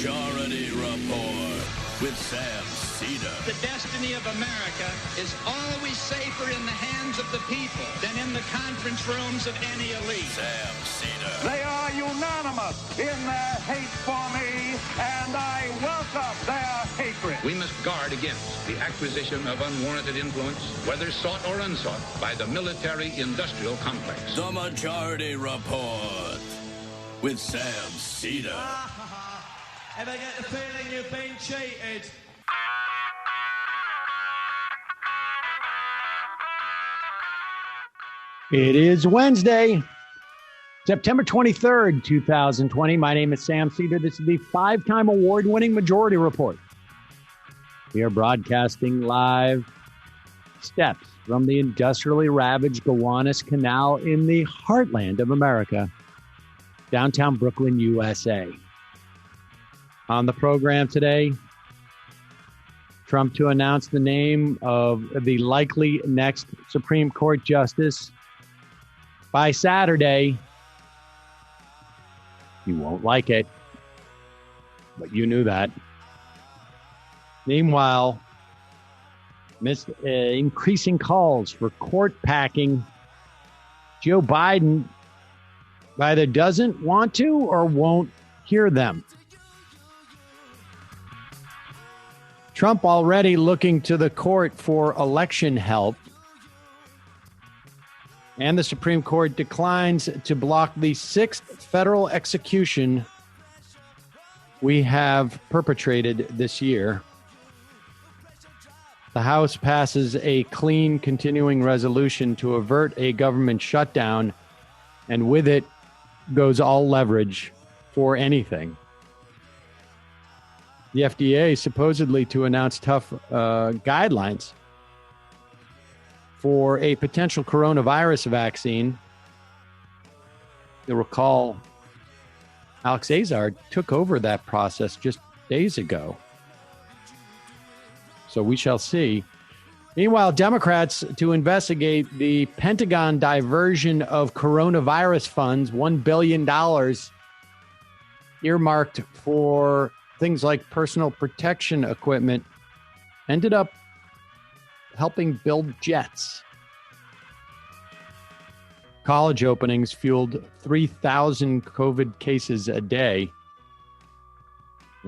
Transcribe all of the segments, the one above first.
Majority Report with Sam Cedar. The destiny of America is always safer in the hands of the people than in the conference rooms of any elite. Sam Cedar. They are unanimous in their hate for me, and I welcome their hatred. We must guard against the acquisition of unwarranted influence, whether sought or unsought, by the military-industrial complex. The Majority Report with Sam Cedar. Ever get the feeling you've been cheated? It is Wednesday, September 23rd, 2020. My name is Sam Cedar. This is the five-time award-winning Majority Report. We are broadcasting live steps from the industrially ravaged Gowanus Canal in the heartland of America, downtown Brooklyn, USA. On the program today, Trump to announce the name of the likely next Supreme Court justice by Saturday. You won't like it, but you knew that. Meanwhile, amidst increasing calls for court packing, Joe Biden either doesn't want to or won't hear them. Trump already looking to the court for election help. And the Supreme Court declines to block the sixth federal execution we have perpetrated this year. The House passes a clean continuing resolution to avert a government shutdown, and with it goes all leverage for anything. The FDA supposedly to announce tough guidelines for a potential coronavirus vaccine. You'll recall Alex Azar took over that process just days ago. So we shall see. Meanwhile, Democrats to investigate the Pentagon diversion of coronavirus funds, $1 billion earmarked for things like personal protection equipment, ended up helping build jets. College openings fueled 3,000 COVID cases a day.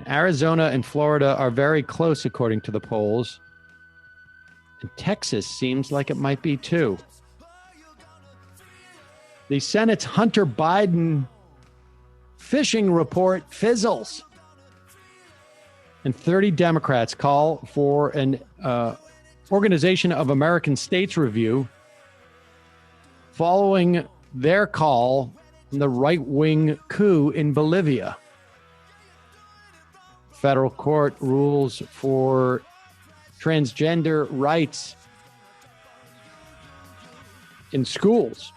Arizona and Florida are very close, according to the polls. And Texas seems like it might be too. The Senate's Hunter Biden fishing report fizzles. And 30 Democrats call for an Organization of American States review following their call on the right-wing coup in Bolivia. Federal court rules for transgender rights in schools.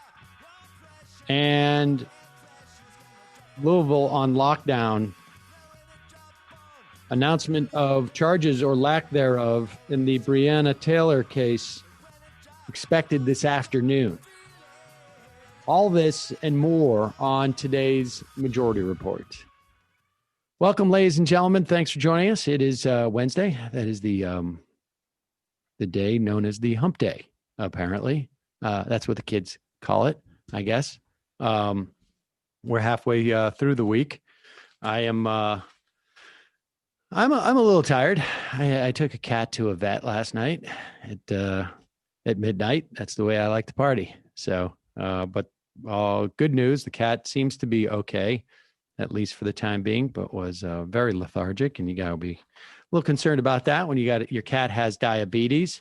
And Louisville on lockdown. Announcement of charges or lack thereof in the Breonna Taylor case expected this afternoon. All this and more on today's Majority Report. Welcome, ladies and gentlemen. Thanks for joining us. It is Wednesday. That is the day known as the hump day, apparently. That's what the kids call it, I guess. We're halfway through the week. I'm a little tired. I took a cat to a vet last night at midnight. That's the way I like to party. So, but good news. The cat seems to be okay, at least for the time being, but was very lethargic, and you got to be a little concerned about that when your cat has diabetes.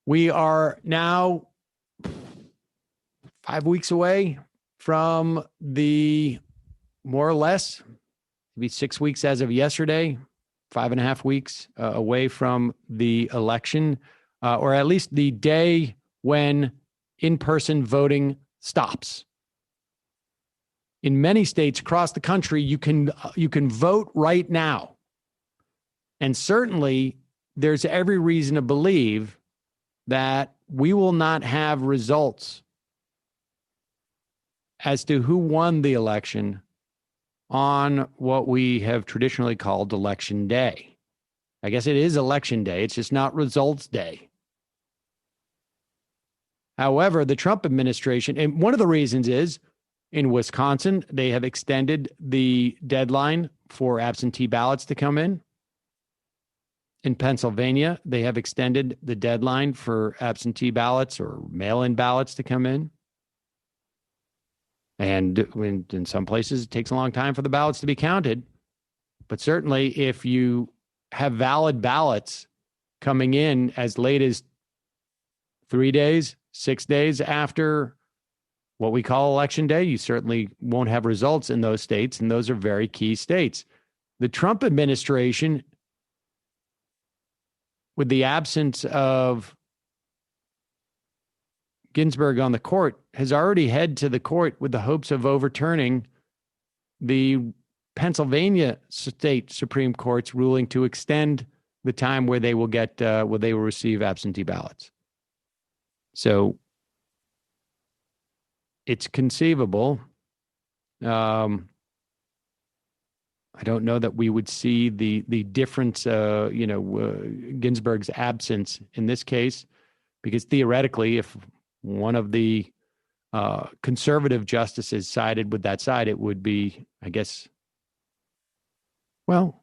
We are now 5 weeks away from the more or less maybe 6 weeks as of yesterday, 5.5 weeks away from the election, or at least the day when in-person voting stops. In many states across the country, you can vote right now. And certainly there's every reason to believe that we will not have results as to who won the election on what we have traditionally called Election Day. I guess it is Election Day. It's just not Results Day. However, the Trump administration, and one of the reasons is in Wisconsin, they have extended the deadline for absentee ballots to come in. In Pennsylvania, they have extended the deadline for absentee ballots or mail-in ballots to come in. And in some places, it takes a long time for the ballots to be counted. But certainly, if you have valid ballots coming in as late as 3 days, 6 days after what we call Election Day, you certainly won't have results in those states, and those are very key states. The Trump administration, with the absence of Ginsburg on the court, has already head to the court with the hopes of overturning the Pennsylvania state Supreme Court's ruling to extend the time where they will get where they will receive absentee ballots. So it's conceivable. I don't know that we would see the difference, Ginsburg's absence in this case, because theoretically, if one of the conservative justices sided with that side, it would be, I guess, well,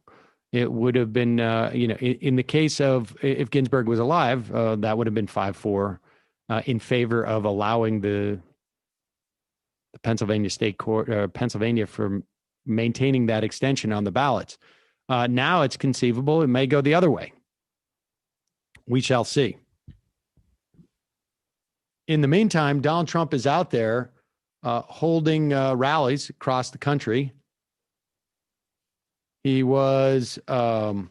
it would have been, in the case of if Ginsburg was alive, that would have been 5-4 in favor of allowing the Pennsylvania State Court, Pennsylvania, for maintaining that extension on the ballots. Now it's conceivable it may go the other way. We shall see. In the meantime, Donald Trump is out there holding rallies across the country. He was was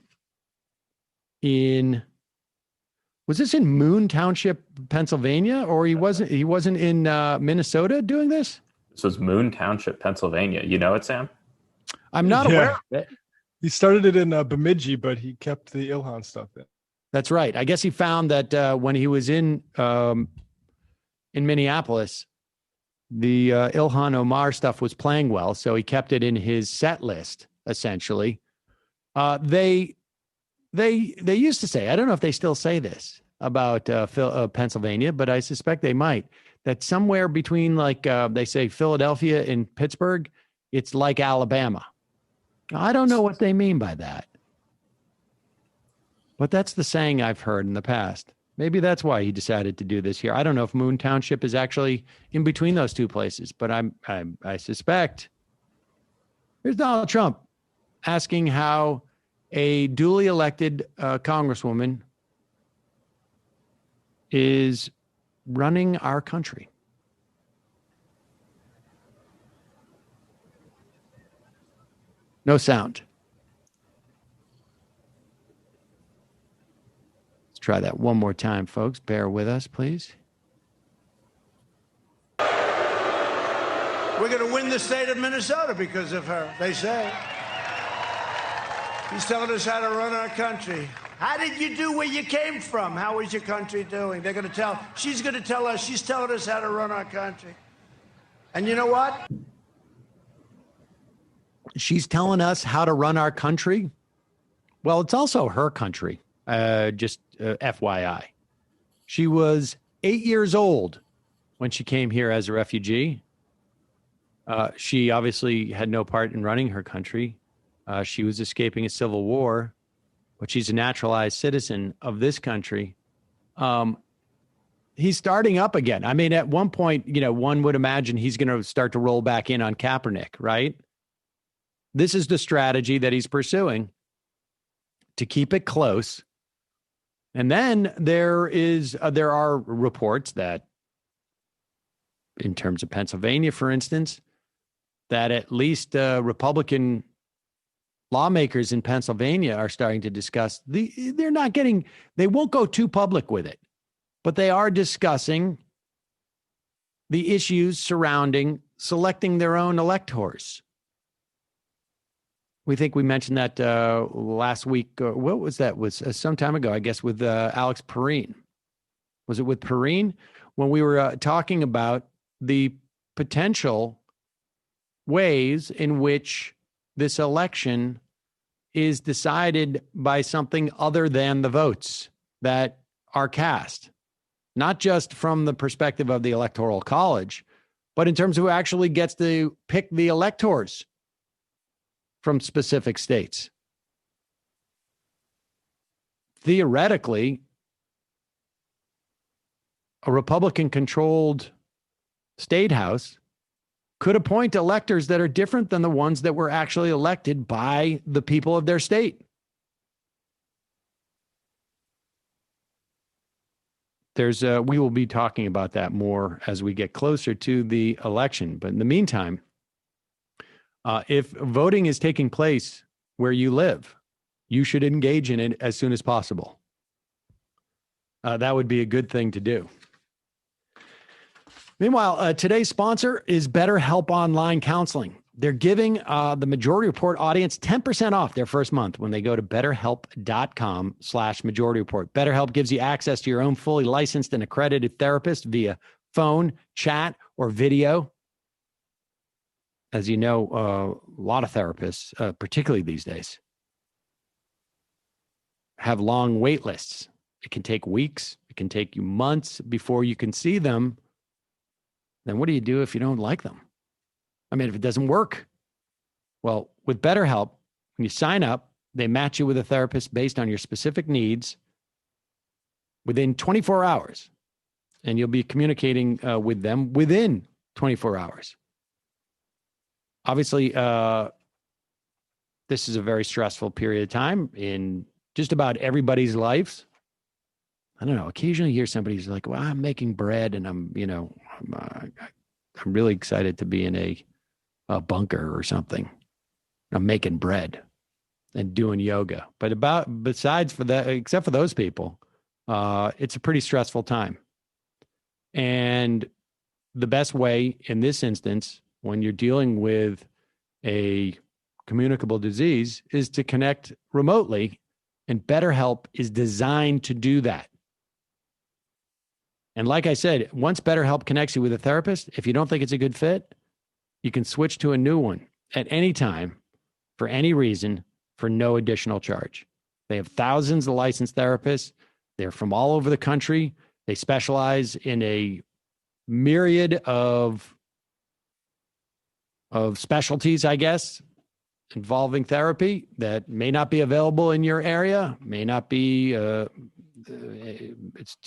this in Moon Township, Pennsylvania, or he wasn't in Minnesota doing this? This was Moon Township, Pennsylvania. You know it, Sam? I'm not aware of it. He started it in Bemidji, but he kept the Ilhan stuff in. That's right. I guess he found that when he was in Minneapolis, the Ilhan Omar stuff was playing well, so he kept it in his set list. Essentially, they used to say, I don't know if they still say this about Pennsylvania, but I suspect they might, that somewhere between they say Philadelphia and Pittsburgh, it's like Alabama. I don't know what they mean by that, but that's the saying I've heard in the past. Maybe that's why he decided to do this here. I don't know if Moon Township is actually in between those two places, but I suspect. Here's Donald Trump asking how a duly elected congresswoman is running our country. No sound. Let's try that one more time, folks. Bear with us, please. We're going to win the state of Minnesota because of her, they say. She's telling us how to run our country. How did you do where you came from? How is your country doing? She's going to tell us, she's telling us how to run our country. And you know what? She's telling us how to run our country. Well, it's also her country, just FYI. She was 8 years old when she came here as a refugee. She obviously had no part in running her country. She was escaping a civil war, but she's a naturalized citizen of this country. He's starting up again. I mean, at one point, one would imagine he's going to start to roll back in on Kaepernick, right? This is the strategy that he's pursuing to keep it close. And then there are reports that, in terms of Pennsylvania, for instance, that at least Republican lawmakers in Pennsylvania are starting to discuss they won't go too public with it, but they are discussing the issues surrounding selecting their own electors. We think we mentioned that last week. What was that? Was some time ago, I guess, with Alex Perrine. Was it with Perrine? When we were talking about the potential ways in which this election is decided by something other than the votes that are cast, not just from the perspective of the Electoral College, but in terms of who actually gets to pick the electors from specific states. Theoretically, a Republican-controlled state house could appoint electors that are different than the ones that were actually elected by the people of their state. We will be talking about that more as we get closer to the election. But in the meantime, if voting is taking place where you live, you should engage in it as soon as possible. That would be a good thing to do. Meanwhile, today's sponsor is BetterHelp Online Counseling. They're giving the Majority Report audience 10% off their first month when they go to betterhelp.com/Majority Report. BetterHelp gives you access to your own fully licensed and accredited therapist via phone, chat, or video. As you know, a lot of therapists, particularly these days, have long wait lists. It can take weeks. It can take you months before you can see them. Then what do you do if you don't like them? I mean, if it doesn't work? Well, with BetterHelp, when you sign up, they match you with a therapist based on your specific needs within 24 hours. And you'll be communicating with them within 24 hours. Obviously, this is a very stressful period of time in just about everybody's lives. I don't know. Occasionally you hear somebody who's like, well, I'm making bread and I'm really excited to be in a bunker or something. I'm making bread and doing yoga. But except for those people, it's a pretty stressful time. And the best way in this instance, when you're dealing with a communicable disease, is to connect remotely. And BetterHelp is designed to do that. And like I said, once BetterHelp connects you with a therapist, if you don't think it's a good fit, you can switch to a new one at any time for any reason for no additional charge. They have thousands of licensed therapists. They're from all over the country. They specialize in a myriad of specialties, I guess, involving therapy that may not be available in your area, may not be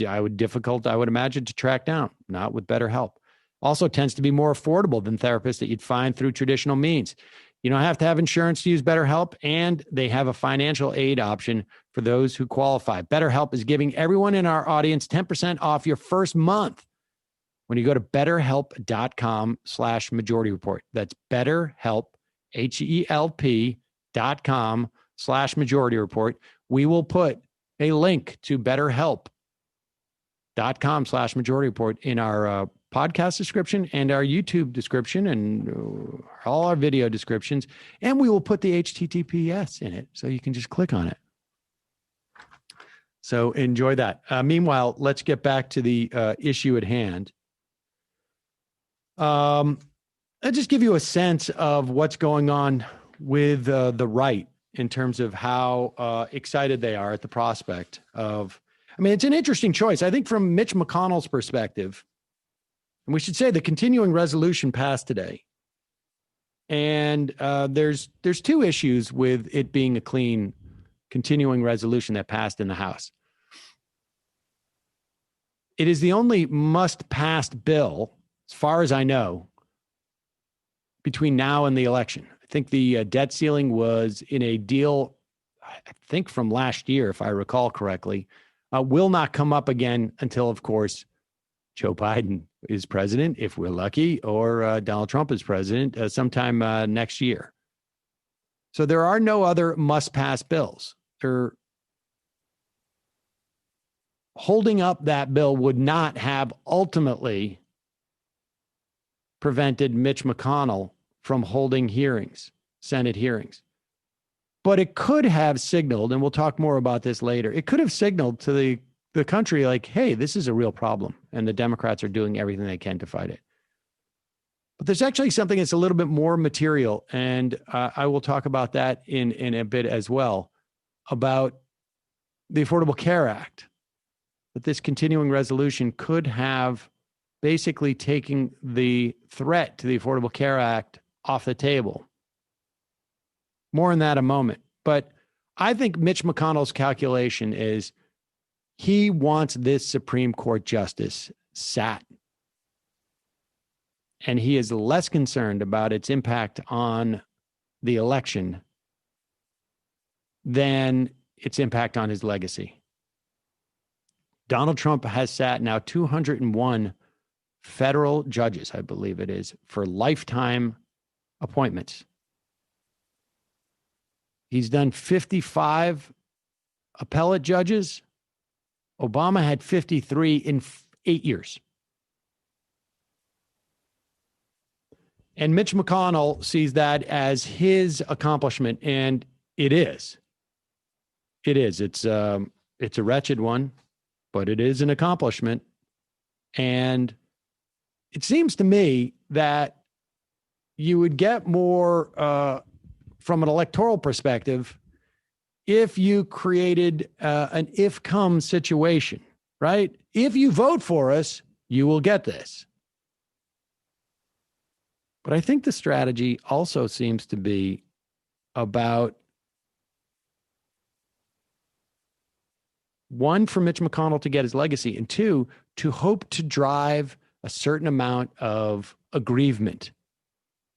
I would imagine, to track down, not with BetterHelp. Also tends to be more affordable than therapists that you'd find through traditional means. You don't have to have insurance to use BetterHelp, and they have a financial aid option for those who qualify. BetterHelp is giving everyone in our audience 10% off your first month when you go to betterhelp.com/Majority Report. That's BetterHelp, HELP.com/Majority Report. We will put a link to betterhelp.com/Majority Report in our podcast description and our YouTube description and all our video descriptions. And we will put the HTTPS in it so you can just click on it. So enjoy that. Meanwhile, let's get back to the issue at hand. I'll just give you a sense of what's going on with the right in terms of how excited they are at the prospect of, it's an interesting choice. I think from Mitch McConnell's perspective, and we should say the continuing resolution passed today. And there's two issues with it being a clean continuing resolution that passed in the House. It is the only must-pass bill, as far as I know, between now and the election. I think the debt ceiling was in a deal, I think from last year, if I recall correctly, will not come up again until, of course, Joe Biden is president, if we're lucky, or Donald Trump is president sometime next year. So there are no other must-pass bills. Holding up that bill would not have ultimately prevented Mitch McConnell from holding hearings, Senate hearings. But it could have signaled, and we'll talk more about this later, it could have signaled to the country like, hey, this is a real problem, and the Democrats are doing everything they can to fight it. But there's actually something that's a little bit more material, and I will talk about that in a bit as well, about the Affordable Care Act, that this continuing resolution could have basically taken the threat to the Affordable Care Act off the table. More on that in a moment. But I think Mitch McConnell's calculation is he wants this Supreme Court justice sat. And he is less concerned about its impact on the election than its impact on his legacy. Donald Trump has sat now 201 federal judges, I believe it is, for lifetime appointments. He's done 55 appellate judges. Obama had 53 in 8 years. And Mitch McConnell sees that as his accomplishment, and it is. It is. It's a wretched one, but it is an accomplishment. And it seems to me that you would get more from an electoral perspective if you created an if-come situation, right? If you vote for us, you will get this. But I think the strategy also seems to be about, one, for Mitch McConnell to get his legacy, and two, to hope to drive a certain amount of aggrievement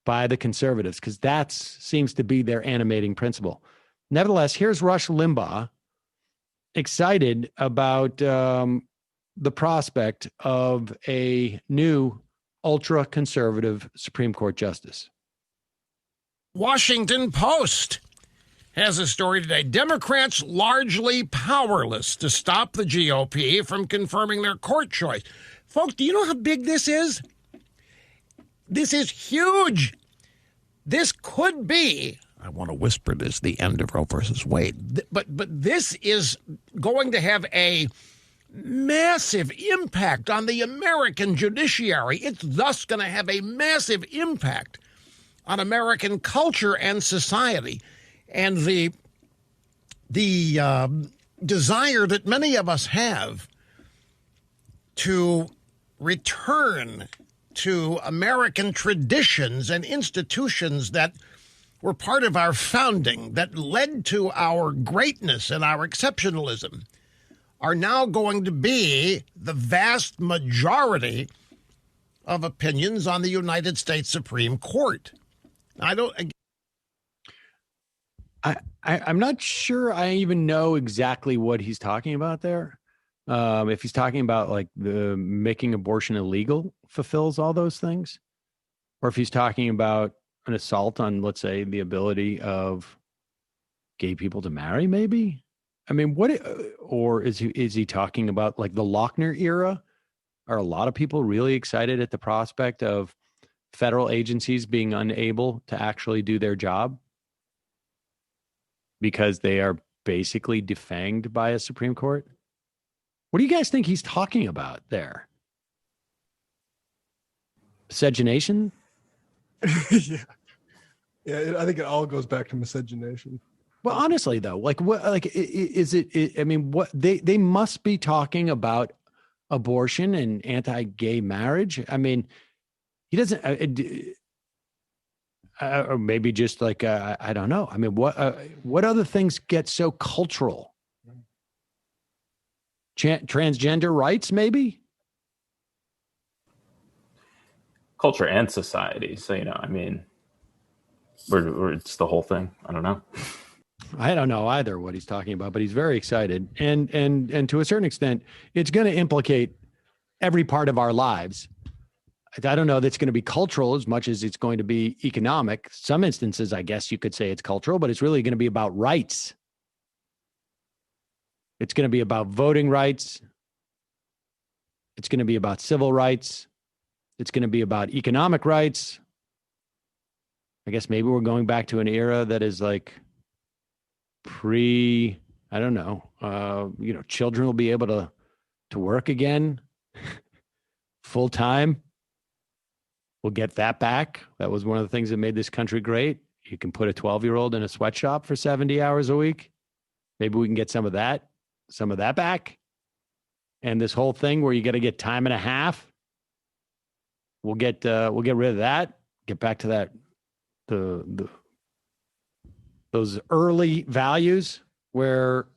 by the conservatives, because that seems to be their animating principle. Nevertheless, here's Rush Limbaugh excited about the prospect of a new ultra-conservative Supreme Court justice. Washington Post has a story today. Democrats largely powerless to stop the GOP from confirming their court choice. Folks, do you know how big this is? This is huge. This could be, I want to whisper this, the end of Roe versus Wade. But this is going to have a massive impact on the American judiciary. It's thus going to have a massive impact on American culture and society. And the desire that many of us have to return to American traditions and institutions that were part of our founding, that led to our greatness and our exceptionalism, are now going to be the vast majority of opinions on the United States Supreme Court. I'm not sure I even know exactly what he's talking about there. If he's talking about like the making abortion illegal fulfills all those things, or if he's talking about an assault on, let's say, the ability of gay people to marry, maybe. I mean, or is he talking about like the Lochner era? Are a lot of people really excited at the prospect of federal agencies being unable to actually do their job because they are basically defanged by a Supreme Court? What do you guys think he's talking about there? Miscegenation? Yeah, I think it all goes back to miscegenation. Well, honestly, though, like what? Like, is it? I mean, what they must be talking about abortion and anti-gay marriage. I mean, he doesn't, or maybe just like I don't know. I mean, what other things get so cultural? Transgender rights, maybe. Culture and society. So, I mean, it's the whole thing. I don't know. I don't know either what he's talking about, but he's very excited. And to a certain extent, it's going to implicate every part of our lives. I don't know that's going to be cultural as much as it's going to be economic. Some instances, I guess you could say it's cultural, but it's really going to be about rights. It's going to be about voting rights. It's going to be about civil rights. It's going to be about economic rights. I guess maybe we're going back to an era that is like I don't know, children will be able to work again full time. We'll get that back. That was one of the things that made this country great. You can put a 12-year-old in a sweatshop for 70 hours a week. Maybe we can get some of that back. And this whole thing where you got to get time and a half, we'll get rid of that. Get back to that those early values where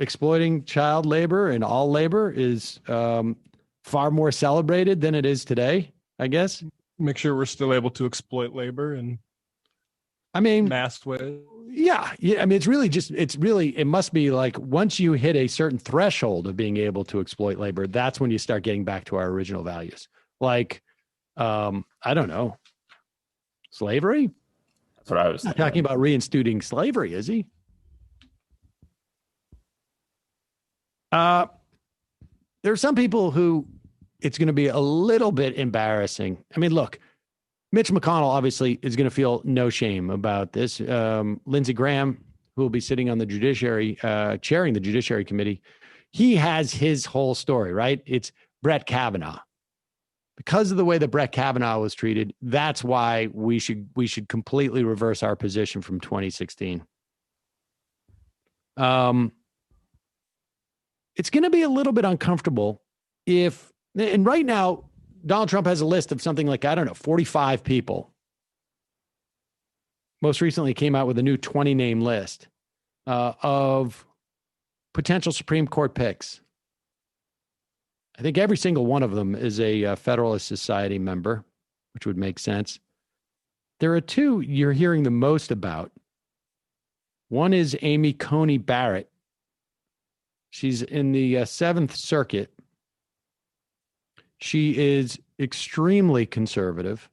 exploiting child labor and all labor is far more celebrated than it is today, I guess. Make sure we're still able to exploit labor in mass ways. Yeah. I mean, it must be like once you hit a certain threshold of being able to exploit labor, that's when you start getting back to our original values. Like, I don't know, slavery? That's what I was thinking. Not talking about reinstituting slavery, is he? There are some people who it's going to be a little bit embarrassing. I mean, look, Mitch McConnell obviously is going to feel no shame about this. Lindsey Graham, who will be sitting on the judiciary, chairing the Judiciary Committee, he has his whole story, right? It's Brett Kavanaugh. Because of the way that Brett Kavanaugh was treated, that's why we should completely reverse our position from 2016. It's going to be a little bit uncomfortable and right now, Donald Trump has a list of something like, 45 people. Most recently came out with a new 20-name list of potential Supreme Court picks. I think every single one of them is a Federalist Society member, which would make sense. There are two you're hearing the most about. One is Amy Coney Barrett. She's in the Seventh Circuit. She is extremely conservative.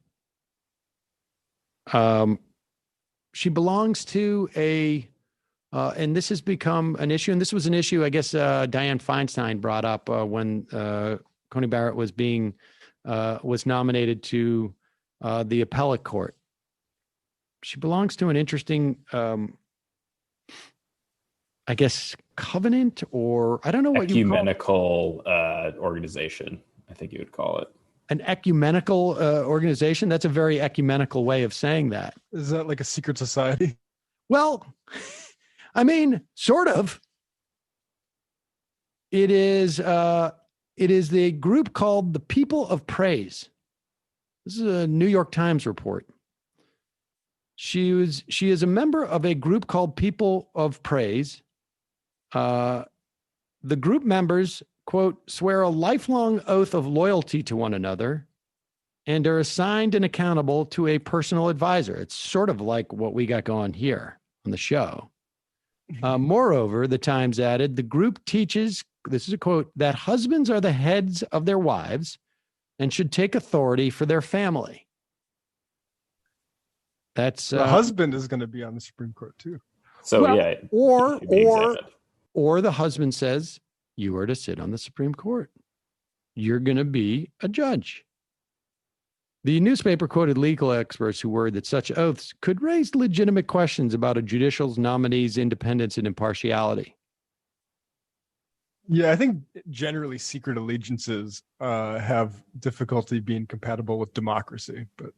She belongs to and this has become an issue, and this was an issue, I guess, Dianne Feinstein brought up when Coney Barrett was nominated to the appellate court. She belongs to an interesting, I guess, covenant, or I don't know what ecumenical organization, I think you would call it. An ecumenical organization? That's a very ecumenical way of saying that. Is that like a secret society? Well, I mean, sort of. It is the group called the People of Praise. This is a New York Times report. She is a member of a group called People of Praise. The group members, quote, swear a lifelong oath of loyalty to one another and are assigned and accountable to a personal advisor. It's sort of like what we got going here on the show. Moreover, the Times added, the group teaches, this is a quote, that husbands are the heads of their wives and should take authority for their family. That's the husband is going to be on the Supreme Court too. So or the husband says, you are to sit on the Supreme Court. You're going to be a judge. The newspaper quoted legal experts who worried that such oaths could raise legitimate questions about a judicial's nominee's independence and impartiality. Yeah, I think generally secret allegiances have difficulty being compatible with democracy. But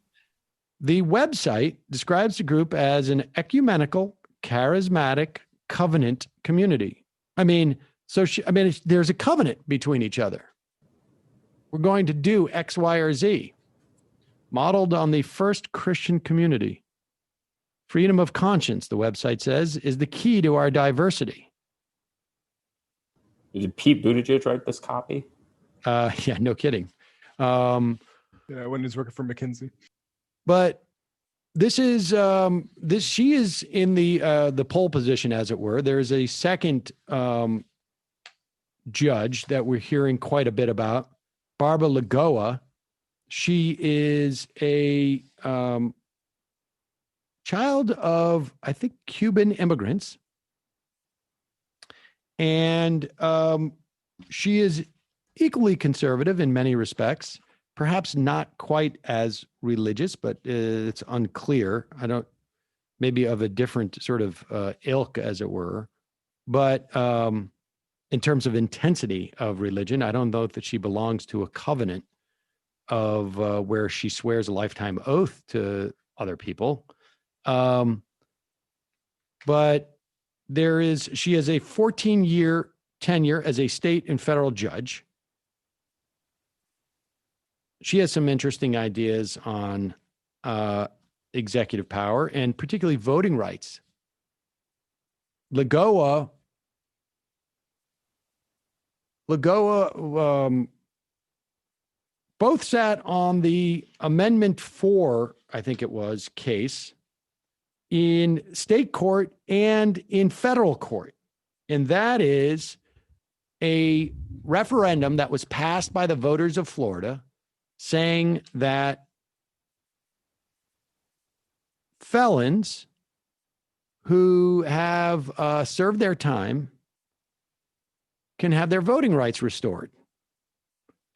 the website describes the group as an ecumenical, charismatic, covenant community. I mean, there's a covenant between each other. We're going to do X, Y, or Z. Modeled on the first Christian community. Freedom of conscience, the website says, is the key to our diversity. Did Pete Buttigieg write this copy? Yeah, no kidding. When he was working for McKinsey. But this is she is in the pole position, as it were. There's a second judge that we're hearing quite a bit about, Barbara Lagoa. She is a child of, I think, Cuban immigrants. And she is equally conservative in many respects, perhaps not quite as religious, but it's unclear. Maybe of a different sort of ilk, as it were. But in terms of intensity of religion, I don't know that she belongs to a covenant. of where she swears a lifetime oath to other people. But she has a 14-year tenure as a state and federal judge. She has some interesting ideas on executive power and particularly voting rights. Lagoa both sat on the Amendment 4, I think it was, case in state court and in federal court. And that is a referendum that was passed by the voters of Florida saying that felons who have served their time can have their voting rights restored.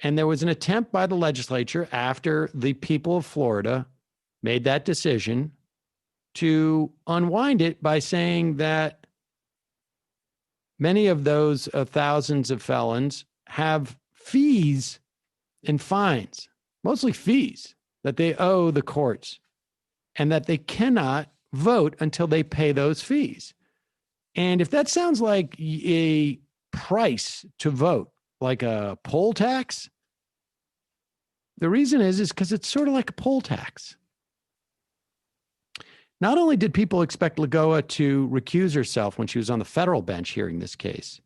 And there was an attempt by the legislature after the people of Florida made that decision to unwind it by saying that many of those thousands of felons have fees and fines, mostly fees, that they owe the courts, and that they cannot vote until they pay those fees. And if that sounds like a price to vote, like a poll tax, the reason is because it's sort of like a poll tax. Not only did people expect Lagoa to recuse herself when she was on the federal bench hearing this case,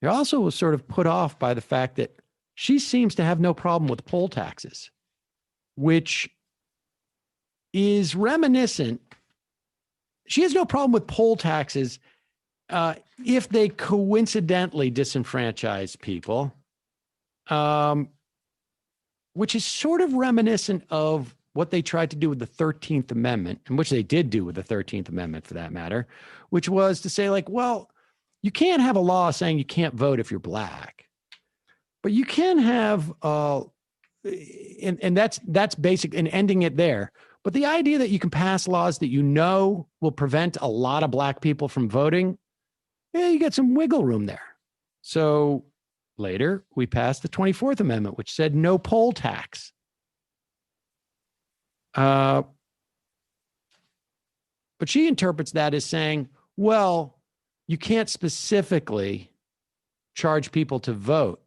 they also was sort of put off by the fact that she seems to have no problem with poll taxes, which is reminiscent. She has no problem with poll taxes if they coincidentally disenfranchise people, which is sort of reminiscent of what they tried to do with the 13th Amendment, and which they did do with the 13th Amendment for that matter, which was to say, like, well, you can't have a law saying you can't vote if you're black, but you can have, and that's basic, and ending it there. But the idea that you can pass laws that you know will prevent a lot of black people from voting, yeah, you get some wiggle room there. So later, we passed the 24th Amendment, which said no poll tax. But she interprets that as saying, well, you can't specifically charge people to vote,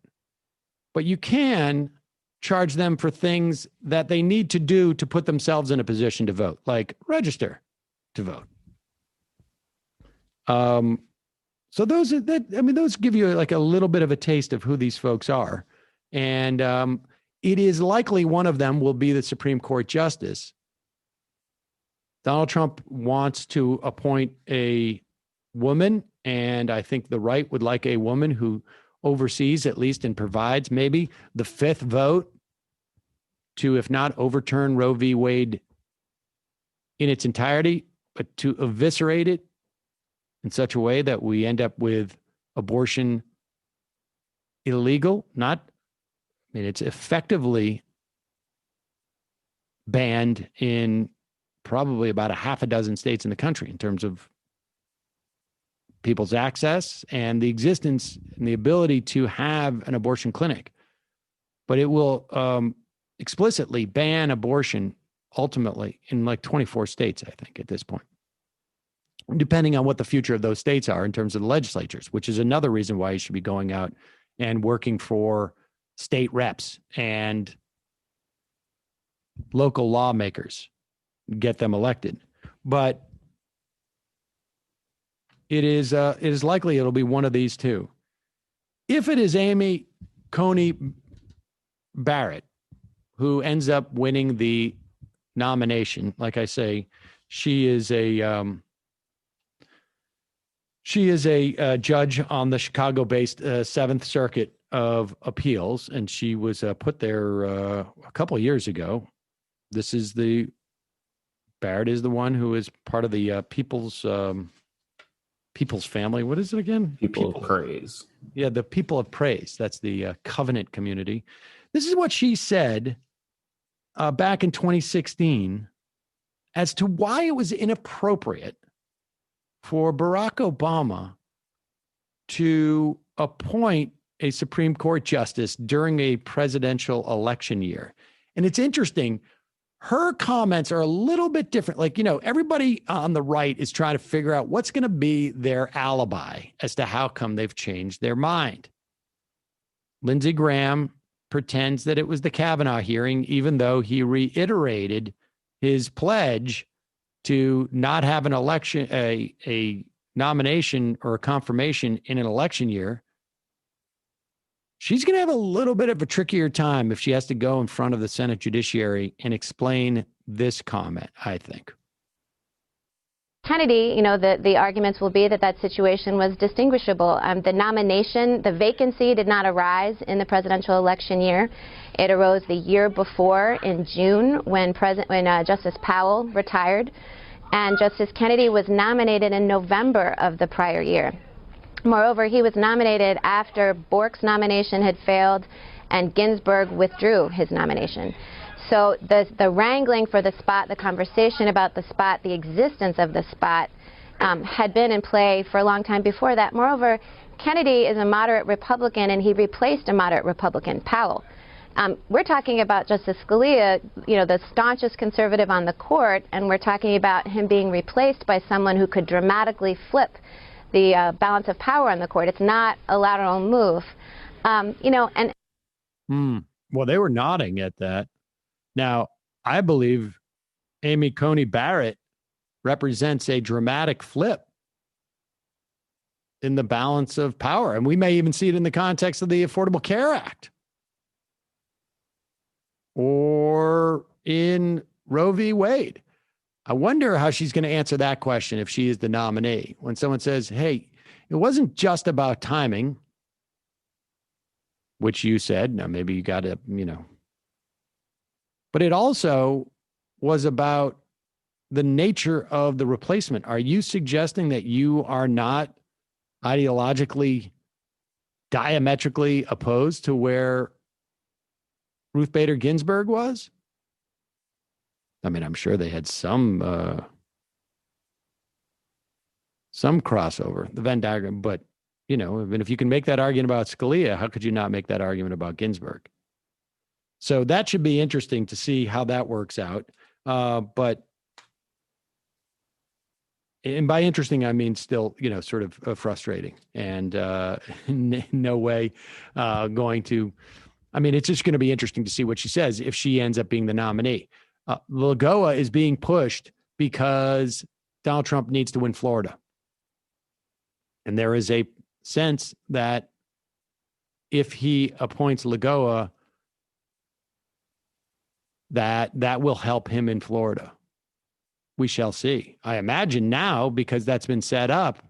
but you can charge them for things that they need to do to put themselves in a position to vote, like register to vote. So those give you like a little bit of a taste of who these folks are. And it is likely one of them will be the Supreme Court justice. Donald Trump wants to appoint a woman, and I think the right would like a woman who oversees at least and provides maybe the fifth vote to, if not overturn Roe v. Wade in its entirety, but to eviscerate it in such a way that we end up with abortion illegal. It's effectively banned in probably about a half a dozen states in the country in terms of people's access and the existence and the ability to have an abortion clinic. But it will explicitly ban abortion ultimately in like 24 states, I think, at this point, depending on what the future of those states are in terms of the legislatures, which is another reason why you should be going out and working for state reps and local lawmakers, get them elected. But it is likely it'll be one of these two. If it is Amy Coney Barrett who ends up winning the nomination, like I say, she is a judge on the Chicago-based Seventh Circuit of Appeals, and she was put there a couple of years ago. Barrett is the one who is part of the People's Family. What is it again? People of Praise. Yeah, the People of Praise. That's the covenant community. This is what she said back in 2016 as to why it was inappropriate for Barack Obama to appoint a Supreme Court justice during a presidential election year. And it's interesting. Her comments are a little bit different. Like, everybody on the right is trying to figure out what's going to be their alibi as to how come they've changed their mind. Lindsey Graham pretends that it was the Kavanaugh hearing, even though he reiterated his pledge to not have an election, a nomination or a confirmation in an election year. She's going to have a little bit of a trickier time if she has to go in front of the Senate Judiciary and explain this comment, I think. Kennedy, the arguments will be that situation was distinguishable. The nomination, the vacancy did not arise in the presidential election year. It arose the year before in June when Justice Powell retired, and Justice Kennedy was nominated in November of the prior year. Moreover, he was nominated after Bork's nomination had failed and Ginsburg withdrew his nomination. So the wrangling for the spot, the conversation about the spot, the existence of the spot had been in play for a long time before that. Moreover, Kennedy is a moderate Republican, and he replaced a moderate Republican, Powell. We're talking about Justice Scalia, the staunchest conservative on the court, and we're talking about him being replaced by someone who could dramatically flip the balance of power on the court. It's not a lateral move, and. Well, they were nodding at that. Now, I believe Amy Coney Barrett represents a dramatic flip in the balance of power. And we may even see it in the context of the Affordable Care Act or in Roe v. Wade. I wonder how she's going to answer that question if she is the nominee. When someone says, hey, it wasn't just about timing, which you said, now maybe you got to, but it also was about the nature of the replacement. Are you suggesting that you are not ideologically, diametrically opposed to where Ruth Bader Ginsburg was? I mean, I'm sure they had some crossover, the Venn diagram, but if you can make that argument about Scalia, how could you not make that argument about Ginsburg? So that should be interesting to see how that works out. But by interesting, I mean still, sort of frustrating and in no way going to. I mean, it's just going to be interesting to see what she says if she ends up being the nominee. Lagoa is being pushed because Donald Trump needs to win Florida. And there is a sense that if he appoints Lagoa, that will help him in Florida. We shall see. I imagine now, because that's been set up,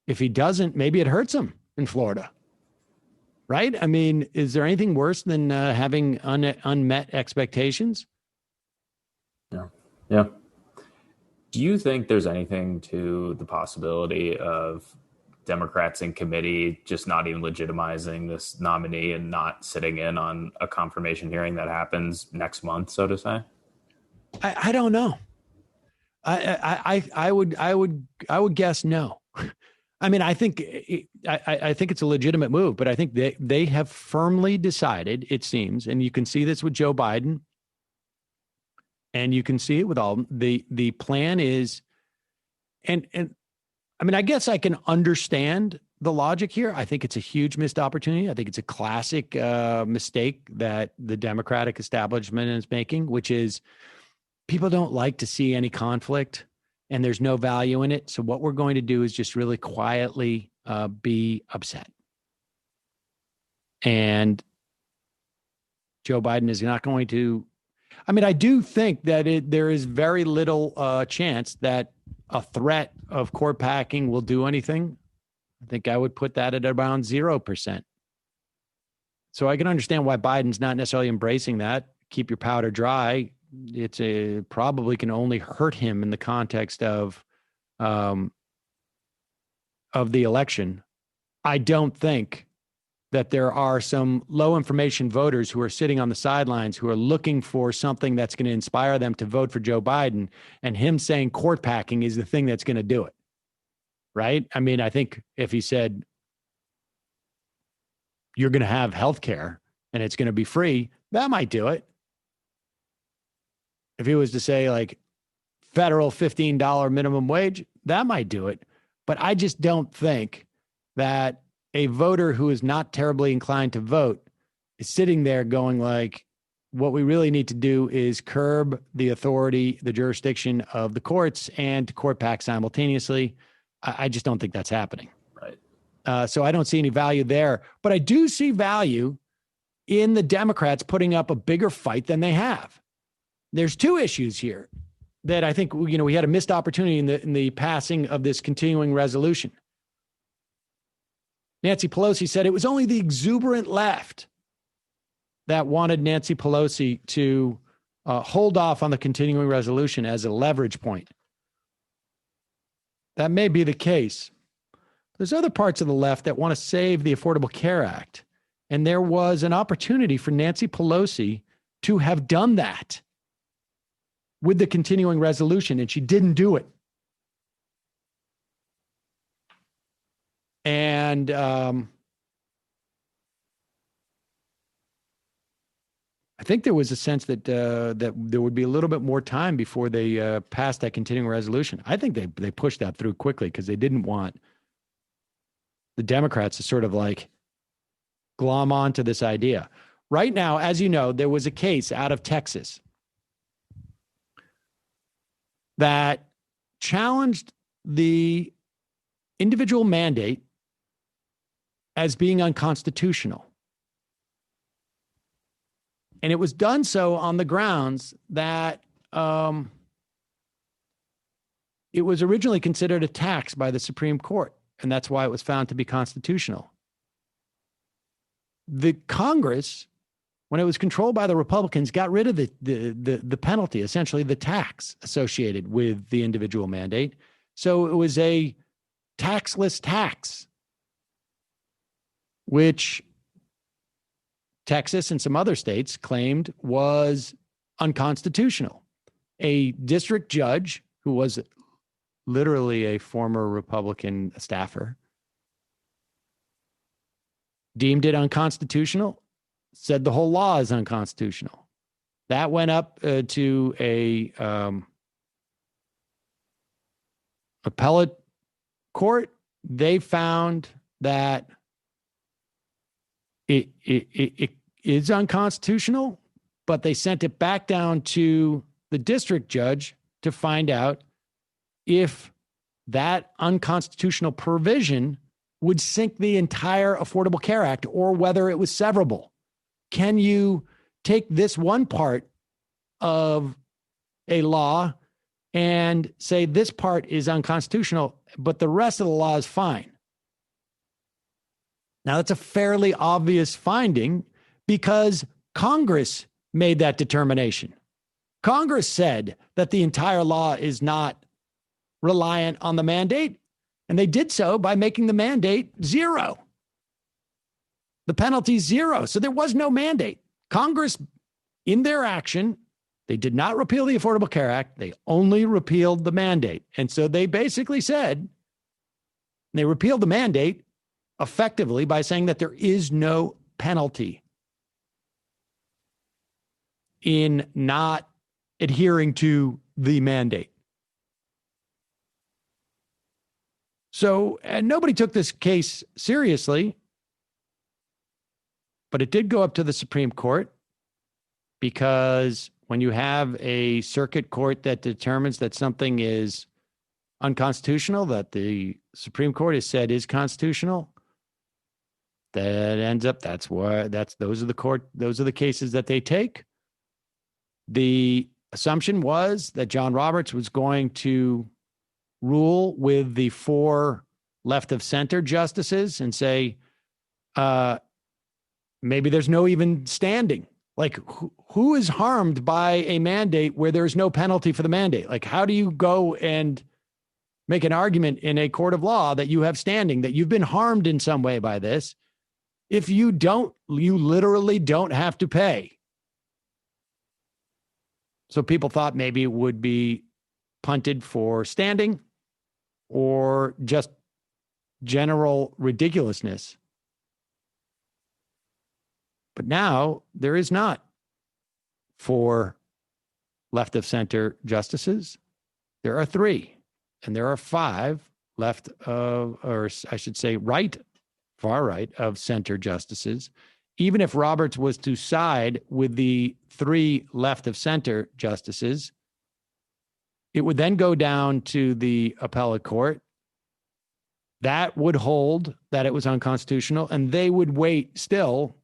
if he doesn't, maybe it hurts him in Florida. Right? I mean, is there anything worse than having unmet expectations? Yeah. Do you think there's anything to the possibility of Democrats in committee just not even legitimizing this nominee and not sitting in on a confirmation hearing that happens next month, so to say? I don't know. I would guess no. I mean, I think it's a legitimate move, but I think they have firmly decided, it seems, and you can see this with Joe Biden, and you can see it with all the plan is, and I mean, I guess I can understand the logic here. I think it's a huge missed opportunity. I think it's a classic mistake that the Democratic establishment is making, which is people don't like to see any conflict and there's no value in it. So what we're going to do is just really quietly be upset. And Joe Biden is not going to, I mean, I do think that there is very little chance that a threat of court packing will do anything. I think I would put that at around 0%. So I can understand why Biden's not necessarily embracing that. Keep your powder dry. Probably can only hurt him in the context of the election. I don't think that there are some low information voters who are sitting on the sidelines who are looking for something that's going to inspire them to vote for Joe Biden, and him saying court packing is the thing that's going to do it. Right? I mean, I think if he said you're going to have health care and it's going to be free, that might do it. If he was to say like federal $15 minimum wage, that might do it. But I just don't think that a voter who is not terribly inclined to vote is sitting there going like, what we really need to do is curb the authority, the jurisdiction of the courts and court pack simultaneously. I just don't think that's happening. Right. So I don't see any value there. But I do see value in the Democrats putting up a bigger fight than they have. There's two issues here that I think, we had a missed opportunity in the passing of this continuing resolution. Nancy Pelosi said it was only the exuberant left that wanted Nancy Pelosi to hold off on the continuing resolution as a leverage point. That may be the case. There's other parts of the left that want to save the Affordable Care Act. And there was an opportunity for Nancy Pelosi to have done that with the continuing resolution, and she didn't do it. And I think there was a sense that that there would be a little bit more time before they passed that continuing resolution. I think they pushed that through quickly because they didn't want the Democrats to sort of like glom onto this idea. Right now, as you know, there was a case out of Texas that challenged the individual mandate as being unconstitutional. And it was done so on the grounds that it was originally considered a tax by the Supreme Court, and that's why it was found to be constitutional. The Congress, when it was controlled by the Republicans, got rid of the penalty, essentially the tax associated with the individual mandate. So it was a taxless tax, which Texas and some other states claimed was unconstitutional. A district judge who was literally a former Republican staffer deemed it unconstitutional, said the whole law is unconstitutional. That went up to a appellate court. They found that it is unconstitutional, but they sent it back down to the district judge to find out if that unconstitutional provision would sink the entire Affordable Care Act or whether it was severable. Can you take this one part of a law and say this part is unconstitutional, but the rest of the law is fine? Now, that's a fairly obvious finding because Congress made that determination. Congress said that the entire law is not reliant on the mandate, and they did so by making the mandate zero. The penalty zero. So there was no mandate. Congress, in their action, they did not repeal the Affordable Care Act. They only repealed the mandate. And so they basically said, they repealed the mandate effectively by saying that there is no penalty in not adhering to the mandate. So nobody took this case seriously, but it did go up to the Supreme Court because when you have a circuit court that determines that something is unconstitutional, that the Supreme Court has said is constitutional, that ends up, those are the cases that they take. The assumption was that John Roberts was going to rule with the 4 left of center justices and say, maybe there's no even standing. Like, who is harmed by a mandate where there's no penalty for the mandate? Like, how do you go and make an argument in a court of law that you have standing, that you've been harmed in some way by this? If you don't, you literally don't have to pay. So people thought maybe it would be punted for standing or just general ridiculousness. But now there is not 4 left of center justices. There are 3, and there are 5 left of, or I should say far right of center justices. Even if Roberts was to side with the 3 left of center justices, it would then go down to the appellate court. That would hold that it was unconstitutional, and they would wait still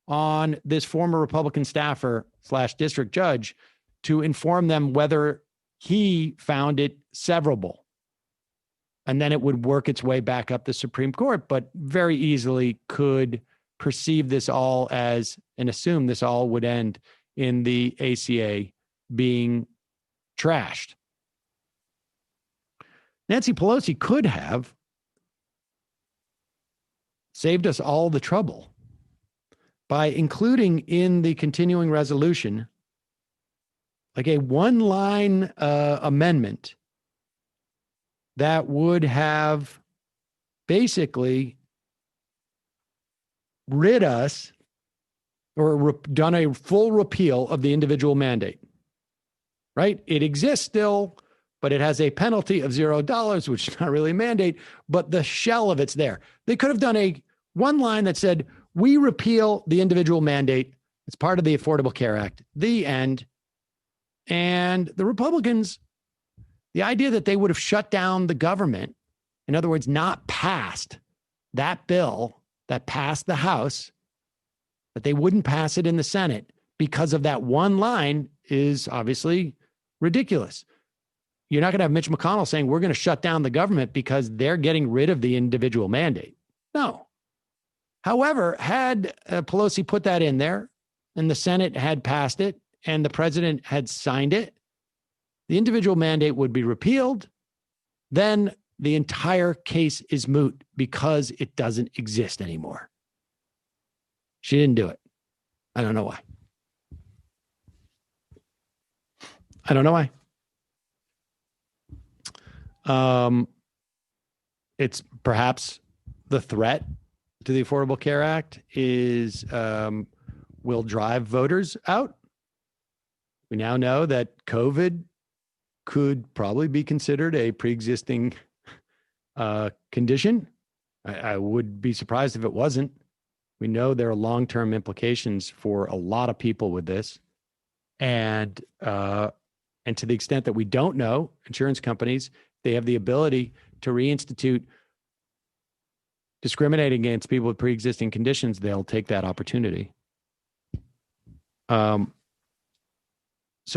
on this former Republican staffer / district judge to inform them whether he found it severable. And then it would work its way back up the Supreme Court, but very easily could perceive this all as, and assume this all would end in the ACA being trashed. Nancy Pelosi could have saved us all the trouble by including in the continuing resolution like a 1-line amendment that would have basically rid us or done a full repeal of the individual mandate, right? It exists still, but it has a penalty of $0, which is not really a mandate, but the shell of it's there. They could have done a 1 line that said, we repeal the individual mandate. It's part of the Affordable Care Act, the end. And the Republicans, the idea that they would have shut down the government, in other words, not passed that bill that passed the House, that they wouldn't pass it in the Senate because of that 1 line is obviously ridiculous. You're not going to have Mitch McConnell saying we're going to shut down the government because they're getting rid of the individual mandate. No. However, had Pelosi put that in there and the Senate had passed it and the president had signed it, the individual mandate would be repealed. Then the entire case is moot because it doesn't exist anymore. She didn't do it. I don't know why. I don't know why. It's perhaps the threat to the Affordable Care Act is will drive voters out. We now know that COVID could probably be considered a pre-existing condition. I would be surprised if it wasn't. We know there are long-term implications for a lot of people with this. And to the extent that we don't know, insurance companies, they have the ability to reinstitute discriminating against people with pre-existing conditions. They'll take that opportunity. So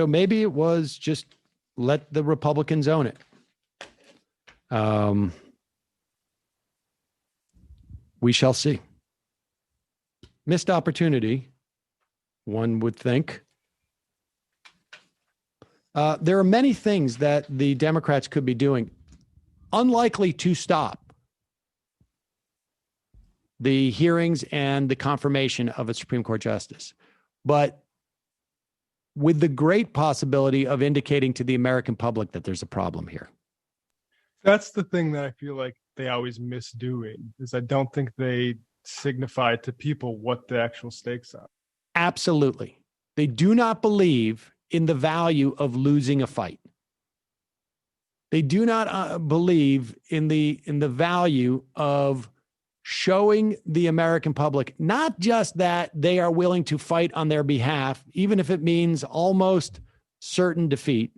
maybe it was just let the Republicans own it. We shall see. Missed opportunity, one would think. There are many things that the Democrats could be doing, unlikely to stop the hearings and the confirmation of a Supreme Court justice, but with the great possibility of indicating to the American public that there's a problem here. That's the thing that I feel like they always miss doing, is I don't think they signify to people what the actual stakes are. Absolutely. They do not believe in the value of losing a fight. They do not believe in the value of showing the American public, not just that they are willing to fight on their behalf, even if it means almost certain defeat.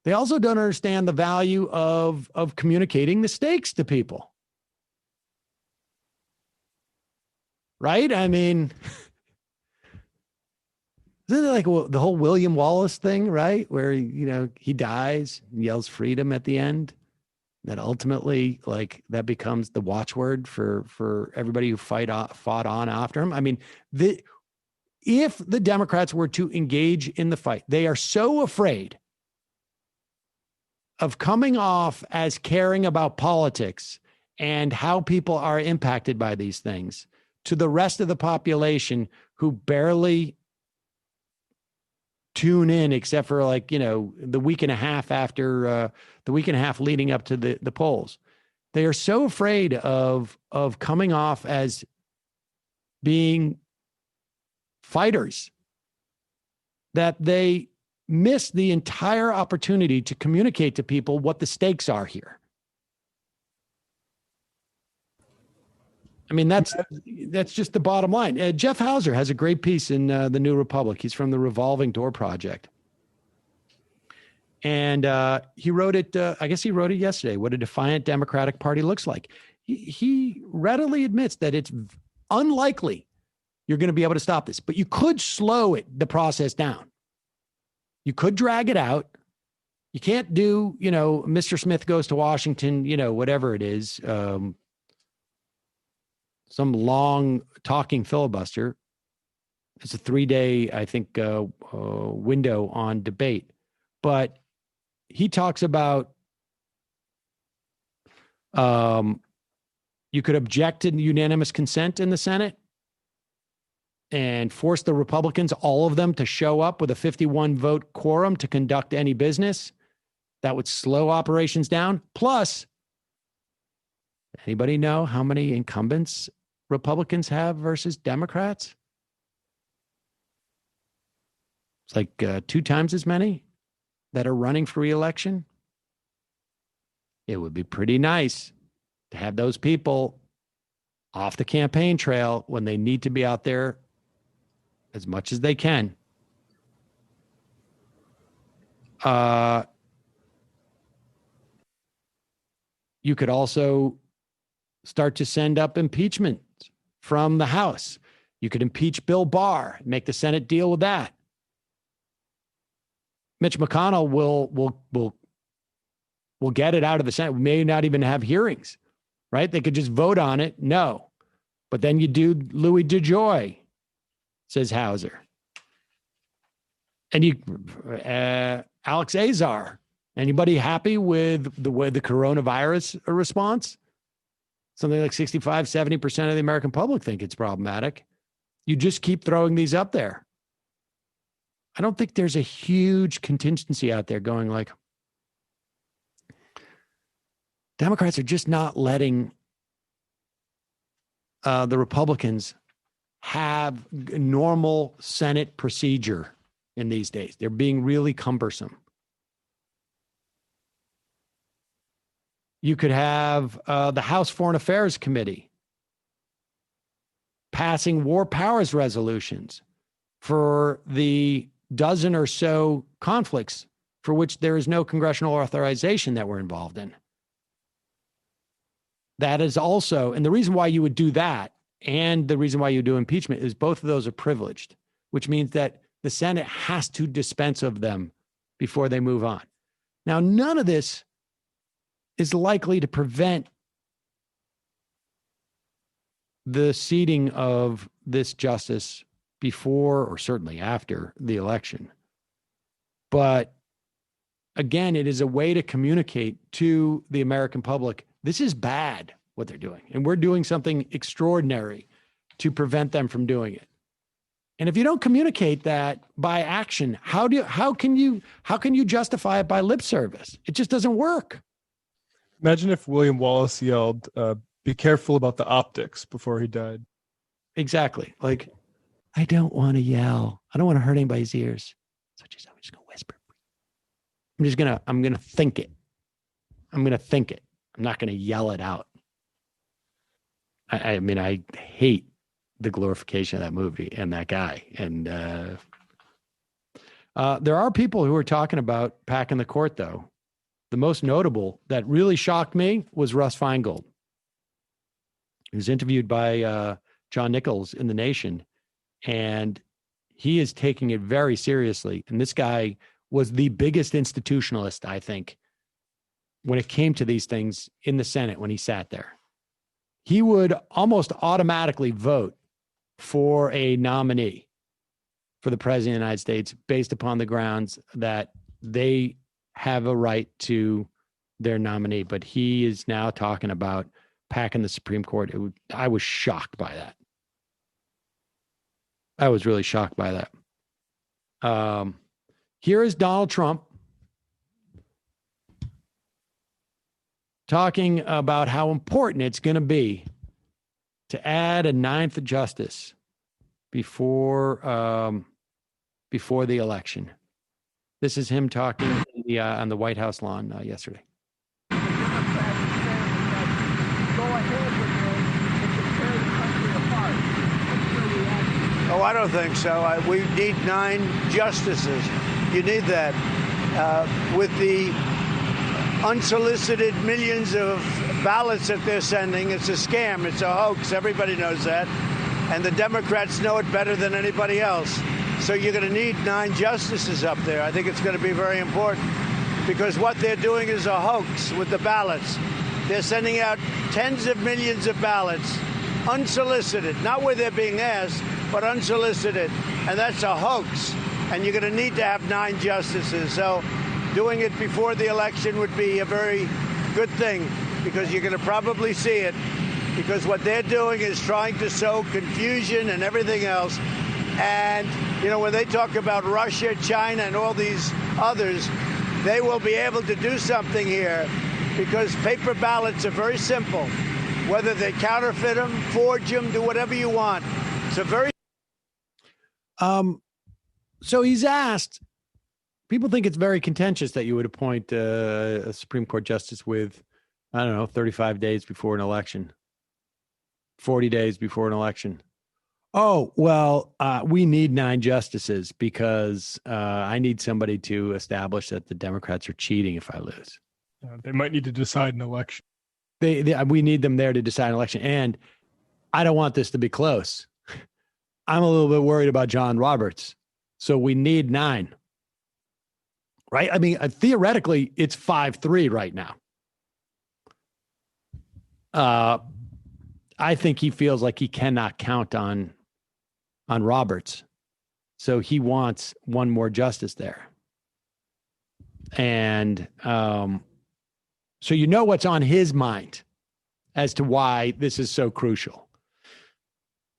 They also don't understand the value of communicating the stakes to people. Right? I mean, isn't it like the whole William Wallace thing, right? Where, he dies and yells freedom at the end. That ultimately, that becomes the watchword for everybody who fought on after him. I mean, if the Democrats were to engage in the fight, they are so afraid of coming off as caring about politics and how people are impacted by these things to the rest of the population who barely tune in, except for the week and a half after the week and a half leading up to the polls. They are so afraid of coming off as being fighters, that they miss the entire opportunity to communicate to people what the stakes are here. I mean, that's just the bottom line. Jeff Hauser has a great piece in the New Republic. He's from the Revolving Door Project. And he wrote it, I guess he wrote it yesterday, what a defiant Democratic Party looks like. He readily admits that it's unlikely you're going to be able to stop this, but you could slow the process down. You could drag it out. You can't do, Mr. Smith goes to Washington, whatever it is, some long talking filibuster. It's a 3-day, I think, window on debate. But he talks about you could object to unanimous consent in the Senate and force the Republicans, all of them, to show up with a 51-vote quorum to conduct any business. That would slow operations down. Plus, anybody know how many incumbents Republicans have versus Democrats? It's like 2 times as many that are running for re-election. It would be pretty nice to have those people off the campaign trail when they need to be out there as much as they can. You could also start to send up impeachment from the House. You could impeach Bill Barr, make the Senate deal with that. Mitch McConnell will get it out of the Senate. We may not even have hearings, right? They could just vote on it. No. But then you do Louis DeJoy, says Hauser. And you, Alex Azar. Anybody happy with the way the coronavirus response? Something like 65, 70% of the American public think it's problematic. You just keep throwing these up there. I don't think there's a huge contingency out there going like, Democrats are just not letting the Republicans have normal Senate procedure in these days. They're being really cumbersome. You could have the House Foreign Affairs Committee passing war powers resolutions for the dozen or so conflicts for which there is no congressional authorization that we're involved in. That is also, and the reason why you would do that and the reason why you do impeachment is both of those are privileged, which means that the Senate has to dispense of them before they move on. Now, none of this is likely to prevent the seating of this justice before or certainly after the election. But again, it is a way to communicate to the American public, this is bad what they're doing, and we're doing something extraordinary to prevent them from doing it. And if you don't communicate that by action, how can you justify it by lip service? It just doesn't work. Imagine if William Wallace yelled, be careful about the optics before he died. Exactly. Like, I don't want to yell. I don't want to hurt anybody's ears. So I'm just going to whisper. I'm going to think it. I'm going to think it. I'm not going to yell it out. I mean, I hate the glorification of that movie and that guy. And there are people who are talking about packing the court, though. The most notable that really shocked me was Russ Feingold. He was interviewed by John Nichols in The Nation, and he is taking it very seriously. And this guy was the biggest institutionalist, I think, when it came to these things in the Senate when he sat there. He would almost automatically vote for a nominee for the president of the United States based upon the grounds that they have a right to their nominee. But he is now talking about packing the Supreme Court. I was shocked by that. I was really shocked by that. Here is Donald Trump talking about how important it's going to be to add a ninth justice before the election. This is him talking on the White House lawn yesterday. Go ahead with this and to tear the country apart. What's your reaction? Oh, I don't think so. We need 9 justices. You need that. With the unsolicited millions of ballots that they're sending, it's a scam. It's a hoax. Everybody knows that. And the Democrats know it better than anybody else. So you're going to need 9 justices up there. I think it's going to be very important because what they're doing is a hoax with the ballots. They're sending out tens of millions of ballots, unsolicited, not where they're being asked, but unsolicited. And that's a hoax. And you're going to need to have 9 justices. So doing it before the election would be a very good thing because you're going to probably see it because what they're doing is trying to sow confusion and everything else. And, when they talk about Russia, China, and all these others, they will be able to do something here because paper ballots are very simple. Whether they counterfeit them, forge them, do whatever you want. It's a very... So he's asked, people think it's very contentious that you would appoint a Supreme Court justice with, 35 days before an election, 40 days before an election. Oh, well, we need 9 justices because I need somebody to establish that the Democrats are cheating if I lose. They might need to decide an election. We need them there to decide an election. And I don't want this to be close. I'm a little bit worried about John Roberts. So we need 9. Right? I mean, theoretically, it's 5-3 right now. I think he feels like he cannot count on Roberts. So he wants one more justice there. And so what's on his mind as to why this is so crucial.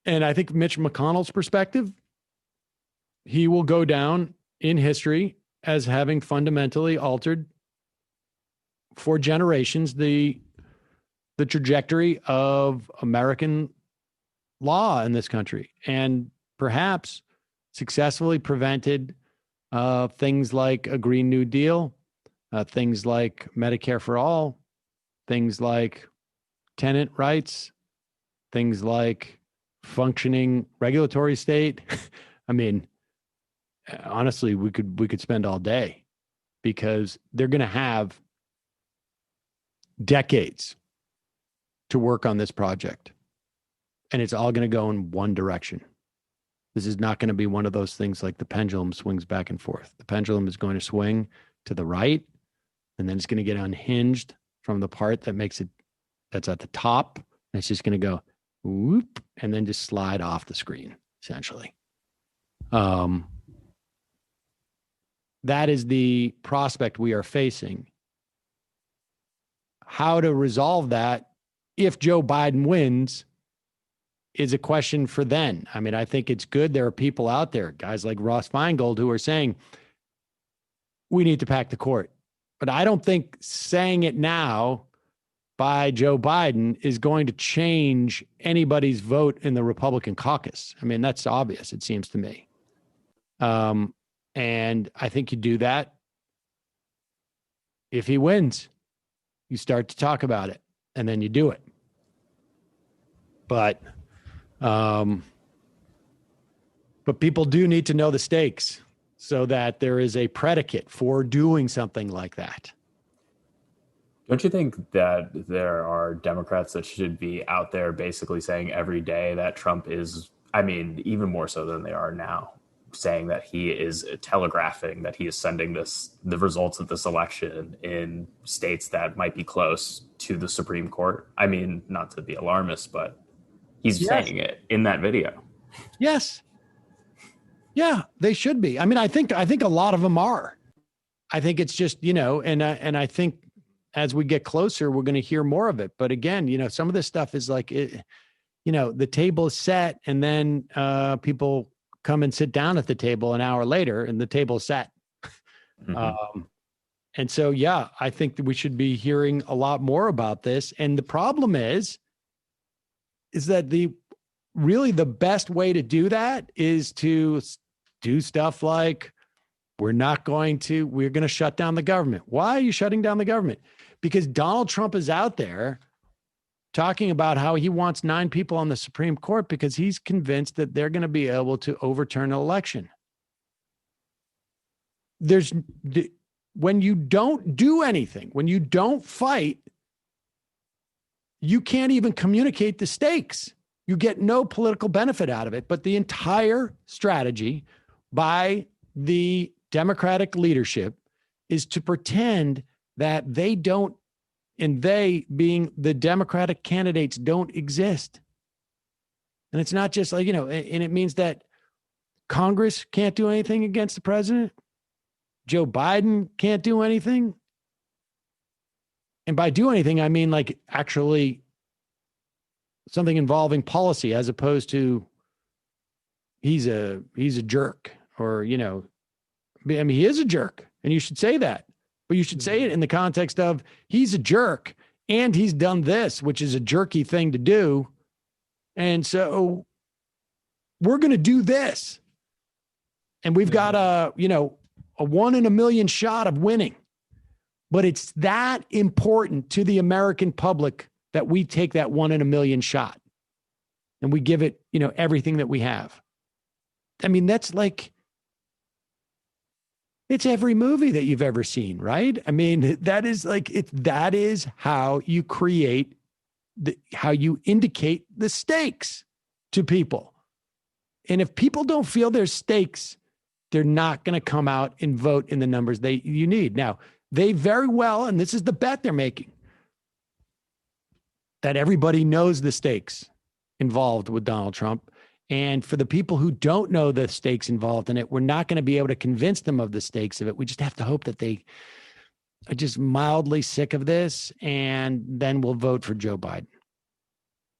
And I think Mitch McConnell's perspective, he will go down in history as having fundamentally altered for generations the trajectory of American law in this country, and perhaps successfully prevented things like a Green New Deal, things like Medicare for all, things like tenant rights, things like functioning regulatory state. I mean, honestly, we could spend all day because they're going to have decades to work on this project. And it's all going to go in one direction. This is not going to be one of those things like the pendulum swings back and forth. The pendulum is going to swing to the right, and then it's going to get unhinged from the part that's at the top. And it's just going to go whoop, and then just slide off the screen, essentially. That is the prospect we are facing. How to resolve that if Joe Biden wins is a question for then. I mean, I think it's good. There are people out there, guys like Ross Feingold, who are saying we need to pack the court. But I don't think saying it now by Joe Biden is going to change anybody's vote in the Republican caucus. I mean, that's obvious, it seems to me. And I think you do that if he wins. You start to talk about it, and then you do it. But people do need to know the stakes so that there is a predicate for doing something like that. Don't you think that there are Democrats that should be out there basically saying every day that Trump is, I mean, even more so than they are now, saying that he is telegraphing that he is sending the results of this election in states that might be close to the Supreme Court? I mean, not to be alarmist, but he's saying it in that video. Yes. Yeah, they should be. I mean, I think a lot of them are. I think it's just, and I think as we get closer, we're going to hear more of it. But again, some of this stuff is like, the table is set, and then people come and sit down at the table an hour later, and the table's set. Mm-hmm. And so, yeah, I think that we should be hearing a lot more about this. And the problem is, is that the best way to do that is to do stuff like we're going to shut down the government. Why are you shutting down the government? Because Donald Trump is out there talking about how he wants 9 people on the Supreme Court because he's convinced that they're going to be able to overturn an election. When you don't do anything, when you don't fight, you can't even communicate the stakes. You get no political benefit out of it. But the entire strategy by the Democratic leadership is to pretend that they don't, and they being the Democratic candidates, don't exist. And it's not just like, and it means that Congress can't do anything against the president. Joe Biden can't do anything. And by do anything, I mean like actually something involving policy as opposed to he's a jerk or, I mean, he is a jerk and you should say that, but you should say it in the context of he's a jerk and he's done this, which is a jerky thing to do. And so we're going to do this. And we've got a 1 in a million shot of winning. But it's that important to the American public that we take that 1 in a million shot and we give it, everything that we have. I mean, that's like, it's every movie that you've ever seen, right? I mean, that is how you create how you indicate the stakes to people. And if people don't feel there's stakes, they're not going to come out and vote in the numbers you need. Now, they very well, and this is the bet they're making, that everybody knows the stakes involved with Donald Trump. And for the people who don't know the stakes involved in it, we're not going to be able to convince them of the stakes of it. We just have to hope that they are just mildly sick of this, and then we'll vote for Joe Biden.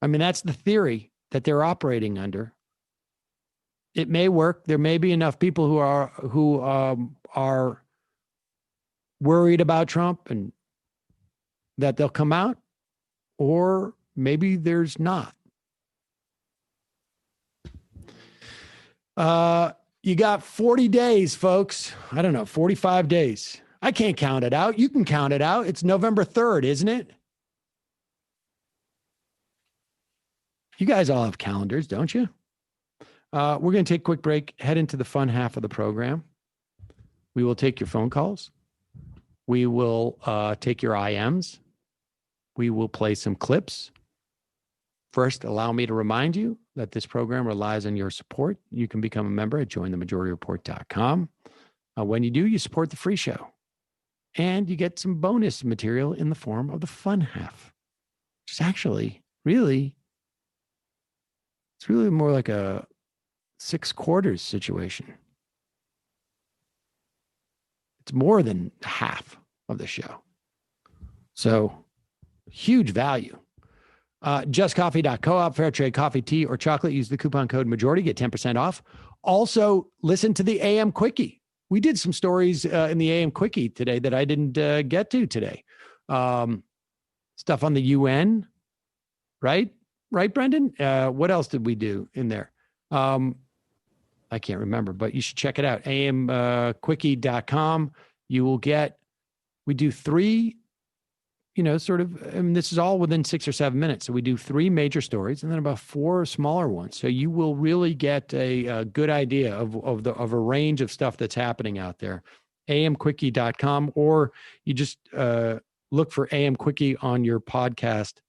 I mean, that's the theory that they're operating under. It may work. There may be enough people who are worried about Trump and that they'll come out, or maybe there's not. You got 40 days, folks. I don't know, 45 days. I can't count it out. You can count it out. It's November 3rd, isn't it? You guys all have calendars, don't you? We're going to take a quick break, head into the fun half of the program. We will take your phone calls. We will take your IMs. We will play some clips. First, allow me to remind you that this program relies on your support. You can become a member at jointhemajorityreport.com. When you do, you support the free show. And you get some bonus material in the form of the fun half, which is actually it's really more like a 6/4 situation. It's more than half of the show. So huge value. JustCoffee.coop, fair trade coffee, tea, or chocolate. Use the coupon code majority, get 10% off. Also, listen to the AM Quickie. We did some stories in the AM Quickie today that I didn't get to today. Stuff on the UN, right? Right, Brendan? What else did we do in there? I can't remember, but you should check it out. amquickie.com. You will get, we do 3, this is all within 6 or 7 minutes. So we do 3 major stories and then about 4 smaller ones. So you will really get a good idea of a range of stuff that's happening out there. amquickie.com, or you just look for AM Quickie on your podcast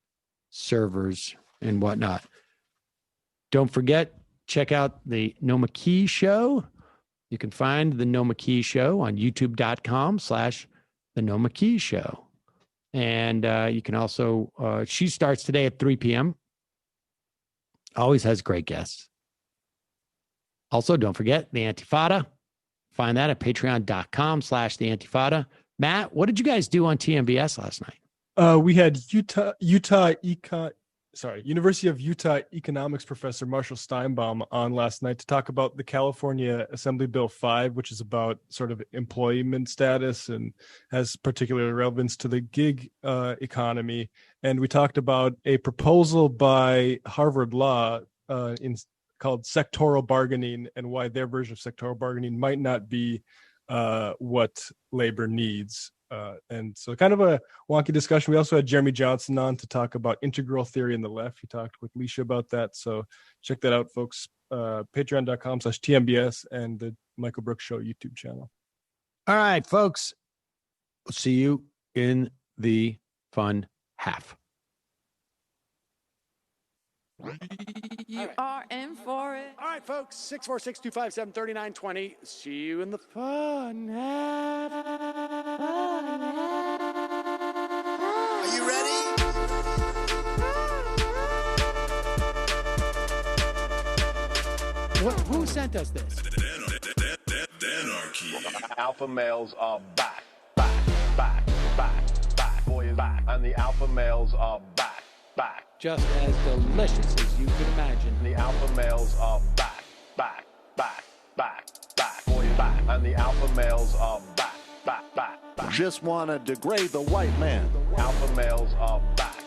servers and whatnot. Don't forget, check out the Noma Key Show. You can find the Noma Key Show on youtube.com/the Noma Key Show. And you can also, she starts today at 3 p.m. Always has great guests. Also, don't forget the Antifada. Find that at patreon.com/the Antifada. Matt, what did you guys do on TMVS last night? We had Utah University of Utah economics professor Marshall Steinbaum on last night to talk about the California Assembly Bill 5, which is about sort of employment status and has particular relevance to the gig economy. And we talked about a proposal by Harvard Law called sectoral bargaining, and why their version of sectoral bargaining might not be what labor needs. And so kind of a wonky discussion. We also had Jeremy Johnson on to talk about integral theory in the left. He talked with Leisha about that. So check that out, folks. Patreon.com/TMBS and the Michael Brooks Show YouTube channel. All right, folks. We'll see you in the fun half. You are in for it. All right, folks. 646-257-3920. See you in the fun half. Are you ready? Who sent us this? Anarchy. Alpha males are back. Boy is back. And the alpha males are back. Just as delicious as you could imagine. The alpha males are back. Boy is back. And the alpha males are back. Just want to degrade the white man. Alpha males are back.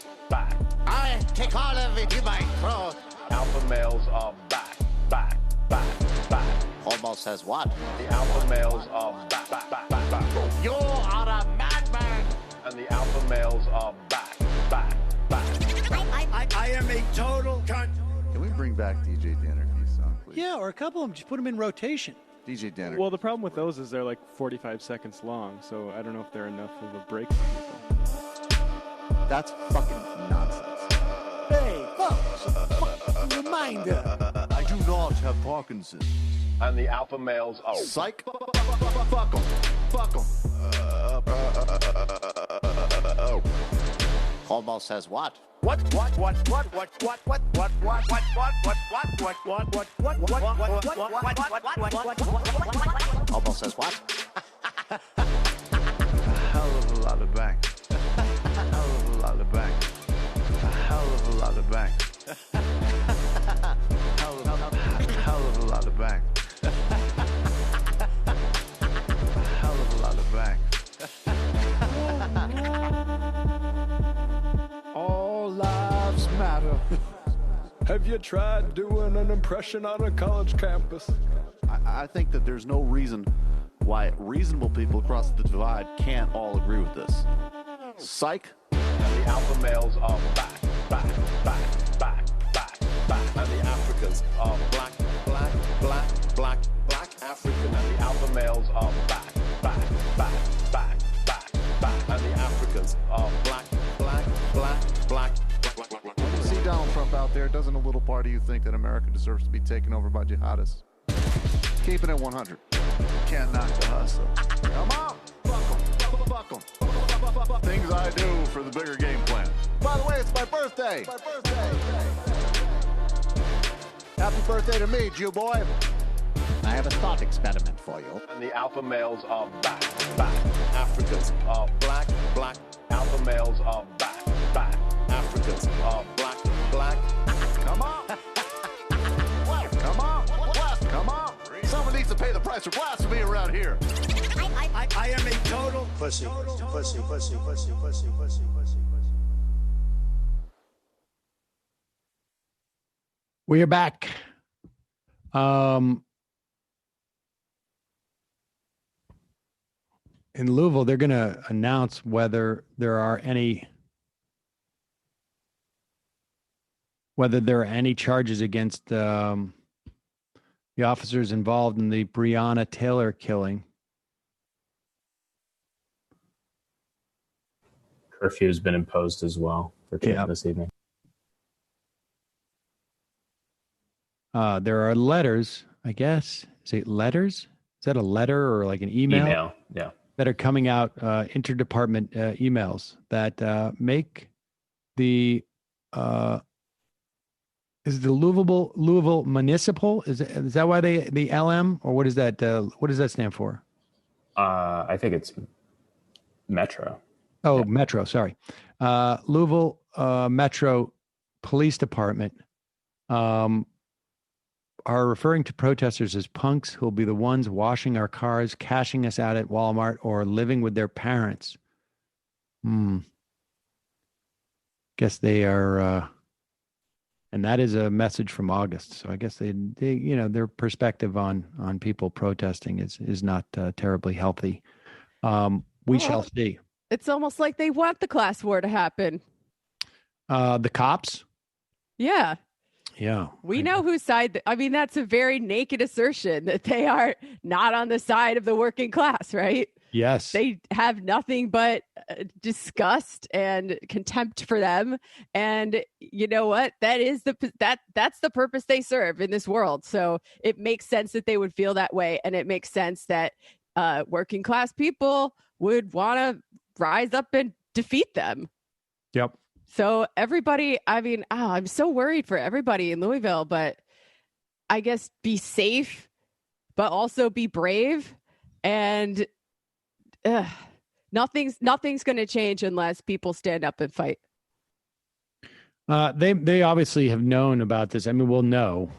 I take all of it in my throat. Alpha males are back. Almost says what? The alpha males are back. You are a madman. And the alpha males are back. I am a total cunt. Can we bring back DJ Dannerky's song, please? Yeah, or a couple of them. Just put them in rotation. DJ Dannerky. Well, the problem with those is they're like 45 seconds long, so I don't know if they're enough of a break for people. That's fucking nonsense. Hey, folks. Reminder. I do not have Parkinson's. And the alpha males are... Psych. Fuck them. Almost says what? Almost says what? A hell of a lot of bank. A hell of a lot of bank. A hell of a lot of bank. Hell of a lot of bank. A hell of a lot of bank. All lives matter. Have you tried doing an impression on a college campus? I think that there's no reason why reasonable people across the divide can't all agree with this. Psych. And the alpha males are back. And the Africans are black African. And the alpha males are back. And the Africans are black. When you see Donald Trump out there, doesn't a little part of you think that America deserves to be taken over by jihadists? Keeping it 100. Can't knock the hustle. Come on! Fuck 'em. Things I do for the bigger game plan. By the way, it's my birthday! Happy birthday to me, Jew boy! I have a thought experiment for you. And the alpha males are back. Africans are black. Alpha males are back. Africans are black. Come on! Come on! Someone needs to pay the price for blasphemy around here. I am a total pussy. We are back. In Louisville, they're going to announce whether there are any charges against the officers involved in the Breonna Taylor killing. Curfew has been imposed as well for this evening. There are letters, I guess. Is it letters? Is that a letter or like an email? Yeah. That are coming out, interdepartment emails that make the is the Louisville Municipal? Is that why the LM, or what is that? What does that stand for? I think it's Metro. Oh, yeah. Metro. Sorry, Louisville Metro Police Department are referring to protesters as punks who will be the ones washing our cars, cashing us out at Walmart, or living with their parents. Guess they are, and that is a message from August. So I guess they their perspective on people protesting is not terribly healthy. We shall see. It's almost like they want the class war to happen. The cops? Yeah. Yeah. We know whose side. I mean, that's a very naked assertion that they are not on the side of the working class, right? Yes. They have nothing but disgust and contempt for them. And you know what? That's the purpose they serve in this world. So it makes sense that they would feel that way. And it makes sense that working class people would want to rise up and defeat them. Yep. So everybody, I mean, I'm so worried for everybody in Louisville, but I guess be safe, but also be brave. And nothing's going to change unless people stand up and fight. They obviously have known about this. I mean, we'll know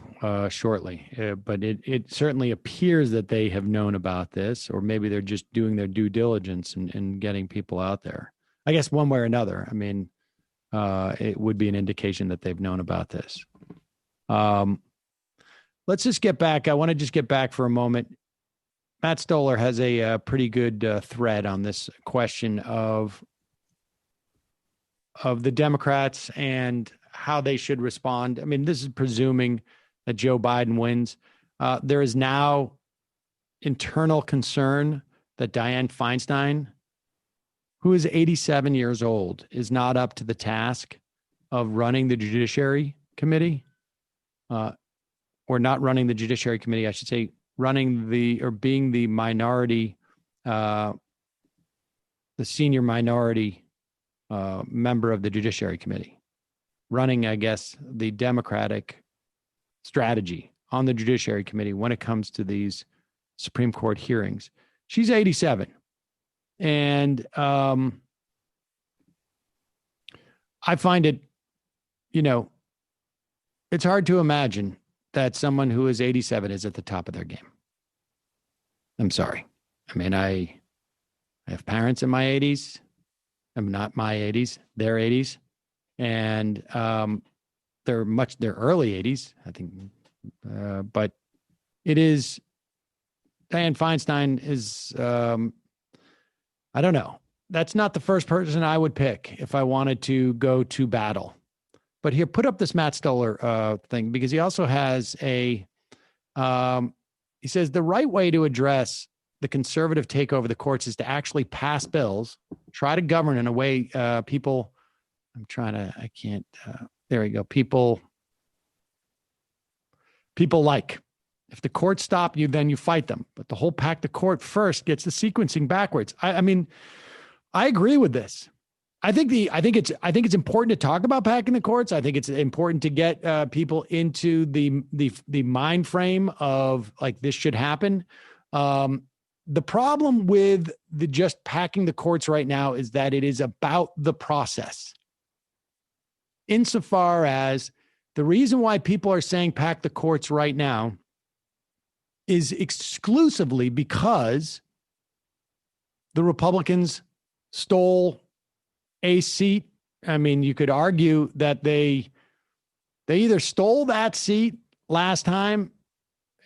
shortly, but it certainly appears that they have known about this, or maybe they're just doing their due diligence and getting people out there. I guess one way or another. I mean, it would be an indication that they've known about this. Let's just get back. I want to just get back for a moment. Matt Stoller has a pretty good thread on this question of the Democrats and how they should respond. I mean, this is presuming that Joe Biden wins. There is now internal concern that Dianne Feinstein, who is 87 years old, is not up to the task of running the Judiciary Committee, or not running the Judiciary Committee, I should say, being the minority, the senior minority member of the Judiciary Committee, running, I guess, the Democratic strategy on the Judiciary Committee when it comes to these Supreme Court hearings. She's 87. And I find it, it's hard to imagine that someone who is 87 is at the top of their game. I'm sorry. I mean, I have parents in my 80s. I'm not my 80s, their 80s. And they're early 80s, I think. But it is, Dianne Feinstein is, I don't know. That's not the first person I would pick if I wanted to go to battle. But here, put up this Matt Stoller thing, because he also has he says the right way to address the conservative takeover of the courts is to actually pass bills, try to govern in a way people like. If the courts stop you, then you fight them. But the whole pack the court first gets the sequencing backwards. I mean, I agree with this. I think it's important to talk about packing the courts. I think it's important to get people into the mind frame of like this should happen. The problem with the just packing the courts right now is that it is about the process. Insofar as the reason why people are saying pack the courts right now is exclusively because the Republicans stole a seat. I mean, you could argue that they either stole that seat last time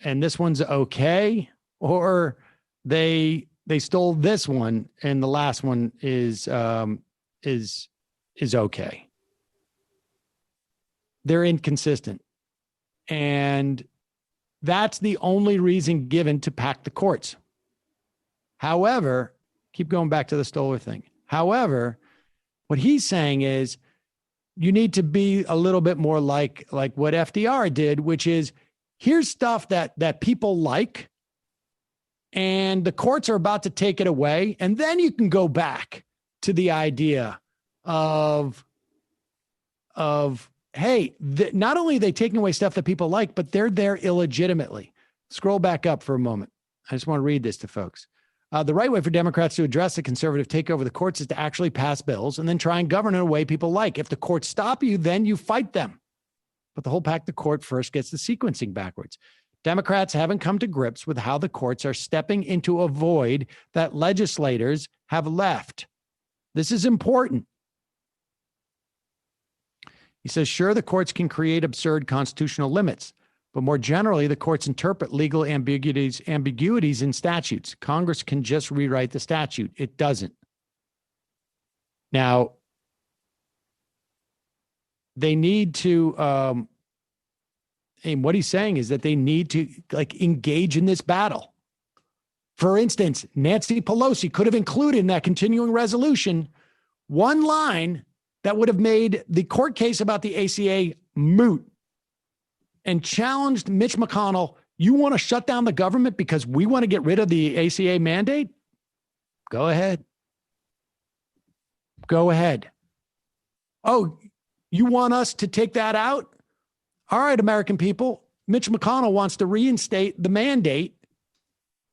and this one's okay, or they stole this one and the last one is okay. They're inconsistent. And that's the only reason given to pack the courts. However, keep going back to the Stoller thing. However, what he's saying is you need to be a little bit more like what FDR did, which is here's stuff that people like, and the courts are about to take it away. And then you can go back to the idea of hey, not only are they taking away stuff that people like, but they're there illegitimately. Scroll back up for a moment. I just want to read this to folks. The right way for Democrats to address the conservative takeover of the courts is to actually pass bills and then try and govern in a way people like. If the courts stop you, then you fight them. But the whole pack the court first gets the sequencing backwards. Democrats haven't come to grips with how the courts are stepping into a void that legislators have left. This is important. He says, sure, the courts can create absurd constitutional limits, but more generally, the courts interpret legal ambiguities in statutes. Congress can just rewrite the statute. It doesn't. Now, they need to, and what he's saying is that they need to engage in this battle. For instance, Nancy Pelosi could have included in that continuing resolution one line that would have made the court case about the ACA moot and challenged Mitch McConnell. You want to shut down the government because we want to get rid of the ACA mandate? Go ahead. Go ahead. Oh, you want us to take that out? All right, American people. Mitch McConnell wants to reinstate the mandate,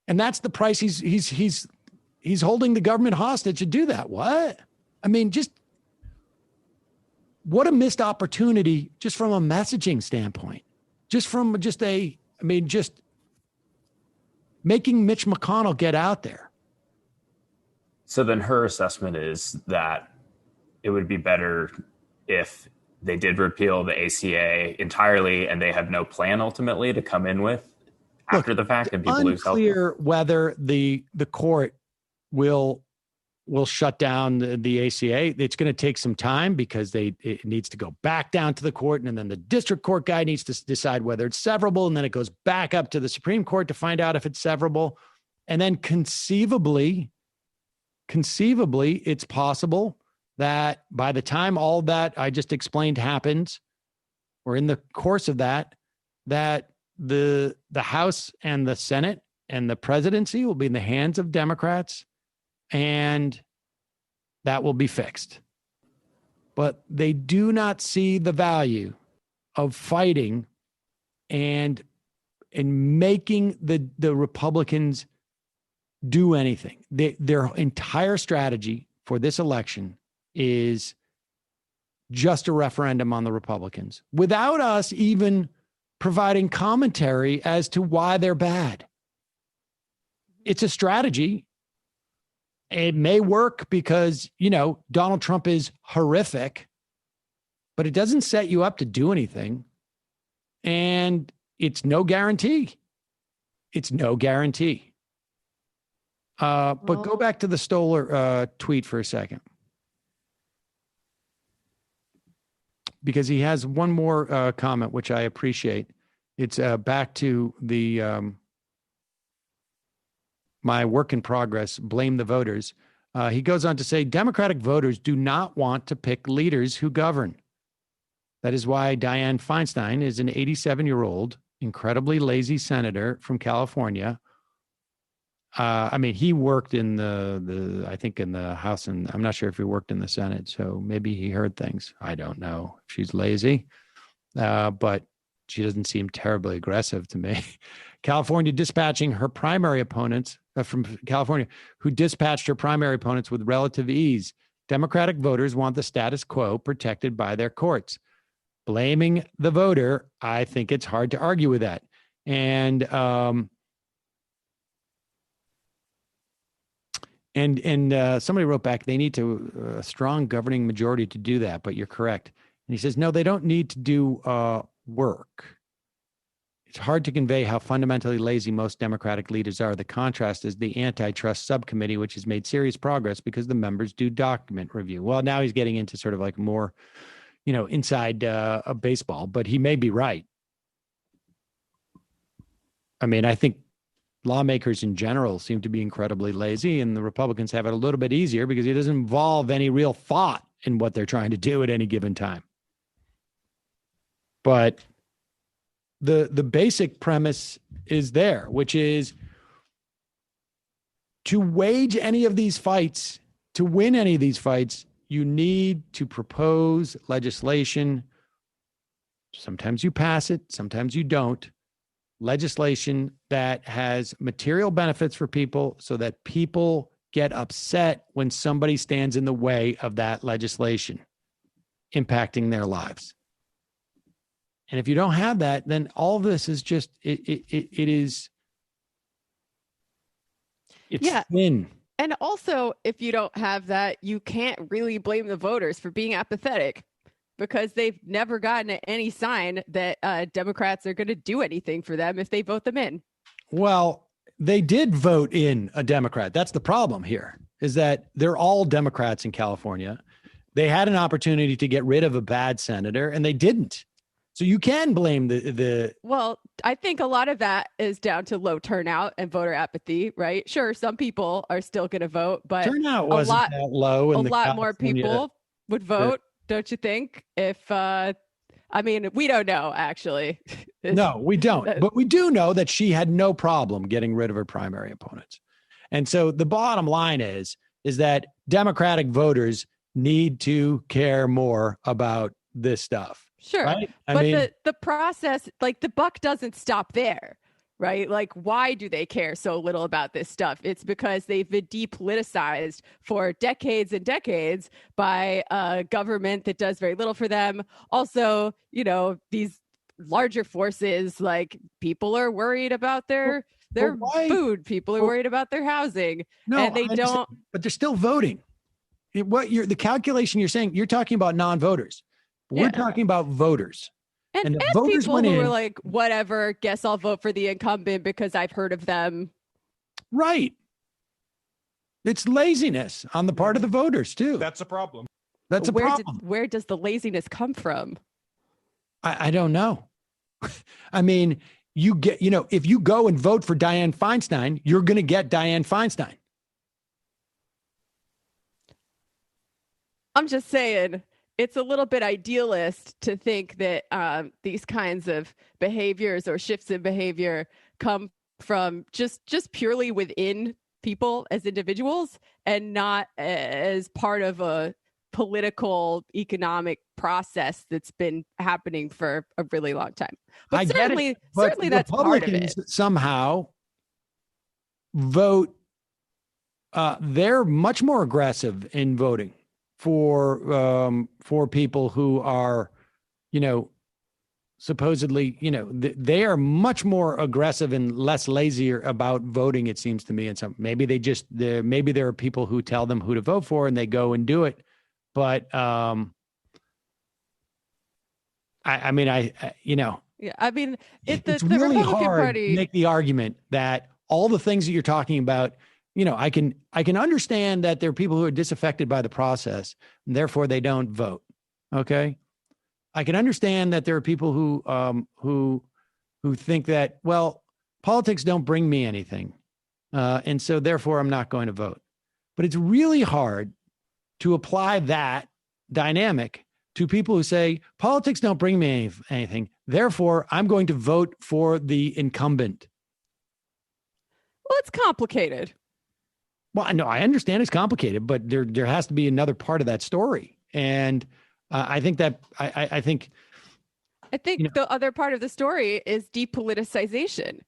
and that's the price he's holding the government hostage to do that. What? I mean, just what a missed opportunity just from a messaging standpoint. Just making Mitch McConnell get out there. So then her assessment is that it would be better if they did repeal the ACA entirely and they have no plan ultimately to come in with after the fact and people lose health. It's unclear whether the court will shut down the ACA. It's going to take some time because it needs to go back down to the court, and then the district court guy needs to decide whether it's severable, and then it goes back up to the Supreme Court to find out if it's severable. And then conceivably, it's possible that by the time all that I just explained happens, or in the course of that the House and the Senate and the presidency will be in the hands of Democrats, and that will be fixed. But they do not see the value of fighting and making the Republicans do anything. Their entire strategy for this election is just a referendum on the Republicans without us even providing commentary as to why they're bad. It's a strategy. It may work because, Donald Trump is horrific, but it doesn't set you up to do anything. And it's no guarantee. It's no guarantee. But go back to the Stoller tweet for a second. Because he has one more comment, which I appreciate. It's back to the my work in progress, blame the voters. He goes on to say, Democratic voters do not want to pick leaders who govern. That is why Dianne Feinstein is an 87-year-old, incredibly lazy senator from California. He worked in I think in the House, and I'm not sure if he worked in the Senate, so maybe he heard things. I don't know if she's lazy, but she doesn't seem terribly aggressive to me. California dispatching her primary opponents from California, who dispatched her primary opponents with relative ease. Democratic voters want the status quo protected by their courts. Blaming the voter, I think it's hard to argue with that. And somebody wrote back, they need a strong governing majority to do that, but you're correct. And he says, no, they don't need to do work. It's hard to convey how fundamentally lazy most Democratic leaders are. The contrast is the antitrust subcommittee, which has made serious progress because the members do document review. Well, now he's getting into sort of like more, inside baseball, but he may be right. I think lawmakers in general seem to be incredibly lazy, and the Republicans have it a little bit easier because it doesn't involve any real thought in what they're trying to do at any given time. But the basic premise is there, which is to wage any of these fights, to win any of these fights, you need to propose legislation. Sometimes you pass it, sometimes you don't, legislation that has material benefits for people so that people get upset when somebody stands in the way of that legislation impacting their lives. And if you don't have that, then all of this is just, it's thin. And also, if you don't have that, you can't really blame the voters for being apathetic, because they've never gotten any sign that Democrats are going to do anything for them if they vote them in. Well, they did vote in a Democrat. That's the problem here, is that they're all Democrats in California. They had an opportunity to get rid of a bad senator, and they didn't. So you can blame the. Well, I think a lot of that is down to low turnout and voter apathy, right? Sure, some people are still going to vote, but turnout wasn't that low. A lot more people would vote, don't you think? If I mean, we don't know, actually. No, we don't. But we do know that she had no problem getting rid of her primary opponents. And so the bottom line is that Democratic voters need to care more about this stuff. Sure. Right? But the process, like, the buck doesn't stop there, right? Like, why do they care so little about this stuff? It's because they've been depoliticized for decades and decades by a government that does very little for them. Also, you know, these larger forces, like, people are worried about their food. People are worried about their housing. No, and they don't. But they're still voting. The calculation you're saying, you're talking about non-voters. We're talking about voters. And the voters people who are like, whatever, guess I'll vote for the incumbent because I've heard of them. Right. It's laziness on the part of the voters, too. That's a problem. That's a problem. Where does the laziness come from? I don't know. I mean, if you go and vote for Dianne Feinstein, you're going to get Dianne Feinstein. I'm just saying, it's a little bit idealist to think that these kinds of behaviors or shifts in behavior come from just purely within people as individuals and not as part of a political economic process that's been happening for a really long time. But certainly that's part of it. Somehow vote. They're much more aggressive in voting for people who are, supposedly, they are much more aggressive and less lazier about voting, it seems to me. And so maybe there are people who tell them who to vote for and they go and do it. But Yeah, I mean, it's the really Republican hard Party to make the argument that all the things that you're talking about, I can understand that there are people who are disaffected by the process and therefore they don't vote. Okay. I can understand that there are people who think that, well, politics don't bring me anything. And so therefore I'm not going to vote. But it's really hard to apply that dynamic to people who say politics don't bring me anything. Therefore I'm going to vote for the incumbent. Well, it's complicated. Well, no, I understand it's complicated, but there has to be another part of that story. And I think that I think the other part of the story is depoliticization.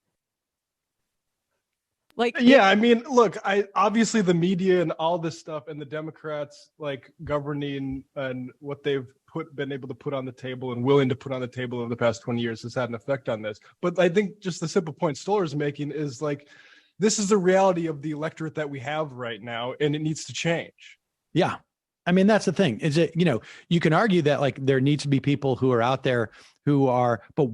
I mean, look, obviously the media and all this stuff and the Democrats like governing and what they've been able to put on the table and willing to put on the table over the past 20 years has had an effect on this. But I think just the simple point Stoller's making is like, this is the reality of the electorate that we have right now, and it needs to change. Yeah. I mean, that's the thing is that, you can argue that like there needs to be people who are out there who are, but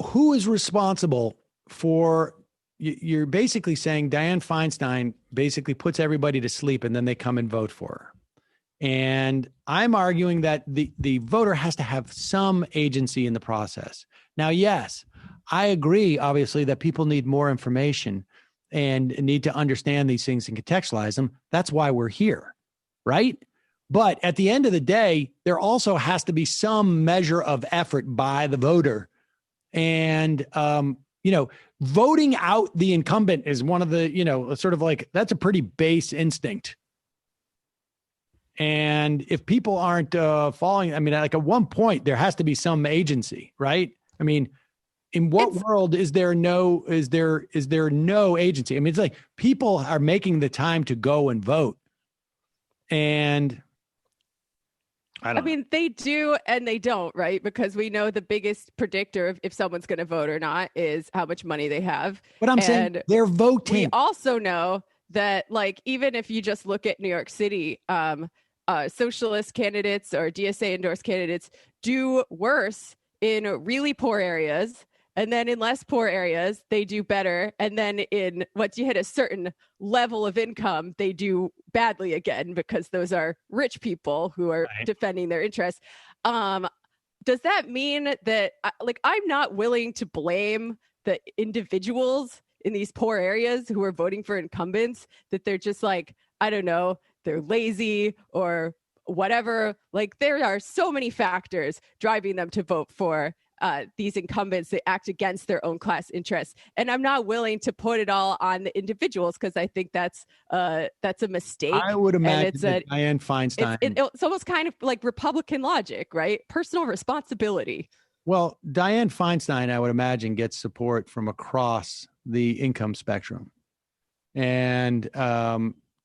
who is responsible for, you're basically saying Dianne Feinstein basically puts everybody to sleep and then they come and vote for her. And I'm arguing that the voter has to have some agency in the process. Now, yes, I agree, obviously, that people need more information and need to understand these things and contextualize them. That's why we're here, right? But at the end of the day, there also has to be some measure of effort by the voter. And, voting out the incumbent is one of the, sort of like, that's a pretty base instinct. And if people aren't following, I mean, like at one point there has to be some agency, right? I mean, in what world is there no agency? I mean, it's like people are making the time to go and vote. And I mean, they do and they don't, right? Because we know the biggest predictor of if someone's going to vote or not is how much money they have. But I'm saying they're voting. We also know that, like, even if you just look at New York City, socialist candidates or DSA endorsed candidates do worse in really poor areas. And then in less poor areas, they do better. And then once you hit a certain level of income, they do badly again, because those are rich people who are defending their interests. Does that mean that, I'm not willing to blame the individuals in these poor areas who are voting for incumbents, that they're just like, I don't know, they're lazy or whatever. Like, there are so many factors driving them to vote for these incumbents that act against their own class interests. And I'm not willing to put it all on the individuals, because I think that's a mistake. I would imagine that Dianne Feinstein. It's almost kind of like Republican logic, right? Personal responsibility. Well, Dianne Feinstein, I would imagine, gets support from across the income spectrum, and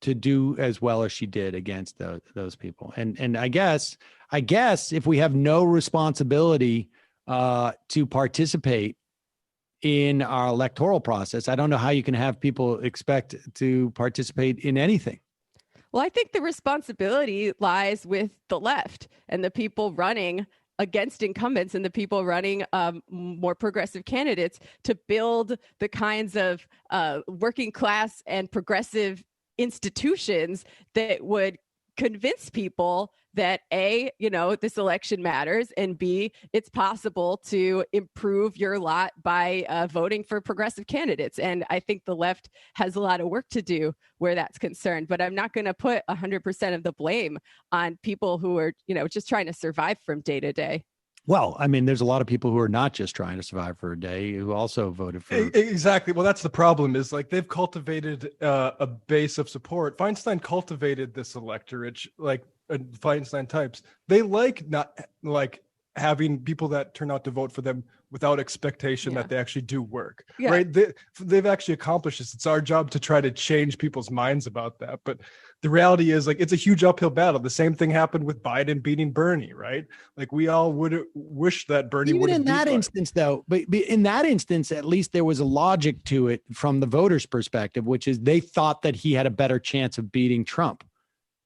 to do as well as she did against those people. And I guess if we have no responsibility to participate in our electoral process, I don't know how you can have people expect to participate in anything. Well, I think the responsibility lies with the left and the people running against incumbents and the people running more progressive candidates to build the kinds of working class and progressive institutions that would convince people that A, this election matters, and B, it's possible to improve your lot by voting for progressive candidates. And I think the left has a lot of work to do where that's concerned. But I'm not going to put 100% of the blame on people who are, just trying to survive from day to day. Well, I mean, there's a lot of people who are not just trying to survive for a day who also voted for. Exactly. Well, that's the problem, is like they've cultivated a base of support. Feinstein cultivated this electorate, like Feinstein types. They not having people that turn out to vote for them without expectation that they actually do work, right? They've actually accomplished this. It's our job to try to change people's minds about that. But the reality is, like, it's a huge uphill battle. The same thing happened with Biden beating Bernie, right? Like, we all would wish that Bernie would have beat Biden. Even in that instance, though, but in that instance, at least there was a logic to it from the voters' perspective, which is they thought that he had a better chance of beating Trump.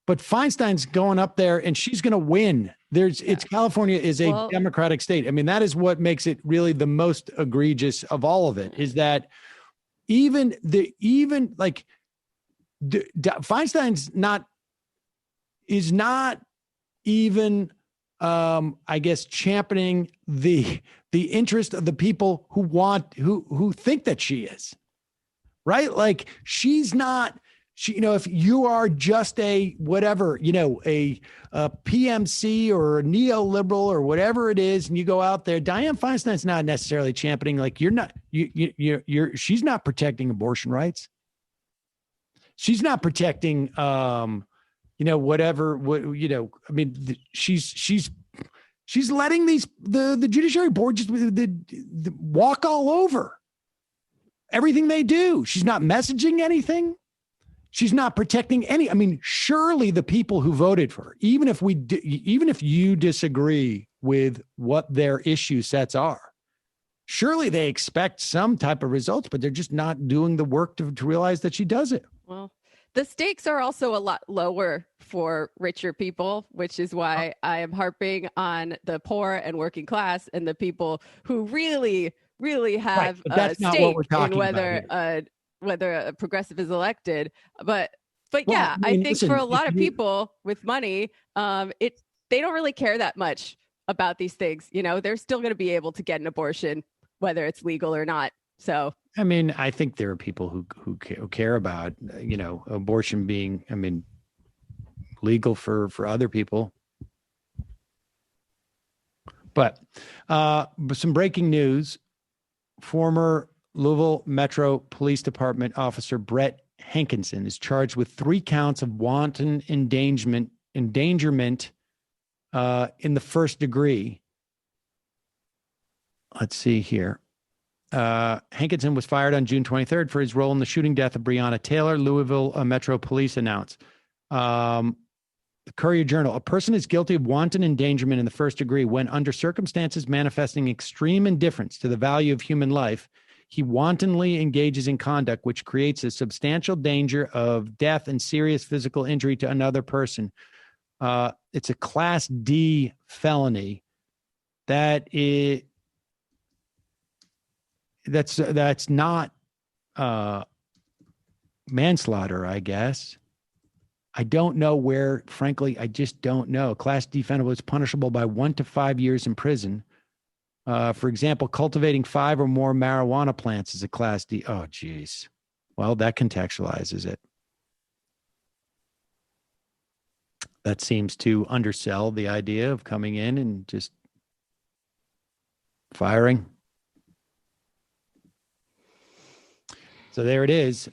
But Feinstein's going up there and she's going to win. It's California is a Democratic state. I mean, that is what makes it really the most egregious of all of it, is that Feinstein's is not even, I guess, championing the interest of the people who think that she is, right? Like, she's not. If you are just a whatever, a PMC or a neoliberal or whatever it is, and you go out there, Dianne Feinstein's not necessarily championing, like, she's not protecting abortion rights. She's not protecting, whatever, I mean, she's letting the judiciary board just walk all over everything they do. She's not messaging anything. She's not protecting any. I mean, surely the people who voted for her, even if you disagree with what their issue sets are, surely they expect some type of results, but they're just not doing the work to realize that she does it. Well, the stakes are also a lot lower for richer people, which is why I am harping on the poor and working class and the people who really, really have a stake in whether a progressive is elected. But yeah, I mean, I think for a lot of people with money, they don't really care that much about these things. They're still going to be able to get an abortion, whether it's legal or not. So, I mean, I think there are people who care about, abortion being, legal for other people. But some breaking news: former Louisville Metro Police Department officer Brett Hankinson is charged with 3 counts of wanton endangerment endangerment in the first degree. Let's see here. Hankinson was fired on June 23rd for his role in the shooting death of Breonna Taylor, Louisville Metro Police announced. The Courier-Journal, a person is guilty of wanton endangerment in the first degree when, under circumstances manifesting extreme indifference to the value of human life, he wantonly engages in conduct which creates a substantial danger of death and serious physical injury to another person. It's a Class D felony. That's not manslaughter, I guess. I don't know where, frankly, I just don't know. Class D felony is punishable by 1 to 5 years in prison. For example, cultivating 5 or more marijuana plants is a Class D. Oh, geez. Well, that contextualizes it. That seems to undersell the idea of coming in and just firing. So there it is.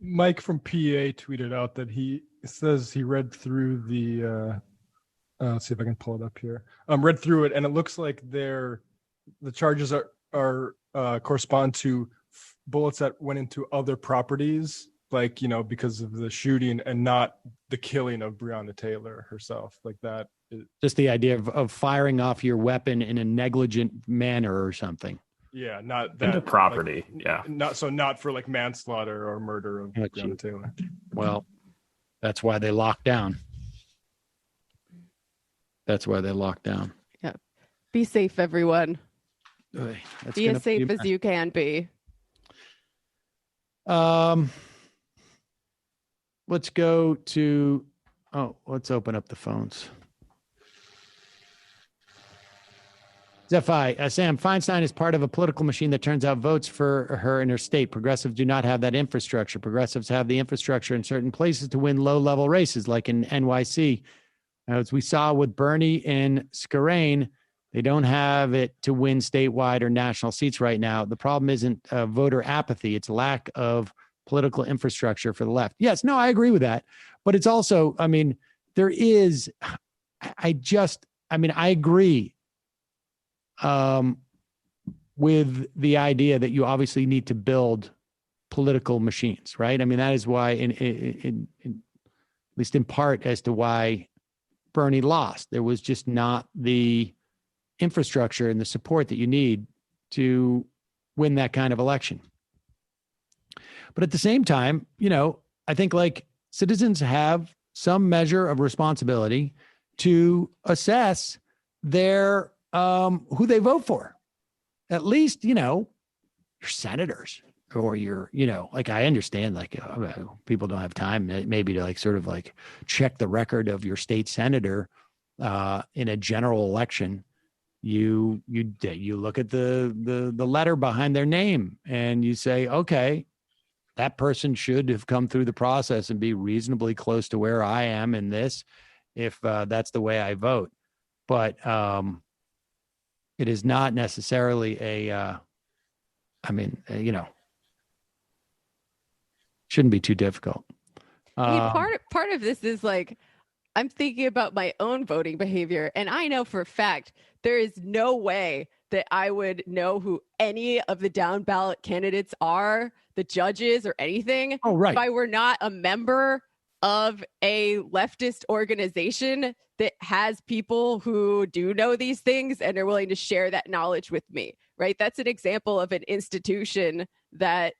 Mike from PA tweeted out that he says he read through the let's see if I can pull it up here. Read through it, and it looks like the charges are correspond to bullets that went into other properties, like, you know, because of the shooting, and not the killing of Breonna Taylor herself. Like that. Just the idea of firing off your weapon in a negligent manner or something. Yeah, not that into property. Like, yeah, not for like manslaughter or murder of Breonna Taylor. Well, that's why they locked down. Yeah. Be safe, everyone. That's be as safe as you can be. Let's go to. Let's open up the phones. Zephi, Sam Feinstein is part of a political machine that turns out votes for her in her state. Progressives do not have that infrastructure. Progressives have the infrastructure in certain places to win low-level races, like in NYC. As we saw with Bernie in Skarain, they don't have it to win statewide or national seats right now. The problem isn't voter apathy. It's lack of political infrastructure for the left. Yes, no, I agree with that. But it's also, I mean, there is, I agree with the idea that you obviously need to build political machines, right? I mean, that is why, at least in part, as to why Bernie lost. There was just not the infrastructure and the support that you need to win that kind of election. But at the same time, you know, I think like citizens have some measure of responsibility to assess their who they vote for. At least, you know, your senators or your, you know, like I understand like people don't have time maybe to like sort of like check the record of your state senator in a general election. You look at the letter behind their name and you say, okay, that person should have come through the process and be reasonably close to where I am in this, if that's the way I vote. But it is not necessarily shouldn't be too difficult. Part of this is like, I'm thinking about my own voting behavior, and I know for a fact there is no way that I would know who any of the down ballot candidates are, the judges or anything. Oh, right. If I were not a member of a leftist organization that has people who do know these things and are willing to share that knowledge with me, right? That's an example of an institution that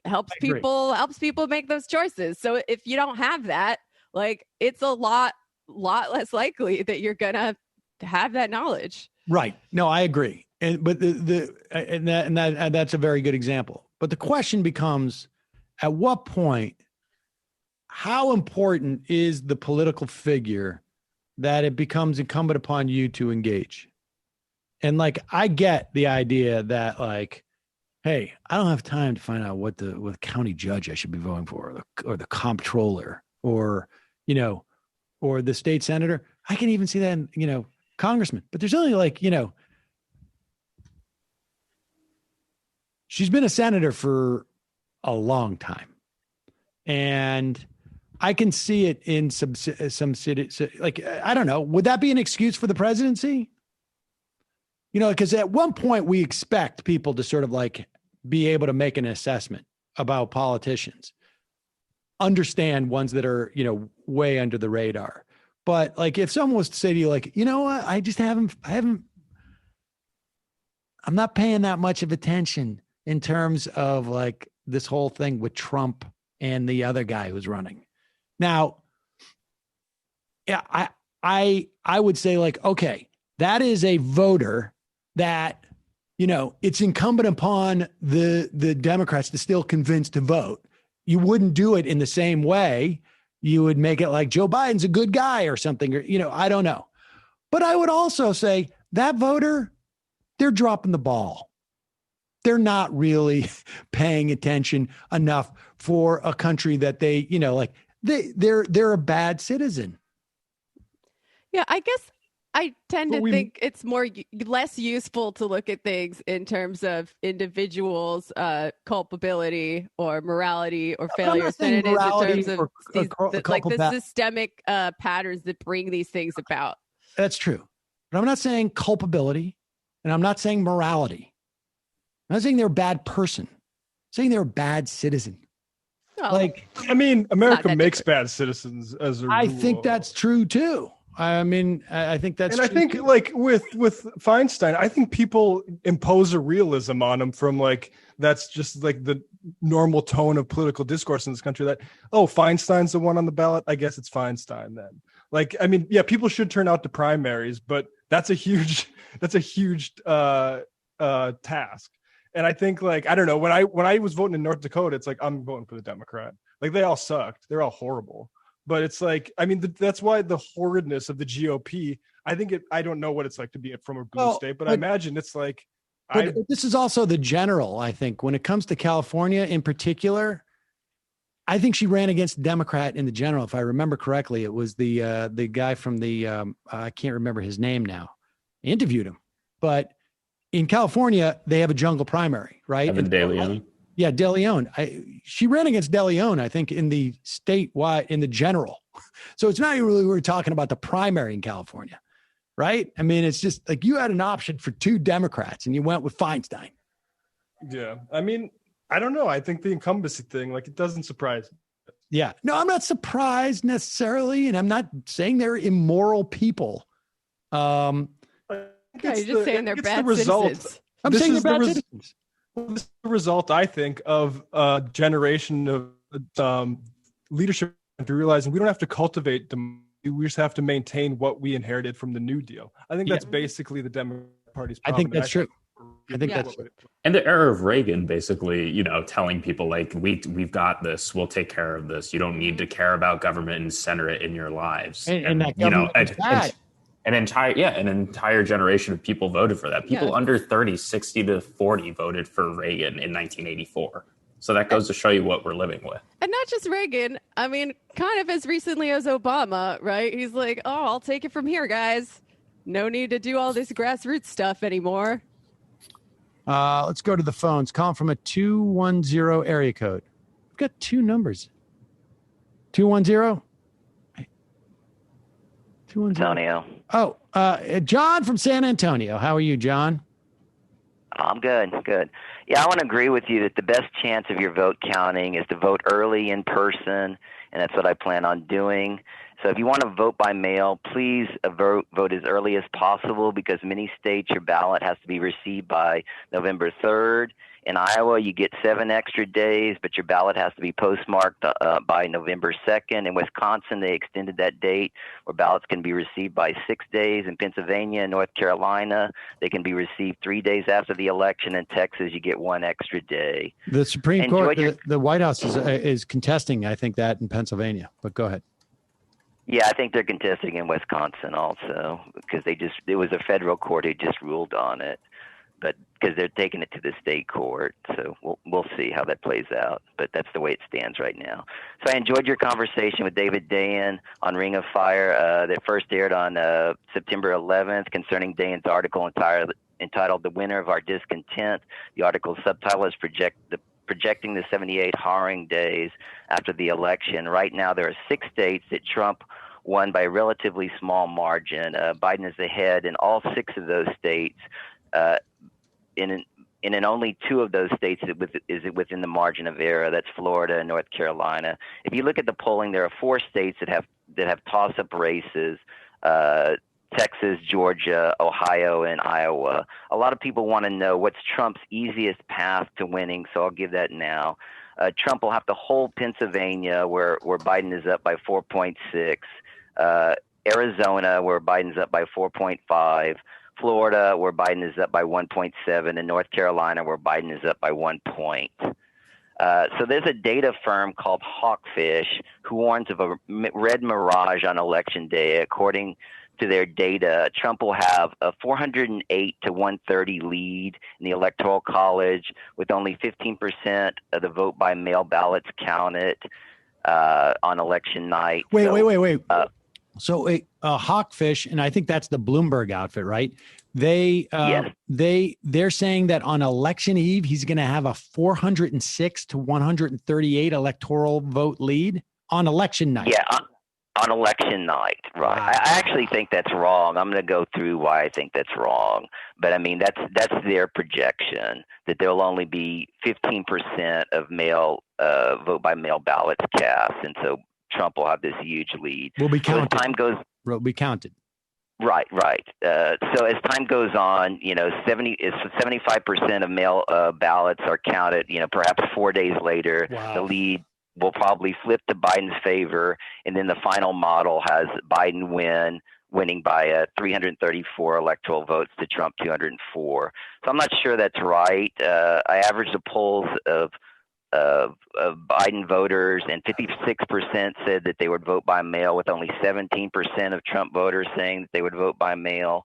helps people make those choices. So if you don't have that, like, it's a lot less likely that you're gonna have that knowledge. Right. No, I agree. But that's a very good example. But the question becomes, at what point, how important is the political figure that it becomes incumbent upon you to engage? And like, I get the idea that like, hey, I don't have time to find out what the county judge I should be voting for, or the comptroller, or, you know, or the state senator. I can even see that in, you know, congressman. But there's only like, you know, she's been a senator for a long time. And I can see it in some cities. Like, I don't know. Would that be an excuse for the presidency? You know, because at one point we expect people to sort of like be able to make an assessment about politicians, understand ones that are, you know, way under the radar. But like, if someone was to say to you, like, you know what, I'm not paying that much of attention in terms of like this whole thing with Trump and the other guy who's running. Now, yeah, I would say like, okay, that is a voter that, you know, it's incumbent upon the Democrats to still convince to vote. You wouldn't do it in the same way. You would make it like Joe Biden's a good guy or something, or, you know, I don't know. But I would also say that voter, they're dropping the ball. They're not really paying attention enough for a country that they, you know, like they're a bad citizen. Yeah, I guess I tend to think it's less useful to look at things in terms of individuals' culpability or morality or failures than it is in terms of the systemic patterns that bring these things about. That's true. But I'm not saying culpability, and I'm not saying morality. I'm not saying they're a bad person. I'm saying they're a bad citizen. Well, like, I mean, America makes bad citizens as a rule. I think that's true too. I mean, I think that's true. And I think like with Feinstein, I think people impose a realism on him from like, that's just like the normal tone of political discourse in this country that, oh, Feinstein's the one on the ballot. I guess it's Feinstein then. Like, I mean, yeah, people should turn out to primaries, but that's a huge task. And I think like, I don't know, when I was voting in North Dakota, it's like, I'm voting for the Democrat. Like they all sucked. They're all horrible. But it's like, I mean, that's why the horridness of the GOP, I don't know what it's like to be from a blue state, but I imagine it's like. This is also the general, I think, when it comes to California in particular. I think she ran against a Democrat in the general. If I remember correctly, it was the guy from the, I can't remember his name now. I interviewed him. But in California, they have a jungle primary, right? Evan De Leon. Yeah, De Leon. She ran against De Leon, I think, in the statewide, in the general. So it's not really we're talking about the primary in California, right? I mean, it's just like you had an option for two Democrats and you went with Feinstein. Yeah. I mean, I don't know. I think the incumbency thing, like, it doesn't surprise me. Yeah. No, I'm not surprised necessarily. And I'm not saying they're immoral people. You're just saying they're bad citizens. I'm saying they're bad citizens. This is the result, I think, of a generation of leadership realizing we don't have to cultivate them. We just have to maintain what we inherited from the New Deal. I think that's basically the Democratic Party's problem. I think that's true. I think that's true. And the era of Reagan, basically, you know, telling people like, we've got this, we'll take care of this. You don't need to care about government and center it in your lives. And that government is bad. An entire generation of people voted for that. People under 30, 60 to 40 voted for Reagan in 1984. So that goes to show you what we're living with. And not just Reagan. I mean, kind of as recently as Obama, right? He's like, oh, I'll take it from here, guys. No need to do all this grassroots stuff anymore. Let's go to the phones. Calling from a 210 area code. We've got two numbers. 210? 210. Antonio. Oh, John from San Antonio. How are you, John? I'm good. Yeah, I want to agree with you that the best chance of your vote counting is to vote early in person, and that's what I plan on doing. So if you want to vote by mail, please vote as early as possible, because many states your ballot has to be received by November 3rd. In Iowa, you get 7 extra days, but your ballot has to be postmarked by November 2nd. In Wisconsin, they extended that date where ballots can be received by 6 days. In Pennsylvania and North Carolina, they can be received 3 days after the election. In Texas, you get 1 extra day. The Supreme Court, the White House is contesting, I think, that in Pennsylvania. But go ahead. Yeah, I think they're contesting in Wisconsin also, because it was a federal court who just ruled on it. But because they're taking it to the state court, so we'll see how that plays out. But that's the way it stands right now. So I enjoyed your conversation with David Dayen on Ring of Fire that first aired on September 11th concerning Dayen's article entitled "The Winner of Our Discontent." The article's subtitle is projecting the 78 hiring days after the election. Right now, there are 6 states that Trump won by a relatively small margin. Biden is ahead in all 6 of those states. In only 2 of those states is it within the margin of error. That's Florida and North Carolina. If you look at the polling, there are 4 states that have toss-up races. Texas, Georgia, Ohio, and Iowa. A lot of people want to know what's Trump's easiest path to winning, so I'll give that now. Trump will have to hold Pennsylvania, where Biden is up by 4.6, Arizona, where Biden's up by 4.5, Florida, where Biden is up by 1.7, and North Carolina, where Biden is up by 1 point. So there's a data firm called Hawkfish who warns of a red mirage on Election Day. According to their data, Trump will have a 408 to 130 lead in the Electoral College, with only 15% of the vote by mail ballots counted on election night. Wait. So Hawkfish, and I think that's the Bloomberg outfit, right? They're saying that on election eve, he's going to have a 406 to 138 electoral vote lead on election night. Yeah. On election night, right? Wow. I actually think that's wrong. I'm going to go through why I think that's wrong. But I mean, that's their projection, that there'll only be 15% of vote by mail ballots cast, and so Trump will have this huge lead. Will be counted. So as time goes, will be counted. Right. So as time goes on, 75% of mail ballots are counted. Perhaps 4 days later, the lead will probably flip to Biden's favor, and then the final model has Biden winning by 334 electoral votes to Trump 204. So I'm not sure that's right. I averaged the polls of Biden voters, and 56% said that they would vote by mail, with only 17% of Trump voters saying that they would vote by mail,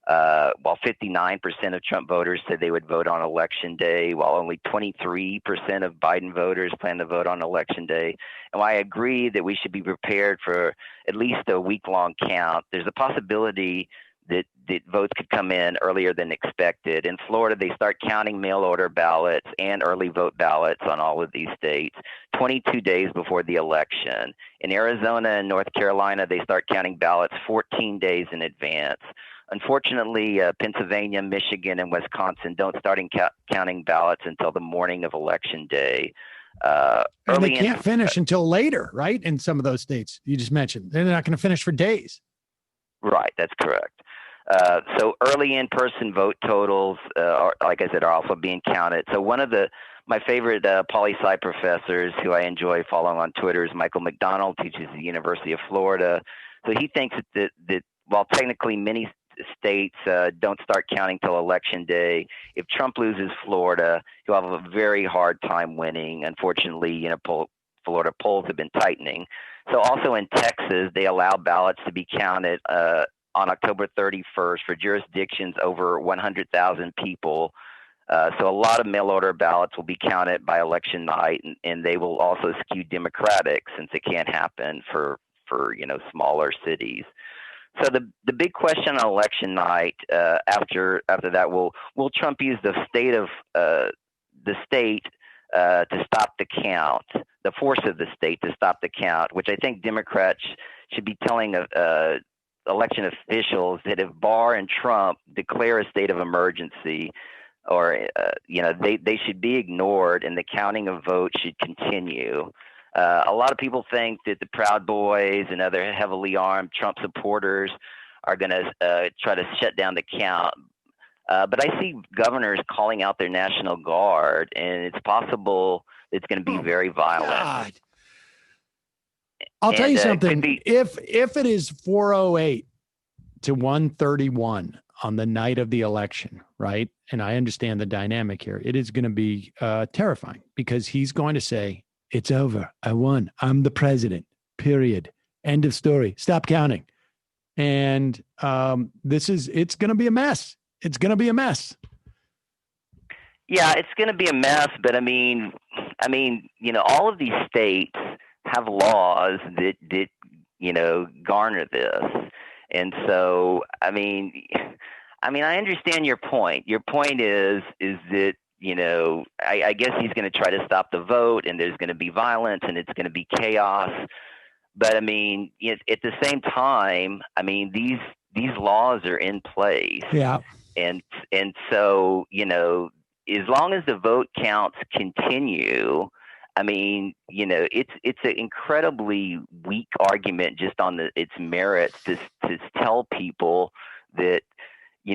while 59% of Trump voters said they would vote on Election Day, while only 23% of Biden voters plan to vote on Election Day. And while I agree that we should be prepared for at least a week-long count, there's a possibility that votes could come in earlier than expected. In Florida, they start counting mail-order ballots and early vote ballots on all of these states 22 days before the election. In Arizona and North Carolina, they start counting ballots 14 days in advance. Unfortunately, Pennsylvania, Michigan, and Wisconsin don't start counting ballots until the morning of Election Day. And they can't finish until later, right? In some of those states you just mentioned. They're not going to finish for days. Right, that's correct. So early in-person vote totals, like I said, are also being counted. So one of my favorite poli-sci professors who I enjoy following on Twitter is Michael McDonald, teaches at the University of Florida. So he thinks that while technically many states don't start counting till Election Day, if Trump loses Florida, he'll have a very hard time winning. Unfortunately, Florida polls have been tightening. So also in Texas, they allow ballots to be counted on October 31st for jurisdictions over 100,000 people. So a lot of mail-order ballots will be counted by election night, and they will also skew Democratic, since it can't happen for smaller cities. So the big question on election night after that will Trump use the state to stop the count, the force of the state to stop the count, which I think Democrats should be telling election officials that if Barr and Trump declare a state of emergency, or they should be ignored, and the counting of votes should continue. A lot of people think that the Proud Boys and other heavily armed Trump supporters are going to try to shut down the count. But I see governors calling out their National Guard, and it's possible it's going to be very violent. God. I'll tell you something. If it is 408 to 131 on the night of the election, right? And I understand the dynamic here. It is going to be terrifying, because he's going to say, it's over. I won. I'm the president. Period. End of story. Stop counting. And it's going to be a mess. It's going to be a mess. Yeah, it's going to be a mess. But I mean, all of these states have laws that garner this. And so, I understand your point. Your point is that, I guess he's going to try to stop the vote, and there's going to be violence, and it's going to be chaos. But I mean, at the same time, I mean, these laws are in place. Yeah. And so, as long as the vote counts continue, I mean, it's an incredibly weak argument just on its merits to tell people that,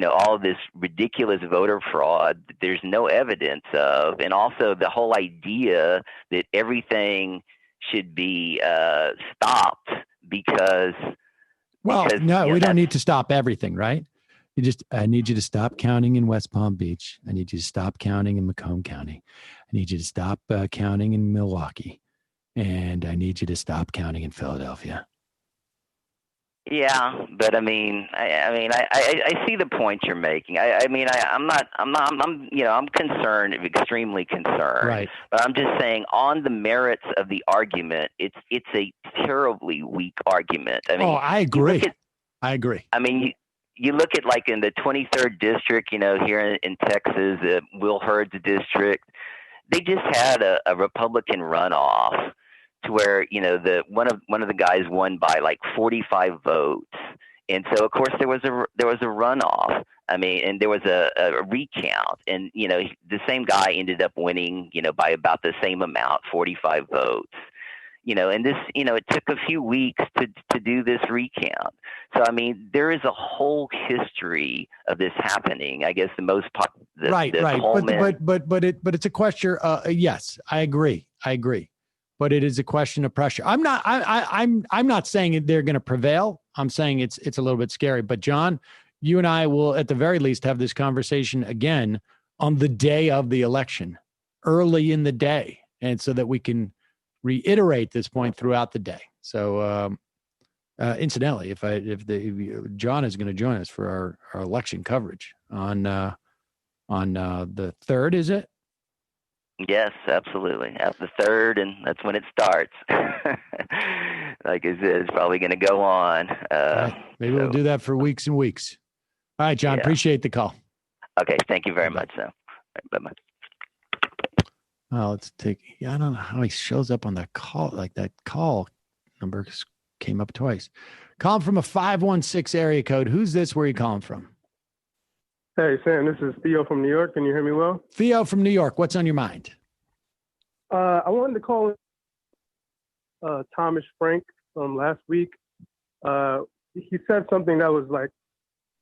all this ridiculous voter fraud that there's no evidence of, and also the whole idea that everything should be stopped because. Well, no, we don't need to stop everything, right? I need you to stop counting in West Palm Beach. I need you to stop counting in Macomb County. I need you to stop counting in Milwaukee. And I need you to stop counting in Philadelphia. Yeah, but I mean, I see the point you're making. I'm concerned, extremely concerned. Right. But I'm just saying, on the merits of the argument, it's a terribly weak argument. I mean, I agree. I agree. I mean, you look at like in the 23rd district, here in Texas, Will Hurd's district, they just had a Republican runoff to where one of the guys won by like 45 votes, and so of course there was a runoff. I mean, and there was a recount, and the same guy ended up winning by about the same amount, 45 votes. And this, it took a few weeks to do this recount. So, I mean, there is a whole history of this happening. I guess the most right. But it's a question. Yes, I agree. But it is a question of pressure. I'm not saying they're going to prevail. I'm saying it's a little bit scary. But John, you and I will at the very least have this conversation again on the day of the election, early in the day, and so that we can reiterate this point throughout the day. So, incidentally, if John is going to join us for our election coverage on the 3rd, is it? Yes, absolutely. At the 3rd, and that's when it starts. Like I said, it's probably going to go on. Right. Maybe we'll do that for weeks and weeks. All right, John, appreciate the call. Okay, thank you very much, sir. Bye-bye. Well, let's take. I don't know how he shows up on that call. Like that call number came up twice. Calling from a 516 area code. Who's this? Where are you calling from? Hey, Sam. This is Theo from New York. Can you hear me well? Theo from New York. What's on your mind? I wanted to call Thomas Frank from last week. He said something that was like,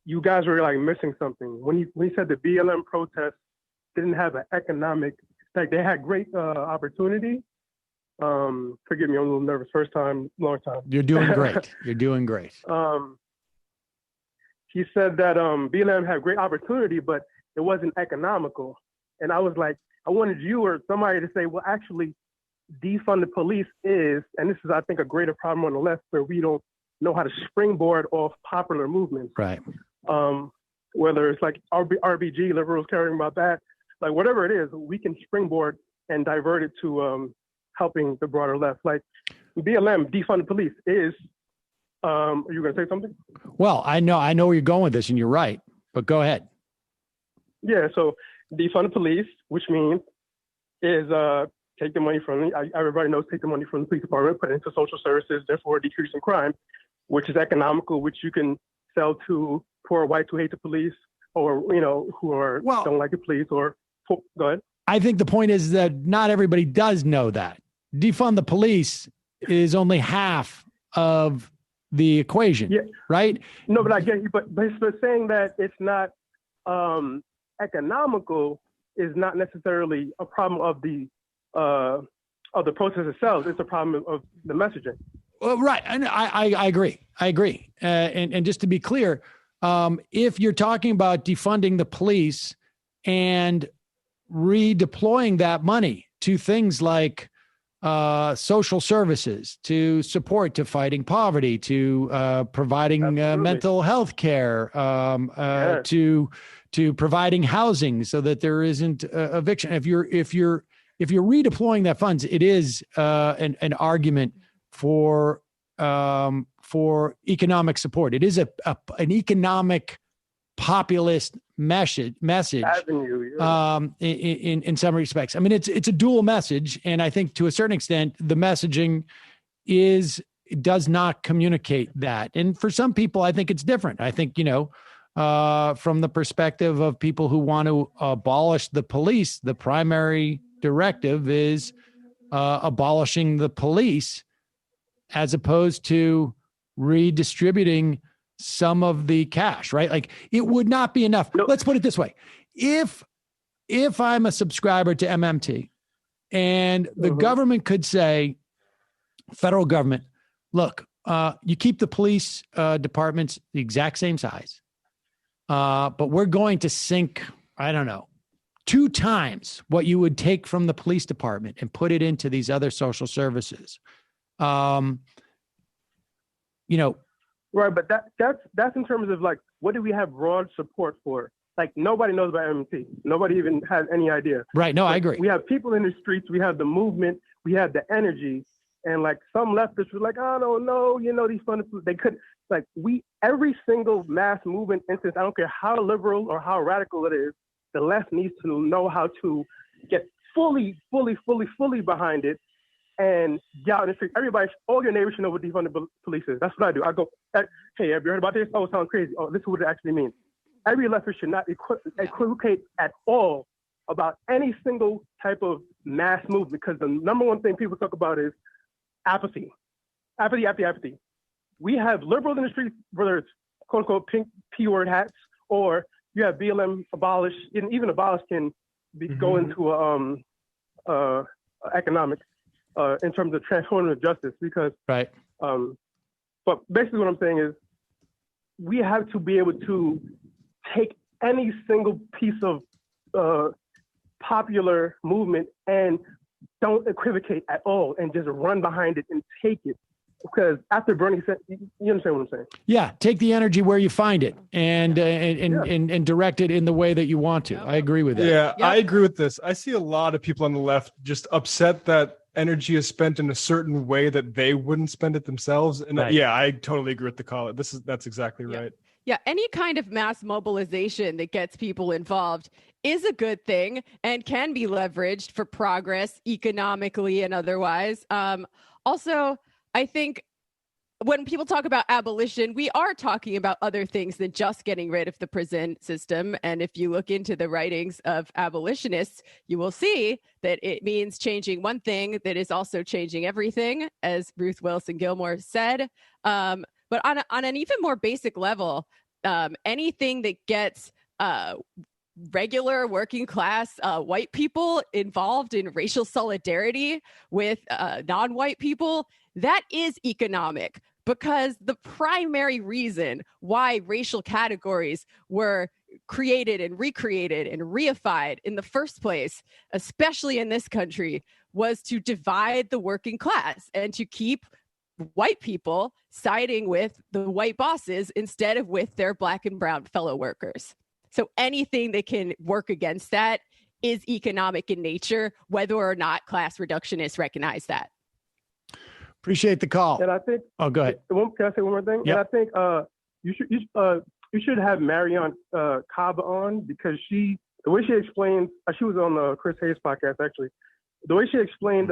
you guys were like missing something when he said the BLM protest didn't have an economic. Like they had great opportunity. Forgive me, I'm a little nervous. First time, long time. You're doing great. You're doing great. He said that BLM had great opportunity, but it wasn't economical. And I was like, I wanted you or somebody to say, well, actually, defund the police is, and this is, I think, a greater problem on the left where we don't know how to springboard off popular movements. Right. Whether it's like RBG, liberals caring about that. Like whatever it is, we can springboard and divert it to helping the broader left. Like BLM, defund the police is. Are you going to say something? Well, I know where you're going with this, and you're right. But go ahead. Yeah. So defund the police, which means is take the money from everybody knows take the money from the police department, put it into social services, therefore decreasing crime, which is economical, which you can sell to poor whites who hate the police, or who don't like the police, or go ahead. I think the point is that not everybody does know that. Defund the police is only half of the equation, right? No, but I get you. But saying that it's not economical is not necessarily a problem of the process itself. It's a problem of the messaging. Well, right, and I agree. And just to be clear, if you're talking about defunding the police and redeploying that money to things like social services, to support, to fighting poverty, to providing mental health care, to providing housing so that there isn't eviction. If you're redeploying that funds, it is an argument for economic support. It is an economic populist message Avenue, yeah. In some respects. I mean, it's a dual message, and I think to a certain extent, the messaging does not communicate that. And for some people, I think it's different. I think, from the perspective of people who want to abolish the police, the primary directive is abolishing the police as opposed to redistributing some of the cash, right? Like, it would not be enough. Nope. Let's put it this way. If I'm a subscriber to MMT and the government could say, federal government, look, you keep the police departments the exact same size, but we're going to sink, I don't know, 2 times what you would take from the police department and put it into these other social services. Right, but that's in terms of like, what do we have broad support for? Like, nobody knows about MMT. Nobody even has any idea. Right. No, I agree. We have people in the streets. We have the movement. We have the energy. And like, some leftists were like, I don't know, these they could, like, every single mass movement instance, I don't care how liberal or how radical it is, the left needs to know how to get fully behind it and get out in the street. Everybody, all your neighbors should know what defund the police is. That's what I do. I go, hey, have you heard about this? Oh, it sounds crazy. Oh, this is what it actually means. Every leftist should not equivocate at all about any single type of mass movement, because the number one thing people talk about is apathy. Apathy. We have liberals in the streets, whether it's quote unquote pink P-word hats, or you have BLM abolish, and even abolish can go into economic in terms of transformative justice, because right. But basically what I'm saying is we have to be able to take any single piece of popular movement and don't equivocate at all and just run behind it and take it. Because after Bernie said, you understand what I'm saying? Yeah, take the energy where you find it and direct it in the way that you want to. I agree with that. Yeah, I agree with this. I see a lot of people on the left just upset that energy is spent in a certain way that they wouldn't spend it themselves. And right. Yeah, I totally agree with the call. That's exactly right. Yeah, any kind of mass mobilization that gets people involved is a good thing and can be leveraged for progress economically and otherwise. Also, I think when people talk about abolition, we are talking about other things than just getting rid of the prison system. And if you look into the writings of abolitionists, you will see that it means changing one thing that is also changing everything, as Ruth Wilson Gilmore said. But on an even more basic level, anything that gets regular working class white people involved in racial solidarity with non-white people, that is economic, because the primary reason why racial categories were created and recreated and reified in the first place, especially in this country, was to divide the working class and to keep white people siding with the white bosses instead of with their black and brown fellow workers. So anything that can work against that is economic in nature, whether or not class reductionists recognize that. Appreciate the call. And I think. Oh, go ahead. Can I say one more thing? Yep. And I think you should have Marion Kaba on, because the way she explained, she was on Chris Hayes' podcast actually. The way she explained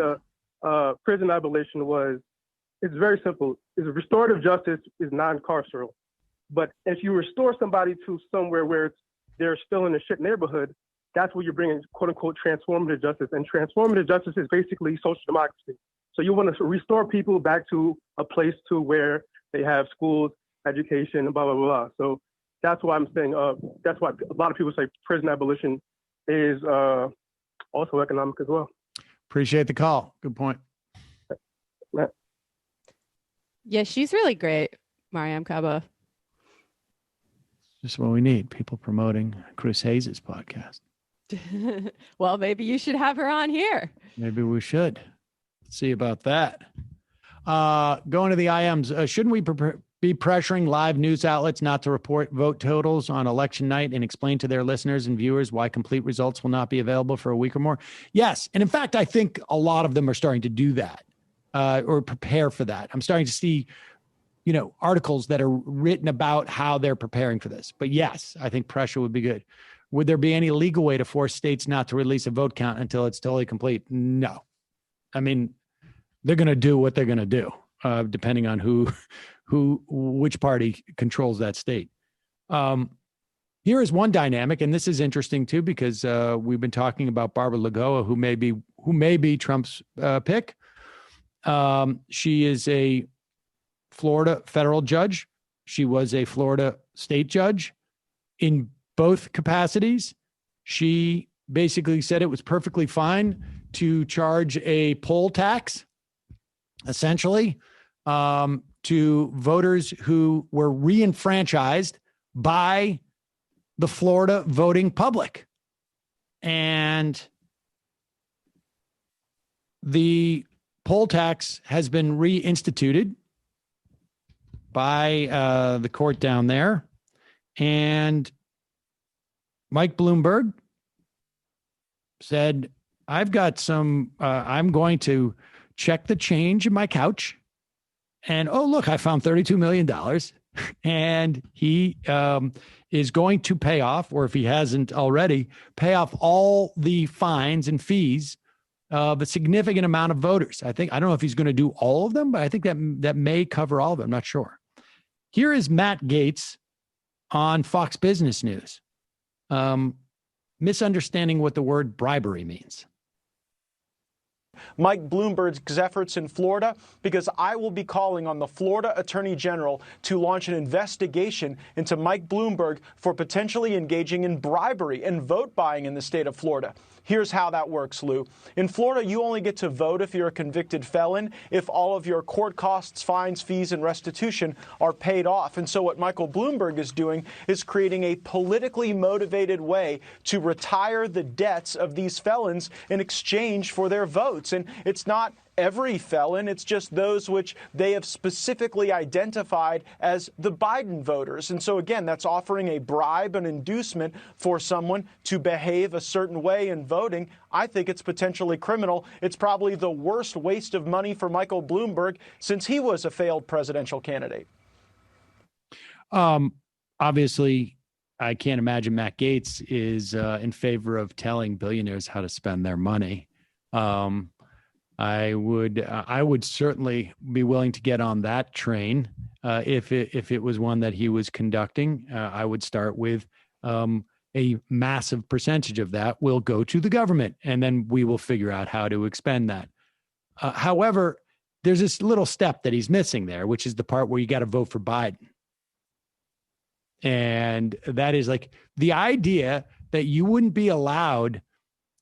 prison abolition it's very simple. It's restorative justice is non-carceral, but if you restore somebody to somewhere where they're still in a shit neighborhood, that's where you're bringing quote unquote transformative justice. And transformative justice is basically social democracy. So you want to restore people back to a place to where they have schools, education, and blah, blah, blah. So that's why I'm saying, that's why a lot of people say prison abolition is also economic as well. Appreciate the call. Good point. Yeah, she's really great, Mariam Kaba. Just what we need, people promoting Chris Hayes' podcast. Well, maybe you should have her on here. Maybe we should. Let's see about that. Going to the IMs, shouldn't we be pressuring live news outlets not to report vote totals on election night and explain to their listeners and viewers why complete results will not be available for a week or more? Yes. And in fact, I think a lot of them are starting to do that or prepare for that. I'm starting to see articles that are written about how they're preparing for this. But yes, I think pressure would be good. Would there be any legal way to force states not to release a vote count until it's totally complete? No. I mean, they're going to do what they're going to do, depending on which party controls that state. Here is one dynamic, and this is interesting too, because we've been talking about Barbara Lagoa, who may be Trump's pick. She is a Florida federal judge. She was a Florida state judge. In both capacities, she basically said it was perfectly fine to charge a poll tax, essentially, to voters who were reenfranchised by the Florida voting public. And the poll tax has been reinstituted by the court down there. And Mike Bloomberg said, I've got I'm going to check the change in my couch. And, oh, look, I found $32 million. And he is going to pay off, or if he hasn't already, pay off all the fines and fees of a significant amount of voters. I don't know if he's going to do all of them, but I think that may cover all of them. I'm not sure. Here is Matt Gaetz on Fox Business News, misunderstanding what the word bribery means. Mike Bloomberg's efforts in Florida, because I will be calling on the Florida Attorney General to launch an investigation into Mike Bloomberg for potentially engaging in bribery and vote buying in the state of Florida. Here's how that works, Lou. In Florida, you only get to vote if you're a convicted felon, if all of your court costs, fines, fees, and restitution are paid off. And so what Michael Bloomberg is doing is creating a politically motivated way to retire the debts of these felons in exchange for their votes. And it's not every felon, it's just those which they have specifically identified as the Biden voters. And so, again, that's offering a bribe, an inducement for someone to behave a certain way in voting. I think it's potentially criminal. It's probably the worst waste of money for Michael Bloomberg since he was a failed presidential candidate. Obviously, I can't imagine Matt Gaetz is in favor of telling billionaires how to spend their money. I would certainly be willing to get on that train if it was one that he was conducting. I would start with a massive percentage of that will go to the government, and then we will figure out how to expend that. However, there's this little step that he's missing there, which is the part where you got to vote for Biden. And that is like the idea that you wouldn't be allowed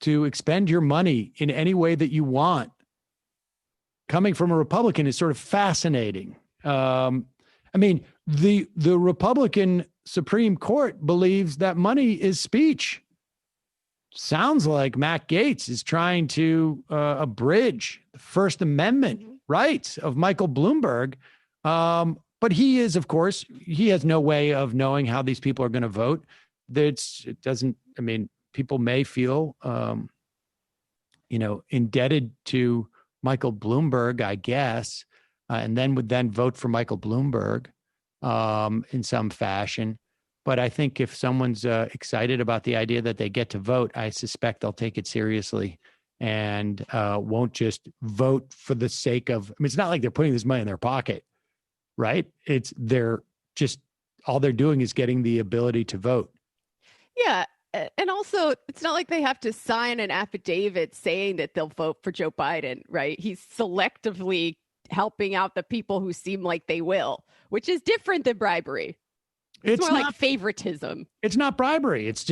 to expend your money in any way that you want coming from a Republican is sort of fascinating. I mean, the Republican Supreme Court believes that money is speech. Sounds like Matt Gaetz is trying to abridge the First Amendment rights of Michael Bloomberg. But he is, of course, he has no way of knowing how these people are going to vote. People may feel, indebted to Michael Bloomberg, I guess, and then would vote for Michael Bloomberg in some fashion. But I think if someone's excited about the idea that they get to vote, I suspect they'll take it seriously and won't just vote for the sake of, it's not like they're putting this money in their pocket, right? All they're doing is getting the ability to vote. Yeah. And also, it's not like they have to sign an affidavit saying that they'll vote for Joe Biden, right? He's selectively helping out the people who seem like they will, which is different than bribery. It's more like favoritism. It's not bribery. It's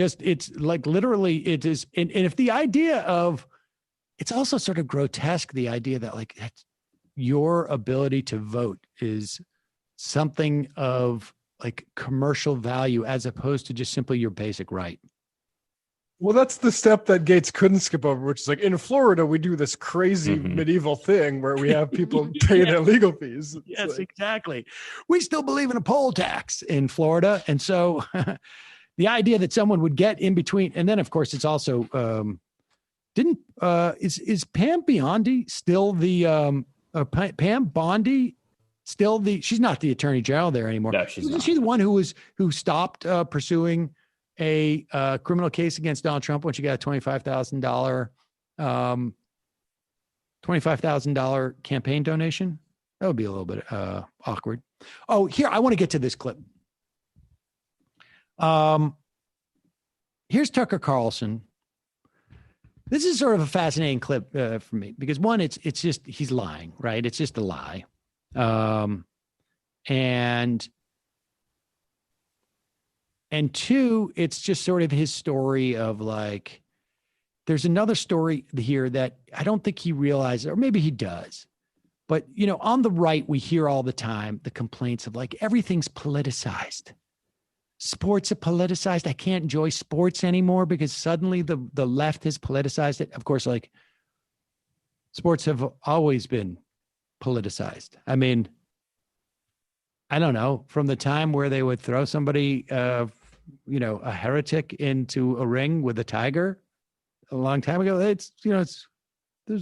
like literally it is. And if the idea of, it's also sort of grotesque, the idea that like your ability to vote is something of like commercial value as opposed to just simply your basic right. Well, that's the step that Gaetz couldn't skip over, which is like in Florida, we do this crazy medieval thing where we have people pay their legal fees. Yes, exactly. We still believe in a poll tax in Florida. And so the idea that someone would get in between, and then of course it's also, is Pam Bondi still the, Pam Bondi still she's not the attorney general there anymore. No, she's not. She's the one who stopped pursuing a criminal case against Donald Trump when she got a $25,000 campaign donation. That would be a little bit awkward. Oh, here, I want to get to this clip. Here's Tucker Carlson. This is sort of a fascinating clip for me because one, it's just, he's lying, right? It's just a lie. And two, it's just sort of his story of like, there's another story here that I don't think he realizes, or maybe he does. But, you know, on the right, we hear all the time the complaints of like, everything's politicized. Sports are politicized. I can't enjoy sports anymore because suddenly the left has politicized it. Of course, like, sports have always been politicized. I mean, I don't know, from the time where they would throw somebody, a heretic into a ring with a tiger a long time ago. There's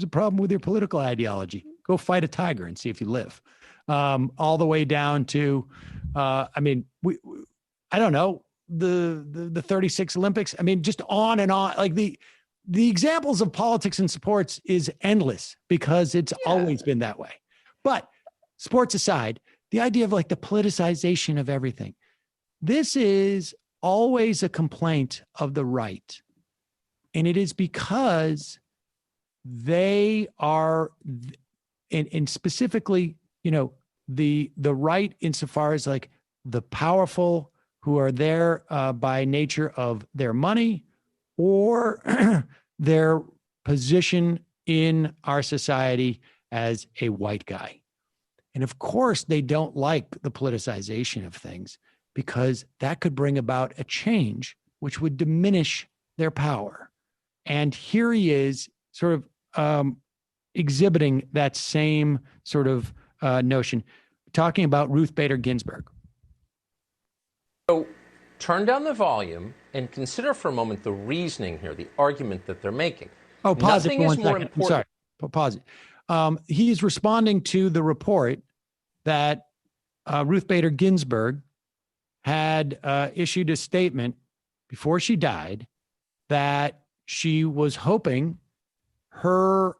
a problem with your political ideology. Go fight a tiger and see if you live. All the way down to, I don't know, the 36 Olympics. I mean, just on and on. Like the examples of politics and sports is endless because it's always been that way. But sports aside, the idea of like the politicization of everything. This is always a complaint of the right. And it is because they are, and specifically, the right insofar as like the powerful who are there by nature of their money or their position in our society as a white guy. And of course, they don't like the politicization of things because that could bring about a change which would diminish their power. And here he is sort of exhibiting that same sort of notion, talking about Ruth Bader Ginsberg. So turn down the volume and consider for a moment the reasoning here, the argument that they're making. Oh, pause Nothing it for is 1 more second. I'm important. sorry. Pause it. He's responding to the report that Ruth Bader Ginsberg had issued a statement before she died that she was hoping her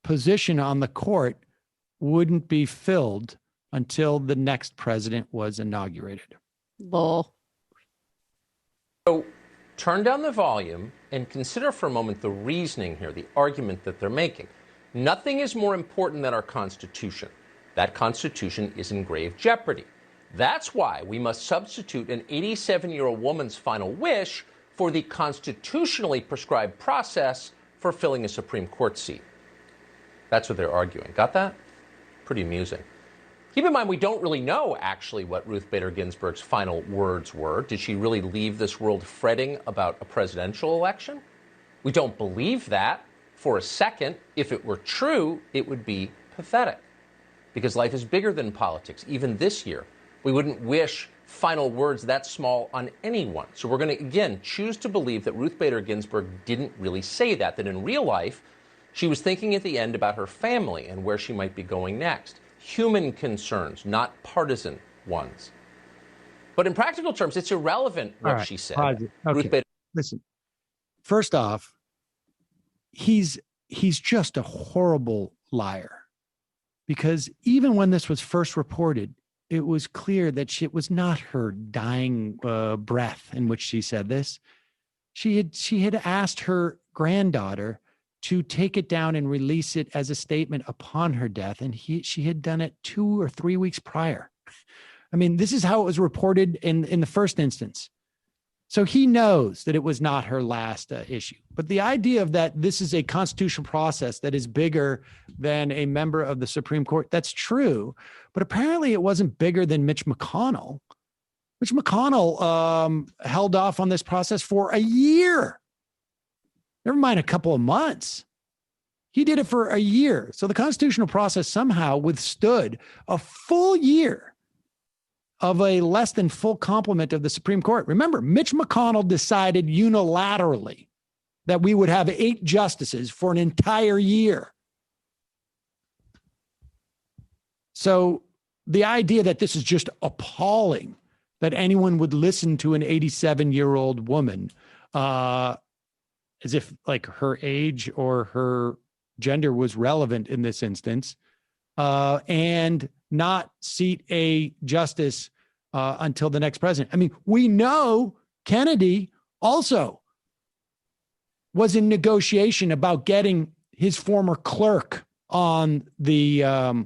position on the court wouldn't be filled until the next president was inaugurated. Lol. So turn down the volume and consider for a moment the reasoning here, the argument that they're making. Nothing is more important than our Constitution. That Constitution is in grave jeopardy. That's why we must substitute an 87-year-old woman's final wish for the constitutionally prescribed process for filling a Supreme Court seat. That's what they're arguing. Got that? Pretty amusing. Keep in mind, we don't really know actually what Ruth Bader Ginsburg's final words were. Did she really leave this world fretting about a presidential election? We don't believe that for a second. If it were true, it would be pathetic because life is bigger than politics. Even this year, we wouldn't wish final words that small on anyone. So we're going to, again, choose to believe that Ruth Bader Ginsburg didn't really say that in real life, she was thinking at the end about her family and where she might be going next. Human concerns, not partisan ones. But in practical terms, it's irrelevant what she said. Okay. Ruth Bader. Listen, first off, he's just a horrible liar because even when this was first reported, it was clear that it was not her dying breath in which she said this. She had asked her granddaughter to take it down and release it as a statement upon her death, and she had done it 2 or 3 weeks prior. I mean, this is how it was reported in the first instance. So he knows that it was not her last issue. But the idea of that this is a constitutional process that is bigger than a member of the Supreme Court, that's true. But apparently it wasn't bigger than Mitch McConnell. Mitch McConnell held off on this process for a year. Never mind a couple of months. He did it for a year. So the constitutional process somehow withstood a full year of a less than full complement of the Supreme Court. Remember, Mitch McConnell decided unilaterally that we would have 8 justices for an entire year. So the idea that this is just appalling, that anyone would listen to an 87-year-old woman, as if like her age or her gender was relevant in this instance, and not seat a justice until the next president. I mean, we know Kennedy also was in negotiation about getting his former clerk on the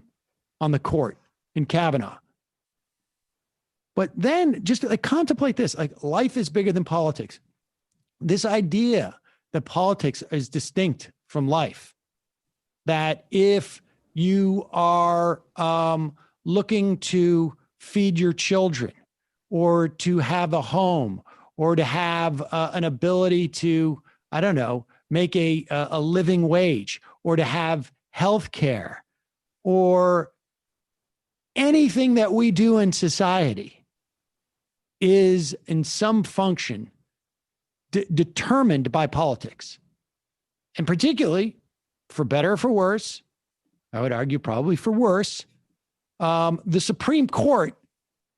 court in Kavanaugh. But then just like contemplate this, like life is bigger than politics. This idea that politics is distinct from life, that if you are looking to feed your children or to have a home or to have an ability to, I don't know, make a living wage or to have health care or anything that we do in society is in some function determined by politics. And particularly, for better or for worse, I would argue probably for worse, the Supreme Court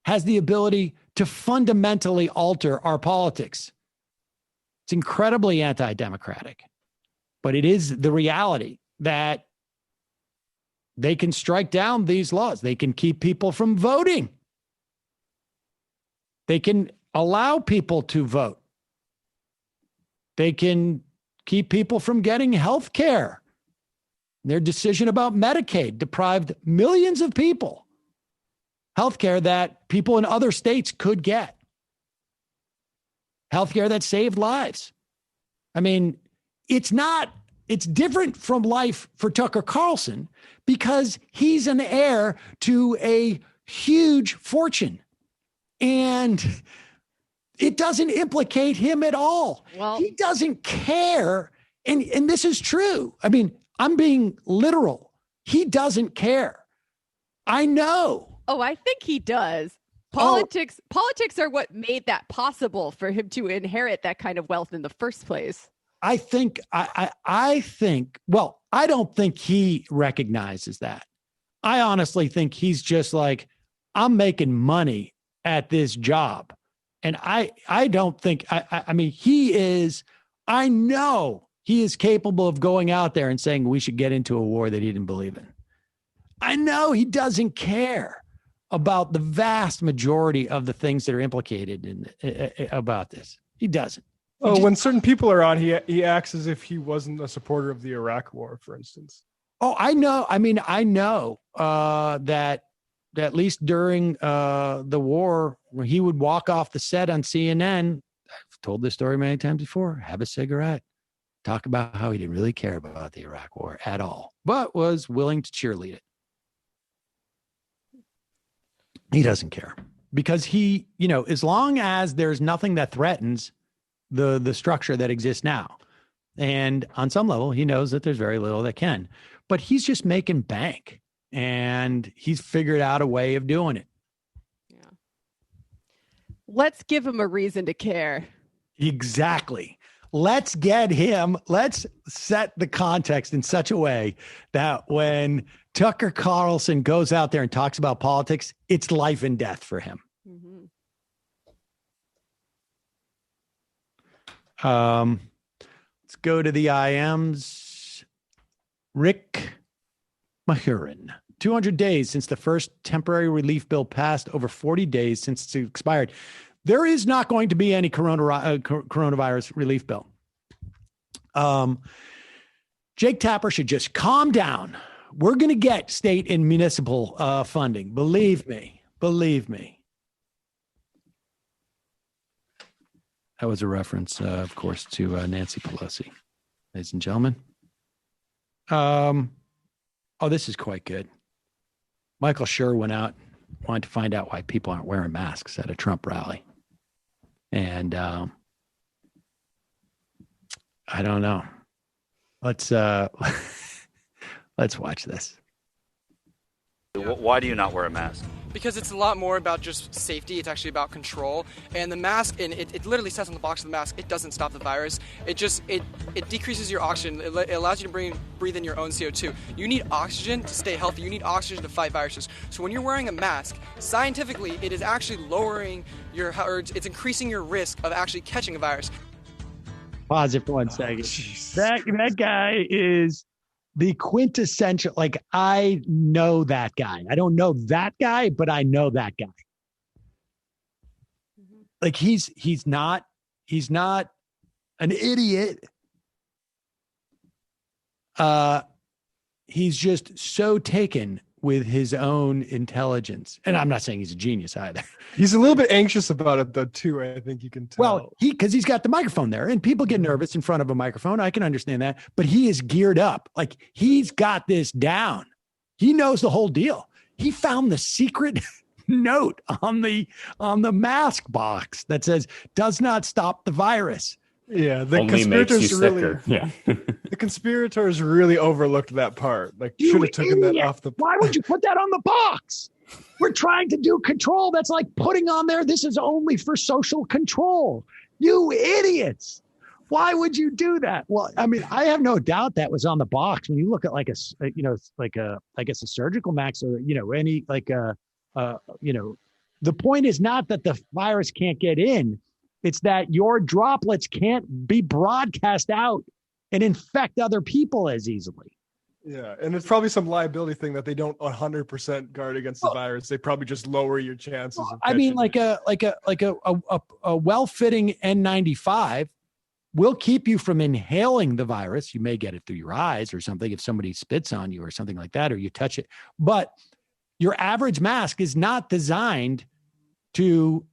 has the ability to fundamentally alter our politics. It's incredibly anti-democratic, but it is the reality that they can strike down these laws. They can keep people from voting. They can allow people to vote. They can keep people from getting health care. Their decision about Medicaid deprived millions of people health care that people in other states could get. Health care that saved lives. I mean, it's different from life for Tucker Carlson because he's an heir to a huge fortune. And it doesn't implicate him at all. Well, he doesn't care. And this is true. I mean, I'm being literal. He doesn't care. I know. Oh, I think he does. Politics are what made that possible for him to inherit that kind of wealth in the first place. I think, well, I don't think he recognizes that. I honestly think he's just like, I'm making money at this job. And I don't think, I mean, I know he is capable of going out there and saying we should get into a war that he didn't believe in. I know he doesn't care about the vast majority of the things that are implicated in about this. He doesn't. Well, when certain people are on, he acts as if he wasn't a supporter of the Iraq War, for instance. Oh, I know. I mean, I know that at least during the war, when he would walk off the set on CNN, I've told this story many times before, have a cigarette, talk about how he didn't really care about the Iraq War at all, but was willing to cheerlead it. He doesn't care because he, as long as there's nothing that threatens the structure that exists now. And on some level, he knows that there's very little that can, but he's just making bank and he's figured out a way of doing it. Yeah. Let's give him a reason to care. Exactly. Let's set the context in such a way that when Tucker Carlson goes out there and talks about politics, it's life and death for him. Mm-hmm. Let's go to the IMs. Rick Mahurin. 200 days since the first temporary relief bill passed, over 40 days since it expired. There is not going to be any coronavirus relief bill. Jake Tapper should just calm down. We're going to get state and municipal funding. Believe me. That was a reference, of course, to Nancy Pelosi, ladies and gentlemen. This is quite good. Michael Schur wanted to find out why people aren't wearing masks at a Trump rally. And I don't know. Let's watch this. Why do you not wear a mask? Because it's a lot more about just safety. It's actually about control. And the mask, and it literally says on the box of the mask, it doesn't stop the virus. It decreases your oxygen. It allows you to breathe in your own CO2. You need oxygen to stay healthy. You need oxygen to fight viruses. So when you're wearing a mask, scientifically, it is actually lowering it's increasing your risk of actually catching a virus. Pause it for 1 second. That guy is the quintessential, like, I know that guy. I don't know that guy, but I know that guy. Like, he's not an idiot. He's just so taken with his own intelligence. And I'm not saying he's a genius either. He's a little bit anxious about it, though, too. I think you can tell. Well, because he's got the microphone there, and people get nervous in front of a microphone. I can understand that. But he is geared up. Like, he's got this down. He knows the whole deal. He found the secret note on the mask box that says, "Does not stop the virus." Yeah, the Only conspirators makes you really, sicker. Yeah. The conspirators really overlooked that part. Like, should have taken that off the. Why would you put that on the box? We're trying to do control. That's like putting on there, this is only for social control. You idiots. Why would you do that? Well, I mean, I have no doubt that was on the box. When you look at like I guess a surgical mask, or, any the point is not that the virus can't get in. It's that your droplets can't be broadcast out and infect other people as easily. Yeah, and it's probably some liability thing that they don't 100% guard against the virus. They probably just lower your chances. Of I mean, like a well-fitting N95 will keep you from inhaling the virus. You may get it through your eyes or something if somebody spits on you or something like that, or you touch it. But your average mask is not designed to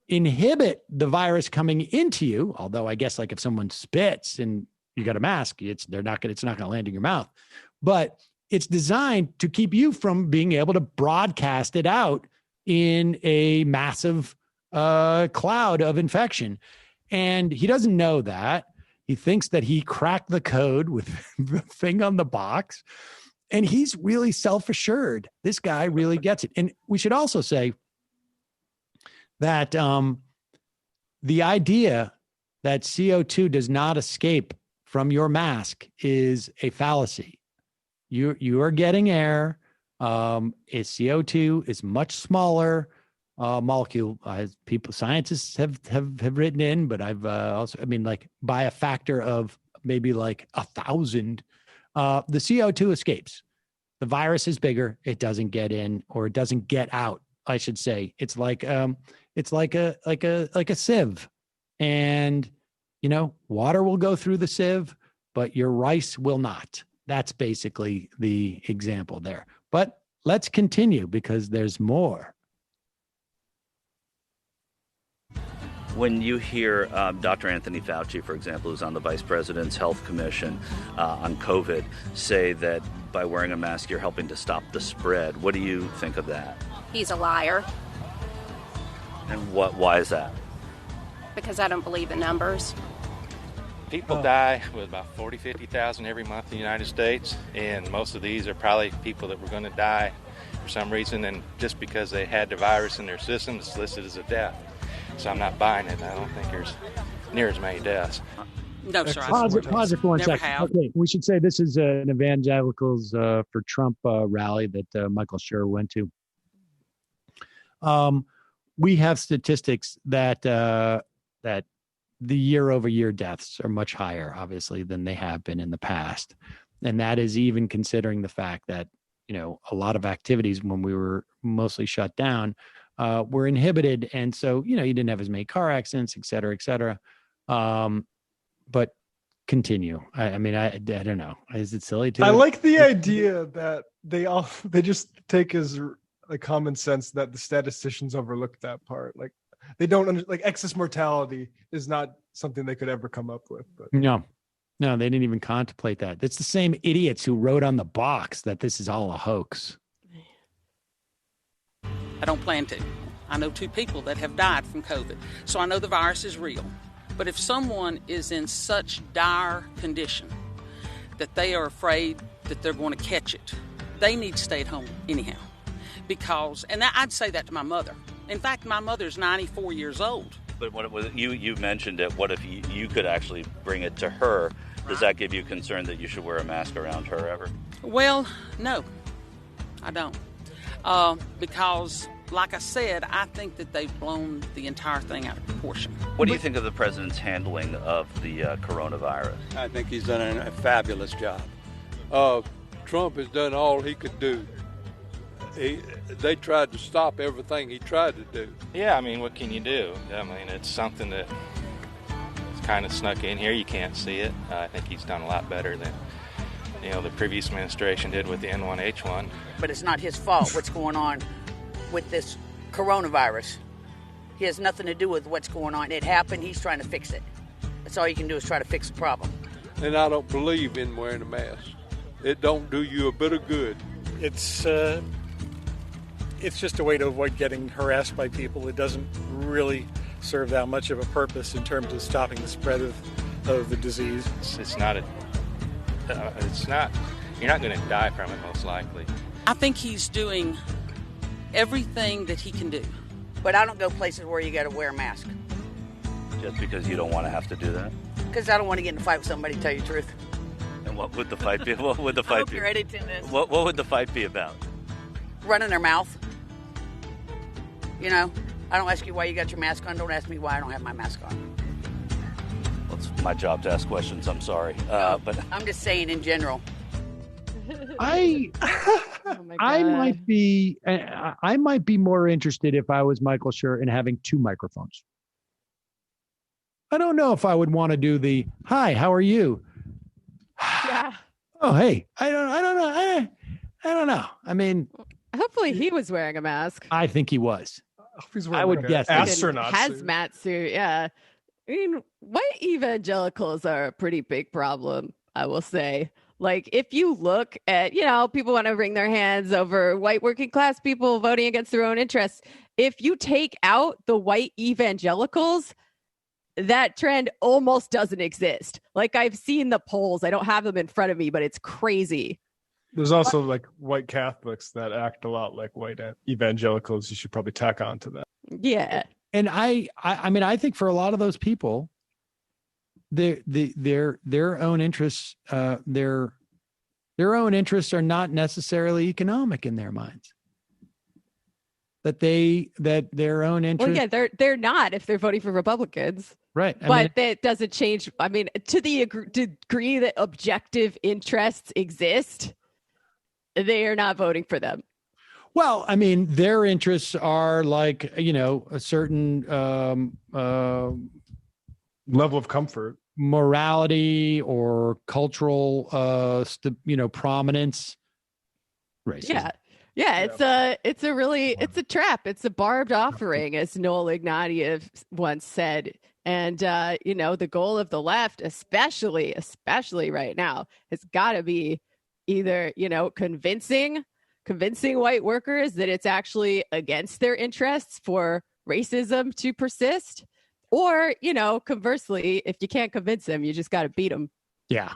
inhibit the virus coming into you. Although I guess, like, if someone spits and you got a mask, it's not going to land in your mouth. But it's designed to keep you from being able to broadcast it out in a massive cloud of infection. And he doesn't know that. He thinks that he cracked the code with the thing on the box. And he's really self-assured. This guy really gets it. And we should also say that the idea that CO2 does not escape from your mask is a fallacy. You are getting air. CO2 is much smaller molecule. Scientists have written in, but I've also, like, by a factor of maybe like 1,000, the CO2 escapes. The virus is bigger. It doesn't get in, or it doesn't get out, I should say. It's like a sieve, and water will go through the sieve, but your rice will not. That's basically the example there. But let's continue, because there's more. When you hear Dr. Anthony Fauci, for example, who's on the Vice President's Health Commission on COVID, say that by wearing a mask you're helping to stop the spread, what do you think of that? He's a liar. And why is that? Because I don't believe the numbers. People die with about 50,000 every month in the United States, and most of these are probably people that were going to die for some reason, and just because they had the virus in their system, it's listed as a death. So I'm not buying it. I don't think there's near as many deaths. No, sir. Pause it for 1 second. Okay, we should say this is an evangelicals for Trump rally that Michael Schur went to. We have statistics that the year-over-year deaths are much higher, obviously, than they have been in the past. And that is even considering the fact that, a lot of activities when we were mostly shut down were inhibited. And so, you didn't have as many car accidents, et cetera, et cetera. But continue. I don't know. Is it silly to? I like the idea that they just take as common sense that the statisticians overlook that part. Like, they don't excess mortality is not something they could ever come up with. But no, they didn't even contemplate that. It's the same idiots who wrote on the box that this is all a hoax. I don't plan to. I know 2 people that have died from COVID, so I know the virus is real. But if someone is in such dire condition that they are afraid that they're going to catch it, they need to stay at home anyhow. because, and I'd say that to my mother. In fact, my mother's 94 years old. But what it was, you mentioned it. What if you could actually bring it to her? Does that give you concern that you should wear a mask around her ever? Well, no, I don't. Because, like I said, I think that they've blown the entire thing out of proportion. What do you think of the president's handling of the coronavirus? I think he's done a fabulous job. Trump has done all he could do. They tried to stop everything he tried to do. Yeah, I mean, what can you do? I mean, it's something that it's kind of snuck in here. You can't see it. I think he's done a lot better than, the previous administration did with the N1H1. But it's not his fault what's going on with this coronavirus. He has nothing to do with what's going on. It happened. He's trying to fix it. That's all you can do is try to fix the problem. And I don't believe in wearing a mask. It don't do you a bit of good. It's just a way to avoid getting harassed by people. It doesn't really serve that much of a purpose in terms of stopping the spread of the disease. It's not you're not going to die from it, most likely. I think he's doing everything that he can do. But I don't go places where you got to wear a mask. Just because you don't want to have to do that? Because I don't want to get in a fight with somebody, to tell you the truth. And what would the fight be? What would the I fight hope be? you're editing this. What would the fight be about? Running their mouth. I don't ask you why you got your mask on. Don't ask me why I don't have my mask on. Well, it's my job to ask questions. I'm sorry. But I'm just saying in general. I might be more interested if I was Michael Schur in having two microphones. I don't know if I would want to do the "Hi, how are you?" Yeah. Oh, hey, I don't know. I mean, hopefully he was wearing a mask. I think he was. I would guess astronaut hazmat suit. Yeah. I mean, white evangelicals are a pretty big problem, I will say. Like, if you look at, people want to wring their hands over white working class people voting against their own interests. If you take out the white evangelicals, that trend almost doesn't exist. Like, I've seen the polls. I don't have them in front of me, but it's crazy. There's also like white Catholics that act a lot like white evangelicals. You should probably tack on to that. Yeah. And I mean, I think for a lot of those people, their own interests, their own interests are not necessarily economic in their minds. That their own interests. Well, yeah, they're not if they're voting for Republicans. Right. But that doesn't change. I mean, to the degree that objective interests exist, they are not voting for them. Well, I mean, their interests are like, a certain level of comfort, morality, or cultural, prominence. Racism. Yeah. It's a trap. It's a barbed offering, as Noel Ignatieff once said. And, the goal of the left, especially right now, has got to be either, convincing white workers that it's actually against their interests for racism to persist, or, conversely, if you can't convince them, you just got to beat them. Yeah.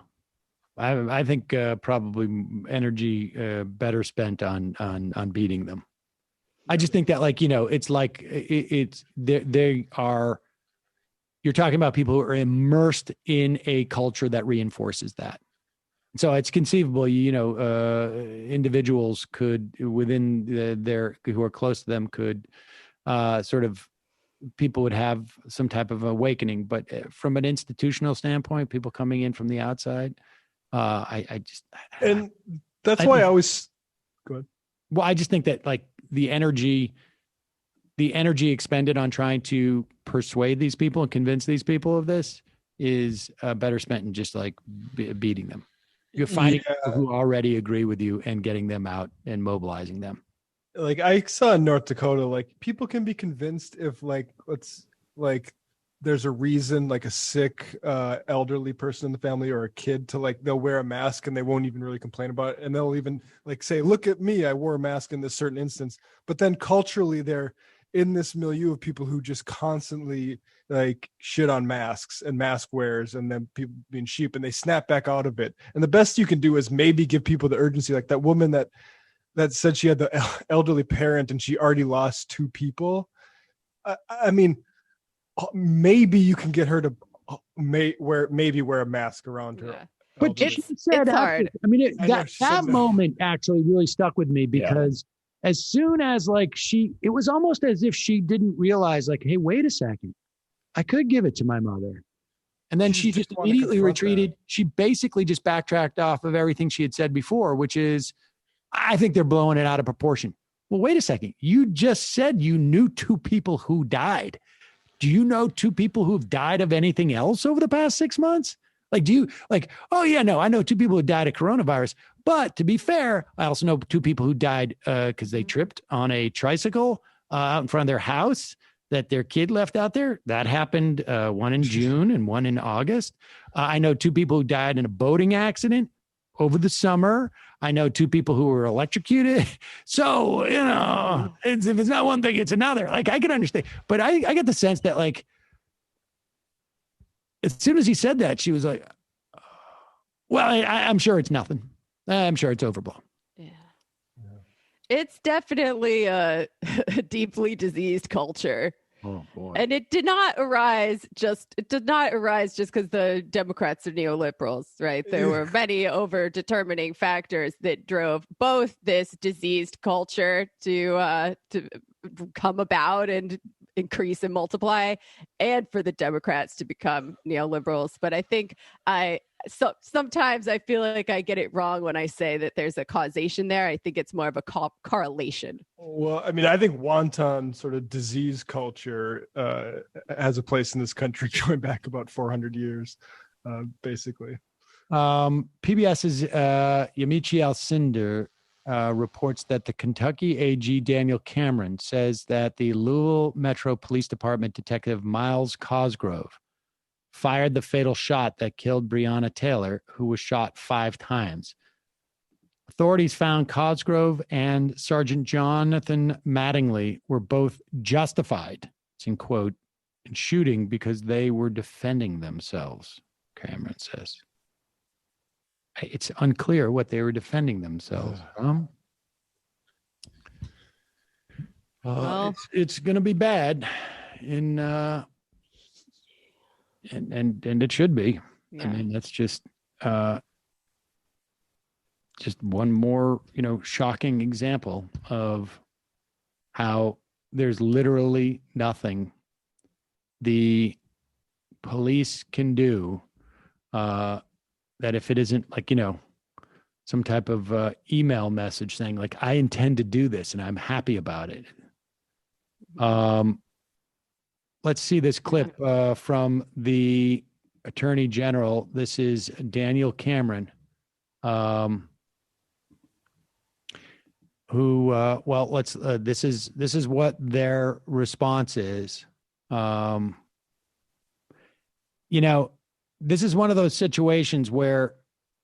I think probably energy better spent on beating them. I just think that, you're talking about people who are immersed in a culture that reinforces that. So it's conceivable, individuals could, within who are close to them, could people would have some type of awakening. But from an institutional standpoint, people coming in from the outside, that's why I always go ahead. Well, I just think that the energy expended on trying to persuade these people and convince these people of this is better spent in just beating them. You're finding people who already agree with you and getting them out and mobilizing them. I saw in North Dakota, people can be convinced if there's a reason, a sick elderly person in the family or a kid they'll wear a mask and they won't even really complain about it. And they'll even say, look at me, I wore a mask in this certain instance. But then culturally they're in this milieu of people who just constantly shit on masks and mask wearers and then people being sheep, and they snap back out of it. And the best you can do is maybe give people the urgency, like that woman that that said she had the elderly parent and she already lost 2 people. I mean, maybe you can get her to wear a mask around her. Yeah. But she said, it's hard. I mean, that moment actually really stuck with me because as soon as it was almost as if she didn't realize hey, wait a second, I could give it to my mother. And then she just immediately retreated. That. She basically just backtracked off of everything she had said before, which is, I think they're blowing it out of proportion. Well, wait a second. You just said you knew 2 people who died. Do you know 2 people who've died of anything else over the past 6 months? Oh yeah, no, I know 2 people who died of coronavirus, but to be fair, I also know 2 people who died because they tripped on a tricycle out in front of their house that their kid left out there. That happened one in June and one in August. I know 2 people who died in a boating accident over the summer. I know 2 people who were electrocuted. So, if it's not one thing, it's another. I can understand. But I get the sense that as soon as he said that, she was like, well, I'm sure it's nothing. I'm sure it's overblown. Yeah. It's definitely a deeply diseased culture. Oh boy. And it did not arise just because the Democrats are neoliberals, right? There were many over-determining factors that drove both this diseased culture to come about and increase and multiply, and for the Democrats to become neoliberals. But I think sometimes I feel like I get it wrong when I say that there's a causation there. I think it's more of a correlation. Well, I mean, I think wanton sort of disease culture has a place in this country going back about 400 years, basically. PBS's Yamiche Alcindor reports that the Kentucky AG Daniel Cameron says that the Louisville Metro Police Department detective Miles Cosgrove fired the fatal shot that killed Breonna Taylor, who was shot 5 times. Authorities found Cosgrove and Sergeant Jonathan Mattingly were both justified, it's in quote, in shooting because they were defending themselves, Cameron says. It's unclear what they were defending themselves from. It's going to be bad, and it should be. Yeah. I mean, that's just one more, shocking example of how there's literally nothing the police can do. That if it isn't some type of email message saying I intend to do this and I'm happy about it. Let's see this clip from the Attorney General. This is Daniel Cameron, who this is what their response is. This is one of those situations where,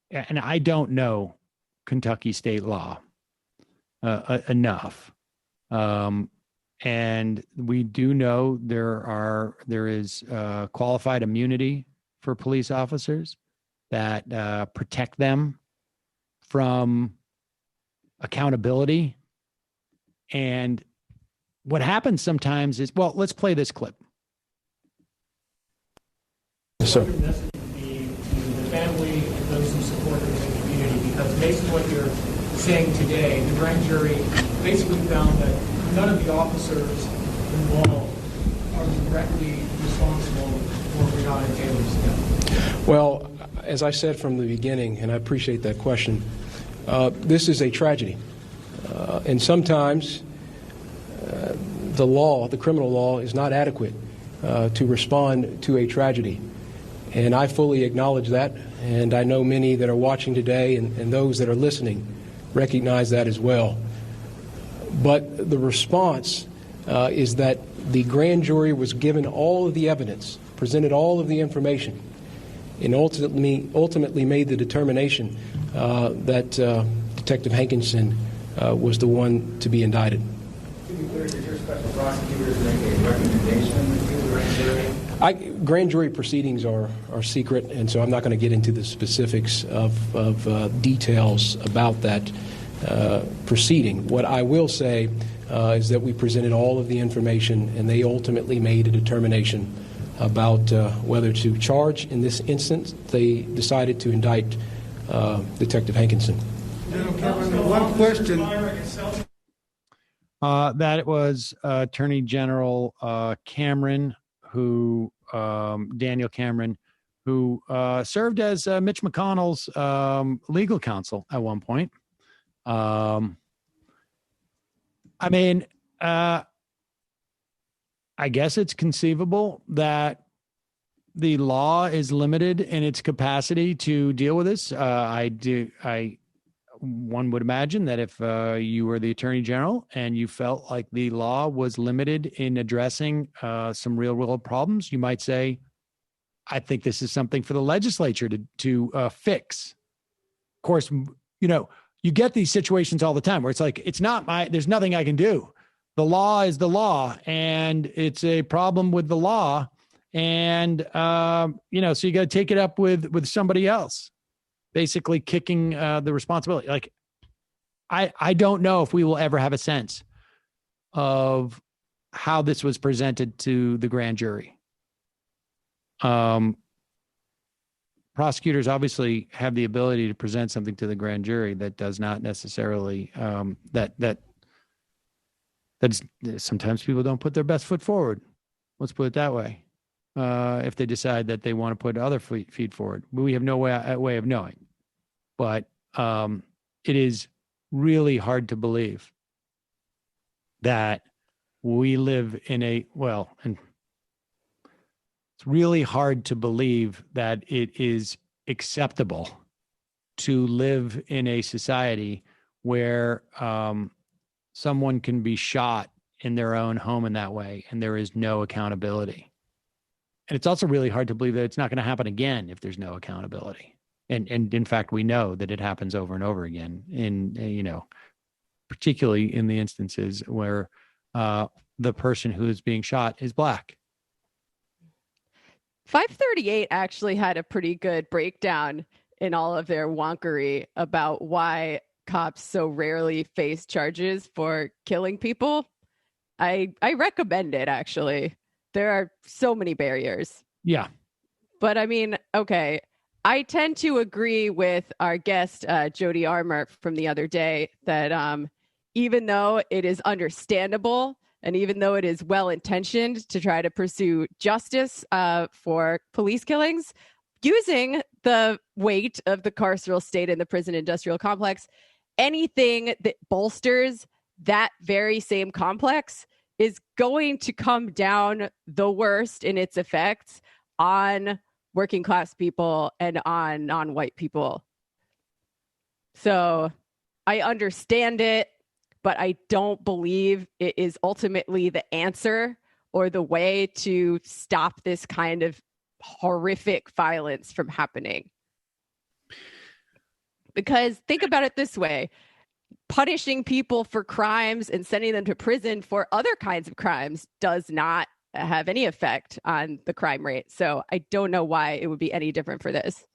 and I don't know Kentucky state law enough. And we do know there is qualified immunity for police officers that protect them from accountability. And what happens sometimes is, let's play this clip. So, the family and those who support them in the community, because based on what you're saying today, the grand jury basically found that none of the officers involved are directly responsible for Breonna Taylor's death. Well, as I said from the beginning, and I appreciate that question, this is a tragedy. And sometimes the criminal law is not adequate to respond to a tragedy. And I fully acknowledge that, and I know many that are watching today and those that are listening recognize that as well. But the response is that the grand jury was given all of the evidence, presented all of the information, and ultimately made the determination that Detective Hankinson was the one to be indicted. To be clear, did your special prosecutors make a recommendation to the grand jury? Grand jury proceedings are secret, and so I'm not going to get into the specifics of details about that. proceeding. What I will say is that we presented all of the information, and they ultimately made a determination about whether to charge. In this instance, they decided to indict Detective Hankinson. One question. That was Attorney General Cameron, who Daniel Cameron, who served as Mitch McConnell's legal counsel at one point. I mean, I guess it's conceivable that the law is limited in its capacity to deal with this. One would imagine that if you were the Attorney General and you felt like the law was limited in addressing some real world problems, you might say, I think this is something for the legislature to fix. Of course, you know, you get these situations all the time where it's like, there's nothing I can do. The law is the law, and it's a problem with the law. And, so you got to take it up with somebody else, basically kicking the responsibility. Like, I don't know if we will ever have a sense of how this was presented to the grand jury. Prosecutors obviously have the ability to present something to the grand jury that does not necessarily that's sometimes people don't put their best foot forward. Let's put it that way. If they decide that they want to put other feet forward, we have no way of knowing. But it is really hard to believe that we live in and it's really hard to believe that it is acceptable to live in a society where someone can be shot in their own home in that way, and there is no accountability. And it's also really hard to believe that it's not going to happen again if there's no accountability. And in fact, we know that it happens over and over again particularly in the instances where the person who is being shot is Black. 538 actually had a pretty good breakdown in all of their wonkery about why cops so rarely face charges for killing people. I recommend it, actually. There are so many barriers. Yeah. But I mean, okay, I tend to agree with our guest, Jody Armour, from the other day that even though it is understandable and even though it is well-intentioned to try to pursue justice for police killings, using the weight of the carceral state and the prison industrial complex, anything that bolsters that very same complex is going to come down the worst in its effects on working class people and on non-white people. So I understand it, but I don't believe it is ultimately the answer or the way to stop this kind of horrific violence from happening. Because think about it this way. Punishing people for crimes and sending them to prison for other kinds of crimes does not have any effect on the crime rate. So I don't know why it would be any different for this.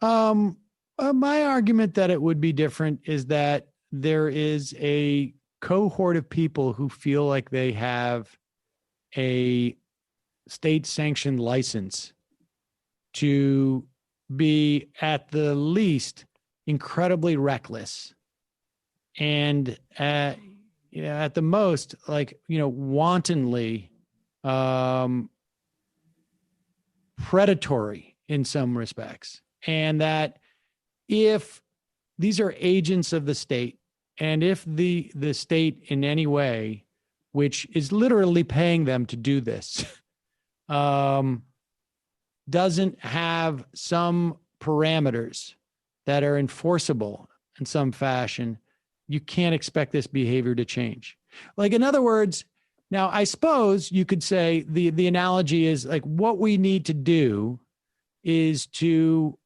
My argument that it would be different is that there is a cohort of people who feel like they have a state-sanctioned license to be, at the least, incredibly reckless, and at the most, wantonly predatory in some respects, and that if these are agents of the state, and if the state in any way, which is literally paying them to do this, doesn't have some parameters that are enforceable in some fashion, you can't expect this behavior to change. Like, in other words, now I suppose you could say the analogy is like what we need to do is to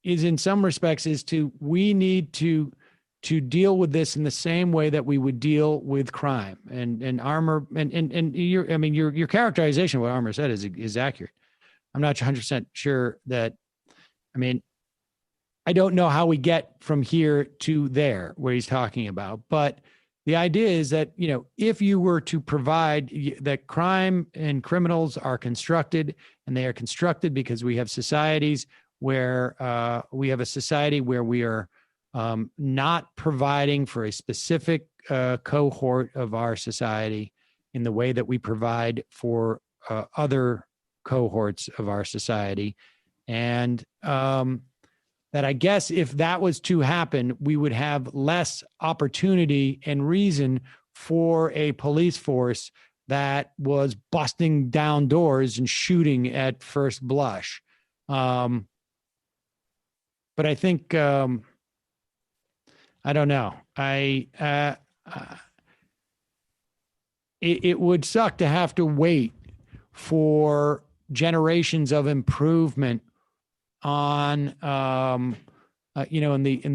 in some respects we need to deal with this in the same way that we would deal with crime. And Armour and your characterization of what Armour said is accurate. I'm not 100% sure that, I don't know how we get from here to there where he's talking about, but the idea is that, if you were to provide that crime and criminals are constructed, and they are constructed because we have societies where we are not providing for a specific cohort of our society in the way that we provide for other cohorts of our society. And that I guess if that was to happen, we would have less opportunity and reason for a police force that was busting down doors and shooting at first blush. But I think, I don't know. It would suck to have to wait for generations of improvement on, in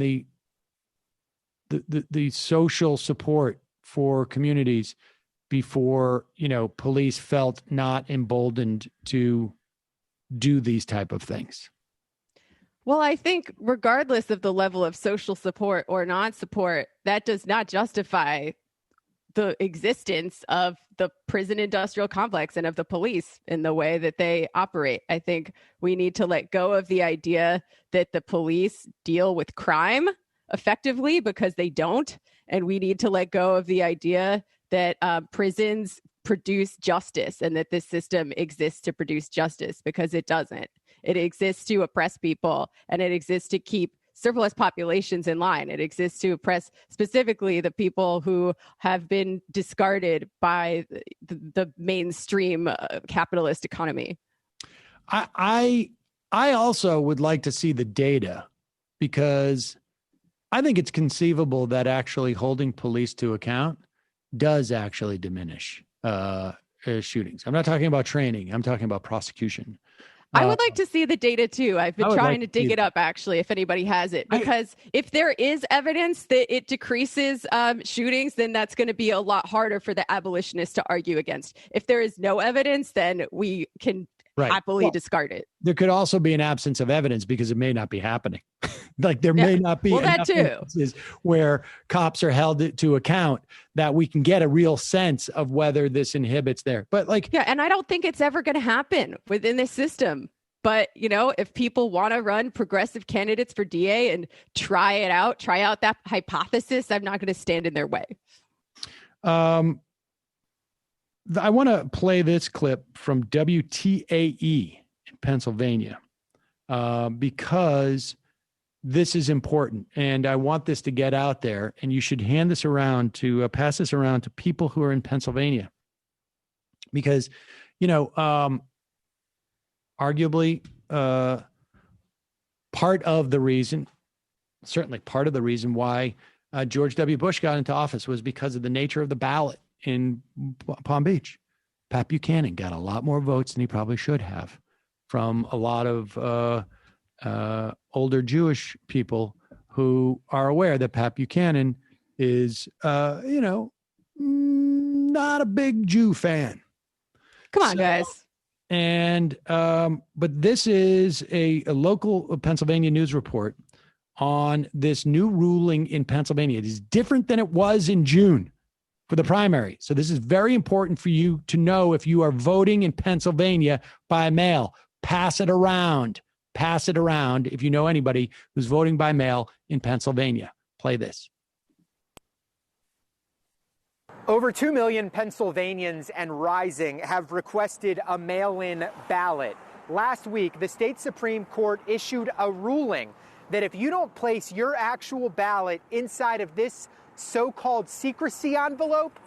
the social support for communities before, police felt not emboldened to do these type of things. Well, I think regardless of the level of social support or non-support, that does not justify the existence of the prison industrial complex and of the police in the way that they operate. I think we need to let go of the idea that the police deal with crime effectively, because they don't. And we need to let go of the idea that prisons produce justice and that this system exists to produce justice, because it doesn't. It exists to oppress people, and it exists to keep surplus populations in line. It exists to oppress specifically the people who have been discarded by the mainstream capitalist economy. I also would like to see the data, because I think it's conceivable that actually holding police to account does actually diminish shootings. I'm not talking about training. I'm talking about prosecution. I would like to see the data too. I've been trying to dig it up, actually, if anybody has it, because if there is evidence that it decreases shootings, then that's going to be a lot harder for the abolitionists to argue against. If there is no evidence, then we can happily discard it. There could also be an absence of evidence because it may not be happening. Like there may not be enough instances where cops are held to account that we can get a real sense of whether this inhibits there. But and I don't think it's ever going to happen within this system. But, if people want to run progressive candidates for DA and try out that hypothesis, I'm not going to stand in their way. I want to play this clip from WTAE in Pennsylvania because this is important, and I want this to get out there, and you should hand this around to pass this around to people who are in Pennsylvania, because, arguably, part of the reason why George W. Bush got into office was because of the nature of the ballot in Palm Beach. Pat Buchanan got a lot more votes than he probably should have from a lot of older Jewish people who are aware that Pat Buchanan is, not a big Jew fan. Come on, guys. And but this is a local Pennsylvania news report on this new ruling in Pennsylvania. It is different than it was in June for the primary. So this is very important for you to know if you are voting in Pennsylvania by mail. Pass it around. Pass it around if you know anybody who's voting by mail in Pennsylvania. Play this. Over 2 million Pennsylvanians and rising have requested a mail-in ballot. Last week, the state Supreme Court issued a ruling that if you don't place your actual ballot inside of this so-called secrecy envelope,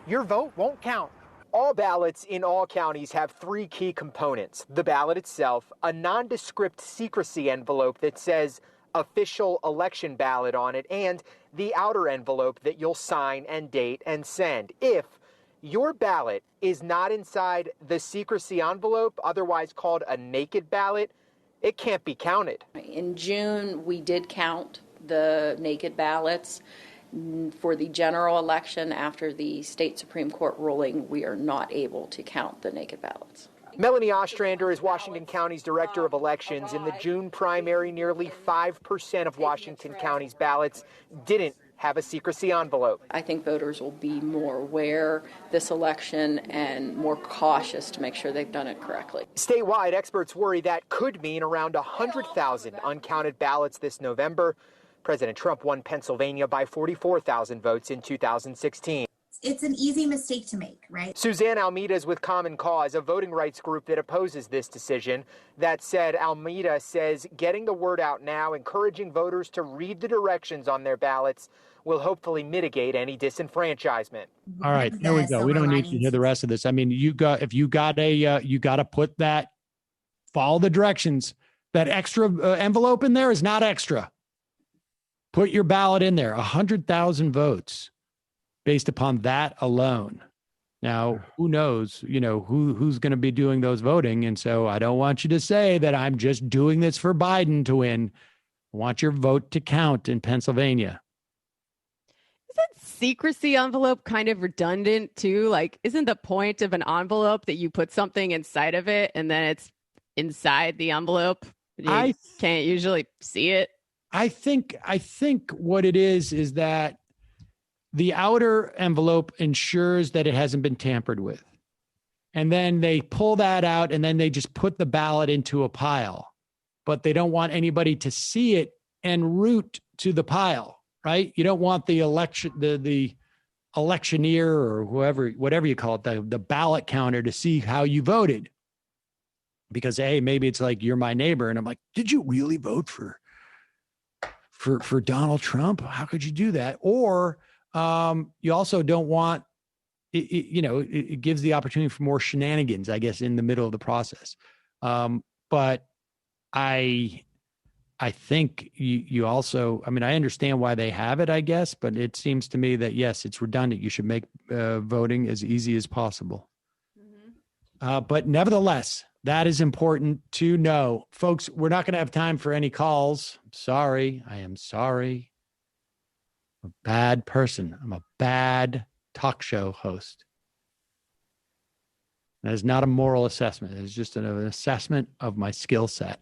your vote won't count. All ballots in all counties have 3 key components: the ballot itself, a nondescript secrecy envelope that says official election ballot on it, and the outer envelope that you'll sign and date and send. If your ballot is not inside the secrecy envelope, otherwise called a naked ballot, it can't be counted. In June, we did count the naked ballots, For the general election after the state Supreme Court ruling, we are not able to count the naked ballots. Melanie Ostrander is Washington County's Director of Elections. In the June primary, nearly 5% of Washington County's ballots didn't have a secrecy envelope. I think voters will be more aware this election and more cautious to make sure they've done it correctly. Statewide, experts worry that could mean around 100,000 uncounted ballots this November. President Trump won Pennsylvania by 44,000 votes in 2016. It's an easy mistake to make, right? Suzanne Almeida is with Common Cause, a voting rights group that opposes this decision. That said, Almeida says getting the word out now, encouraging voters to read the directions on their ballots, will hopefully mitigate any disenfranchisement. All right, here we go. We don't need to hear the rest of this. I mean, you got to put that, follow the directions. That extra envelope in there is not extra. Put your ballot in there. 100,000 votes. Based upon that alone. Now, who knows, who's going to be doing those voting. And so I don't want you to say that I'm just doing this for Biden to win. I want your vote to count in Pennsylvania. Is that secrecy envelope kind of redundant too? Like, isn't the point of an envelope that you put something inside of it and then it's inside the envelope? You can't usually see it. I think what it is that the outer envelope ensures that it hasn't been tampered with. And then they pull that out and then they just put the ballot into a pile. But they don't want anybody to see it en route to the pile, right? You don't want the electioneer or whatever you call it, the ballot counter to see how you voted. Because, hey, maybe it's like you're my neighbor and I'm like, did you really vote for Donald Trump? How could you do that? Or you also don't want, it gives the opportunity for more shenanigans, I guess, in the middle of the process. But I think you also, I mean, I understand why they have it, I guess, but it seems to me that, yes, it's redundant. You should make voting as easy as possible. Mm-hmm. But nevertheless, that is important to know. Folks, we're not going to have time for any calls. Sorry. I am sorry. I'm a bad person. I'm a bad talk show host. That is not a moral assessment. It's just an assessment of my skill set.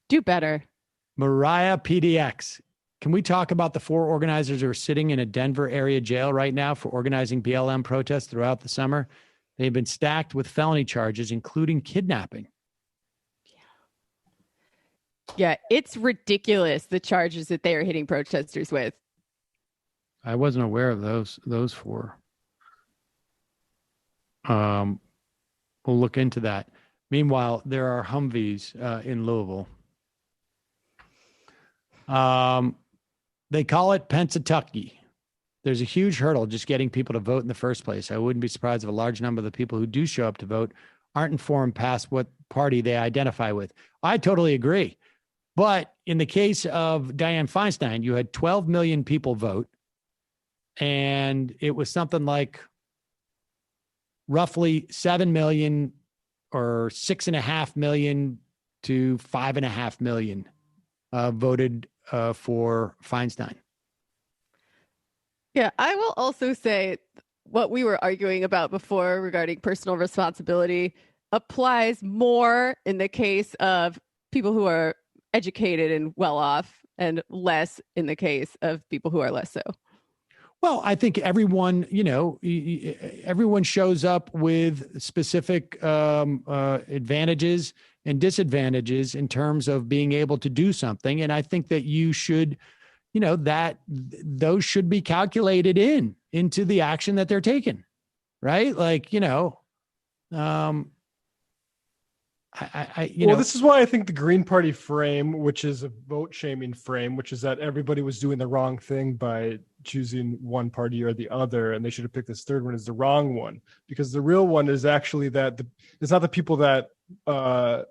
Do better. Mariah PDX. Can we talk about the 4 organizers who are sitting in a Denver area jail right now for organizing BLM protests throughout the summer? They've been stacked with felony charges, including kidnapping. Yeah, it's ridiculous, the charges that they are hitting protesters with. I wasn't aware of those 4. We'll look into that. Meanwhile, there are Humvees in Louisville. They call it Pennsatucky. There's a huge hurdle just getting people to vote in the first place. I wouldn't be surprised if a large number of the people who do show up to vote aren't informed past what party they identify with. I totally agree. But in the case of Dianne Feinstein, you had 12 million people vote, and it was something like roughly 7 million or 6.5 million to 5.5 million voted for Feinstein. Yeah, I will also say what we were arguing about before regarding personal responsibility applies more in the case of people who are educated and well off, and less in the case of people who are less so. Well, I think everyone shows up with specific advantages and disadvantages in terms of being able to do something. And I think that you should, that those should be calculated into the action that they're taking, right? Like, this is why I think the Green Party frame, which is a vote shaming frame, which is that everybody was doing the wrong thing by choosing one party or the other, and they should have picked this third one, is the wrong one. Because the real one is actually that it's not the people that are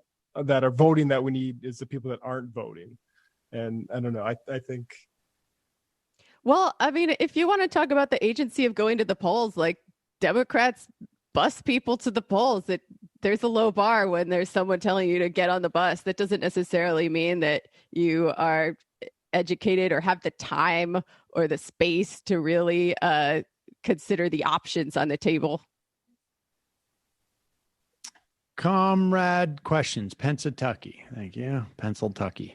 voting that we need, it's the people that aren't voting. And I don't know. I think. Well, I mean, if you want to talk about the agency of going to the polls, like Democrats bus people to the polls, that there's a low bar when there's someone telling you to get on the bus. That doesn't necessarily mean that you are educated or have the time or the space to really consider the options on the table. Comrade questions, Pennsylvania. Thank you. Pennsylvania.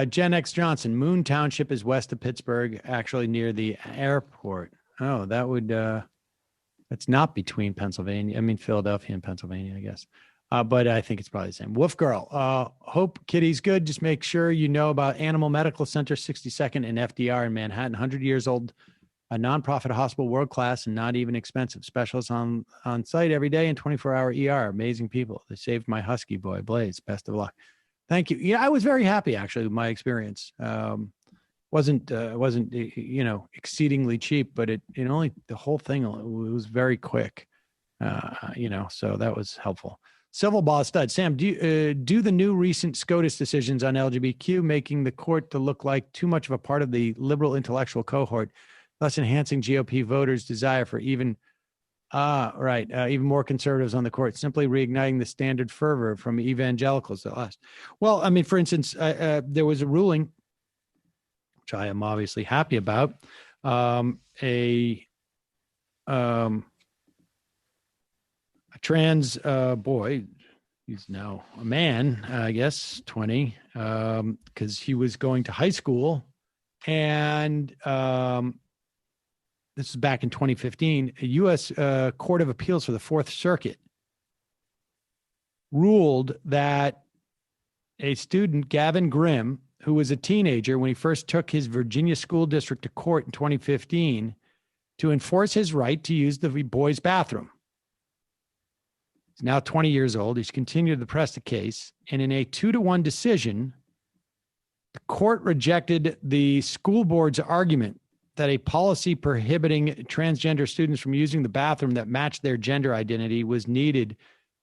Jen X Johnson, Moon Township is west of Pittsburgh, actually near the airport. Oh, that would, that's not between Philadelphia and Pennsylvania, I guess. But I think it's probably the same. Wolf Girl, hope Kitty's good. Just make sure you know about Animal Medical Center, 62nd and FDR in Manhattan, 100 years old, a nonprofit hospital, world class and not even expensive. Specialists on site every day and 24-hour ER. Amazing people. They saved my husky boy, Blaze. Best of luck. Thank you. Yeah, I was very happy actually with my experience. Wasn't exceedingly cheap, but it only, the whole thing, it was very quick. So that was helpful. Civil Boss Stud, Sam, do the new recent SCOTUS decisions on LGBTQ making the court to look like too much of a part of the liberal intellectual cohort, thus enhancing GOP voters' desire for even more conservatives on the court, simply reigniting the standard fervor from evangelicals at last? Well, I mean, for instance, there was a ruling, which I am obviously happy about, a trans boy, he's now a man, I guess, 20, because he was going to high school, and this is back in 2015, a U.S. Court of Appeals for the Fourth Circuit ruled that a student, Gavin Grimm, who was a teenager when he first took his Virginia school district to court in 2015 to enforce his right to use the boys' bathroom. He's now 20 years old. He's continued to press the case. And in a 2-1 decision, the court rejected the school board's argument that a policy prohibiting transgender students from using the bathroom that matched their gender identity was needed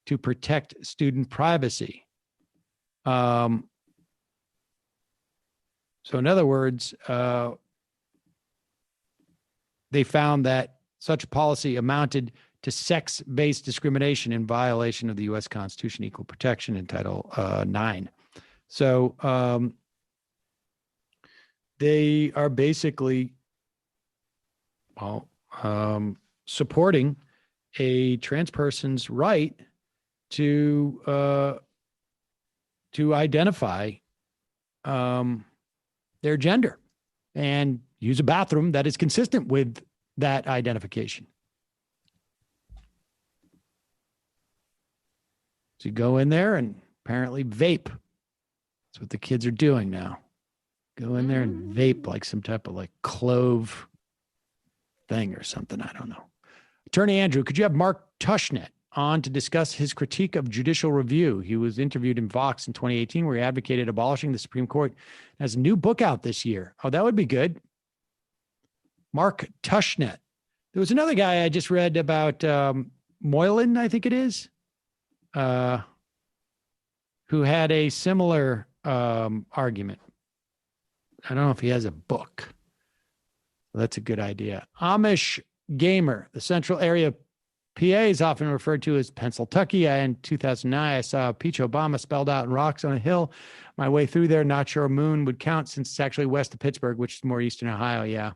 to protect student privacy. So in other words, they found that such policy amounted to sex-based discrimination in violation of the U.S. Constitution, Equal Protection in Title IX. So they are basically supporting a trans person's right to identify their gender and use a bathroom that is consistent with that identification. So you go in there and apparently vape. That's what the kids are doing now. Go in there and vape like some type of like clove thing or something. I don't know. Attorney Andrew, could you have Mark Tushnet on to discuss his critique of judicial review? He was interviewed in Vox in 2018 where he advocated abolishing the Supreme Court. Has a new book out this year. Oh, that would be good. Mark Tushnet. There was another guy I just read about, Moylan, I think it is, who had a similar argument. I don't know if he has a book. That's a good idea. Amish Gamer, the central area of PA is often referred to as Pennsylvania. In 2009, I saw Peach Obama spelled out in rocks on a hill. My way through there, not sure a moon would count since it's actually west of Pittsburgh, which is more eastern Ohio. Yeah.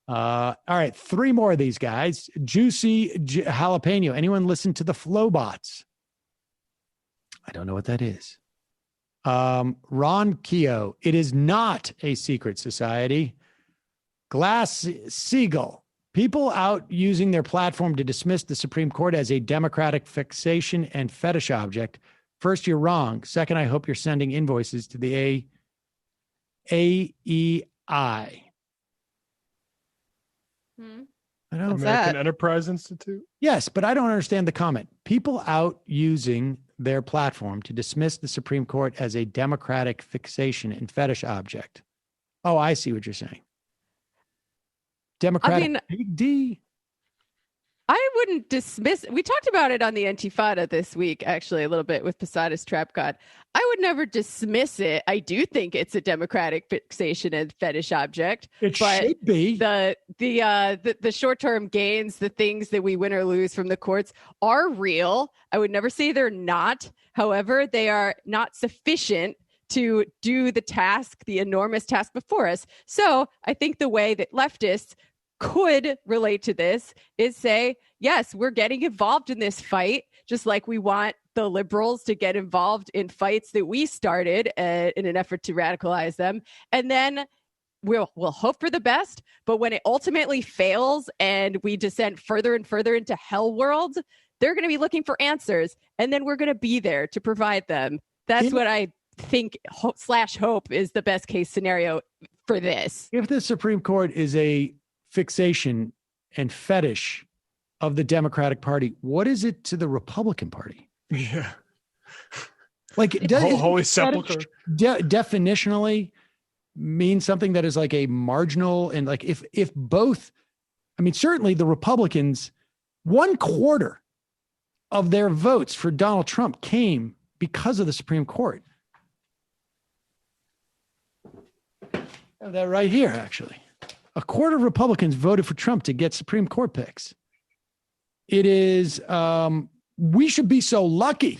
All right, 3 more of these guys. Juicy Jalapeno. Anyone listen to the Flowbots? I don't know what that is. Ron Keogh. It is not a secret society. Glass Siegel. People out using their platform to dismiss the Supreme Court as a democratic fixation and fetish object. First, you're wrong. Second, I hope you're sending invoices to the AEI. I don't American Enterprise Institute? Yes, but I don't understand the comment. People out using their platform to dismiss the Supreme Court as a democratic fixation and fetish object. Oh, I see what you're saying. Democratic Big D. I wouldn't dismiss. We talked about it on the Intifada this week, actually, a little bit with Posadas Trap God. I would never dismiss it. I do think it's a democratic fixation and fetish object. It should be. The short-term gains, the things that we win or lose from the courts are real. I would never say they're not. However, they are not sufficient to do the task, the enormous task before us. So I think the way that leftists could relate to this is say, yes, we're getting involved in this fight, just like we want the liberals to get involved in fights that we started in an effort to radicalize them. And then we'll hope for the best. But when it ultimately fails and we descend further and further into hell world, they're going to be looking for answers. And then we're going to be there to provide them. That's what I think /hope is the best case scenario for this. If the Supreme Court is a fixation and fetish of the Democratic Party, what is it to the Republican Party? Yeah. Like, Holy Sepulchre definitionally mean something that is like a marginal, and like if both, I mean, certainly the Republicans, 1/4 of their votes for Donald Trump came because of the Supreme Court. I have that right here, actually. 1/4 of Republicans voted for Trump to get Supreme Court picks. It is, we should be so lucky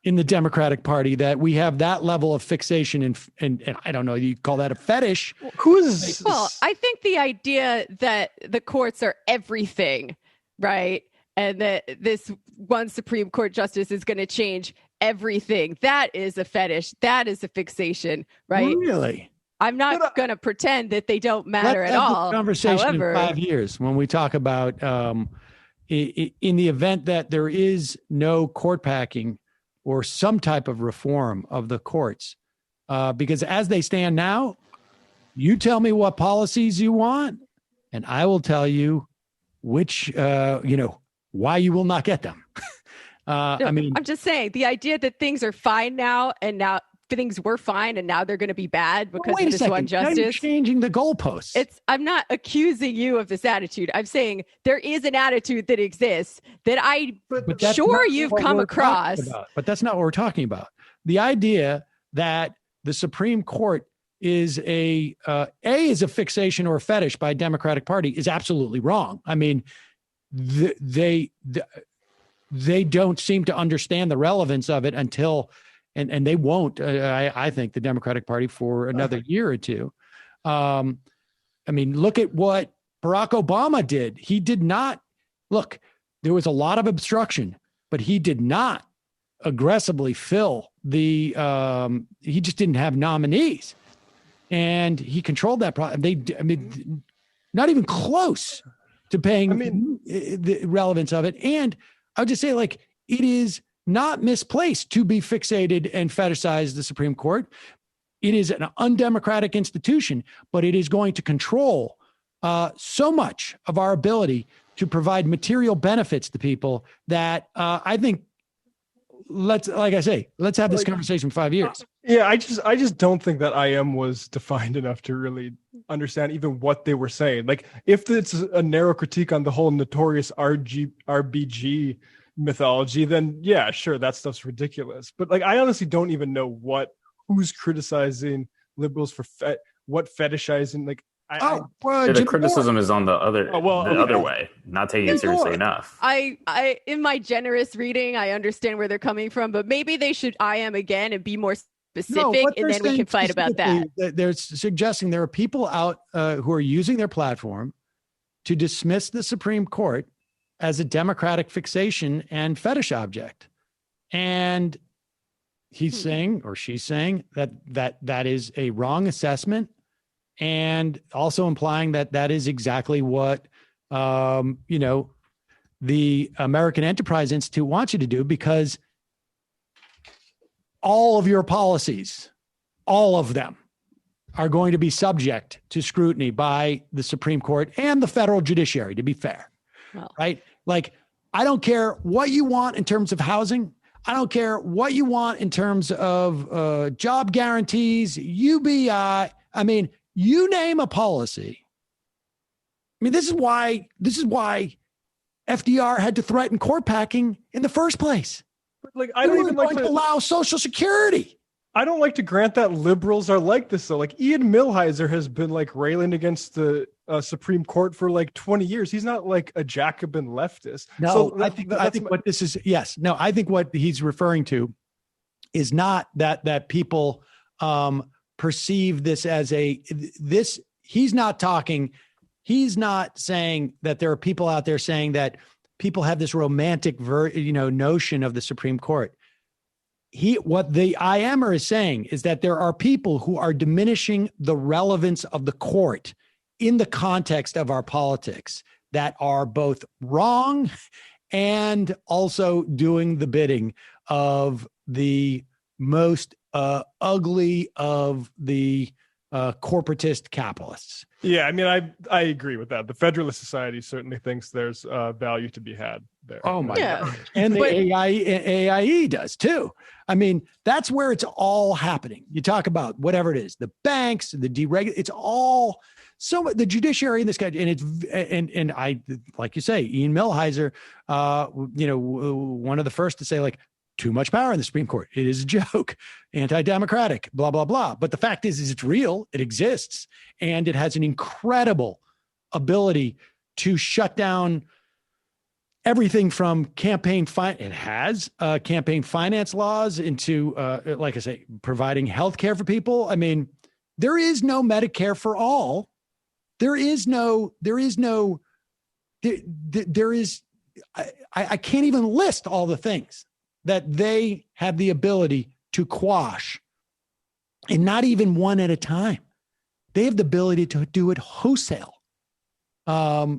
in the Democratic Party that we have that level of fixation and I don't know, you call that a fetish. Well, I think the idea that the courts are everything, right? And that this one Supreme Court justice is going to change everything. That is a fetish. That is a fixation, right? Really? I'm not going to pretend that they don't matter at all. Conversation However, in 5 years when we talk about in the event that there is no court packing or some type of reform of the courts, because as they stand now, you tell me what policies you want, and I will tell you which, why you will not get them. I mean, I'm just saying the idea that things are fine now, and now things were fine, and now they're going to be bad because of this one justice. Now you're changing the goalposts. I'm not accusing you of this attitude. I'm saying there is an attitude that exists that I'm sure you've come across. But that's not what we're talking about. The idea that the Supreme Court is a fixation or a fetish by a Democratic Party is absolutely wrong. I mean, they don't seem to understand the relevance of it until. And they won't, I think, the Democratic Party for another year or two. I mean, look at what Barack Obama did. He did not, look, there was a lot of obstruction, but he did not aggressively fill he just didn't have nominees. And he controlled that problem. Not even close to paying the relevance of it. And I would just say, like, it is not misplaced to be fixated and fetishize the Supreme Court. It is an undemocratic institution, but it is going to control so much of our ability to provide material benefits to people that I think let's have this conversation in 5 years. Yeah, I just don't think that IM was defined enough to really understand even what they were saying. Like, if it's a narrow critique on the whole notorious RBG mythology, then yeah, sure, that stuff's ridiculous. But like, I honestly don't even know who's criticizing liberals for what fetishizing. Like, the criticism is on the other other way, not taking it seriously enough. I in my generous reading, I understand where they're coming from, but maybe they should IM again and be more specific, and then we can fight about that. They're suggesting there are people out who are using their platform to dismiss the Supreme Court as a democratic fixation and fetish object. And he's saying, or she's saying, that is a wrong assessment, and also implying that is exactly what the American Enterprise Institute wants you to do, because all of your policies, all of them, are going to be subject to scrutiny by the Supreme Court and the federal judiciary, to be fair. Right? Like, I don't care what you want in terms of housing. I don't care what you want in terms of job guarantees, UBI. I mean, you name a policy. I mean, this is why FDR had to threaten court packing in the first place. Like, I don't even like to allow Social Security. I don't like to grant that liberals are like this, though. Like, Ian Millhiser has been like railing against the Supreme Court for like 20 years. He's not like a Jacobin leftist. No, so I think what this is. Yes. No, I think what he's referring to is not that people perceive this as he's not saying that there are people out there saying that people have this romantic notion of the Supreme Court. What the IMer is saying is that there are people who are diminishing the relevance of the court in the context of our politics that are both wrong and also doing the bidding of the most ugly of the corporatist capitalists. Yeah, I mean, I agree with that. The Federalist Society certainly thinks there's value to be had there. Oh my God. And the AIE does too. I mean, that's where it's all happening. You talk about whatever it is, the banks, the it's all the judiciary in this country. And it's, and I, like you say, Ian Millhiser, one of the first to say, like, too much power in the Supreme Court. It is a joke, anti-democratic, blah, blah, blah. But the fact is it's real. It exists. And it has an incredible ability to shut down everything from campaign it has campaign finance laws into, like I say, providing health care for people. I mean, there is no Medicare for all. I can't even list all the things that they have the ability to quash, and not even one at a time. They have the ability to do it wholesale. I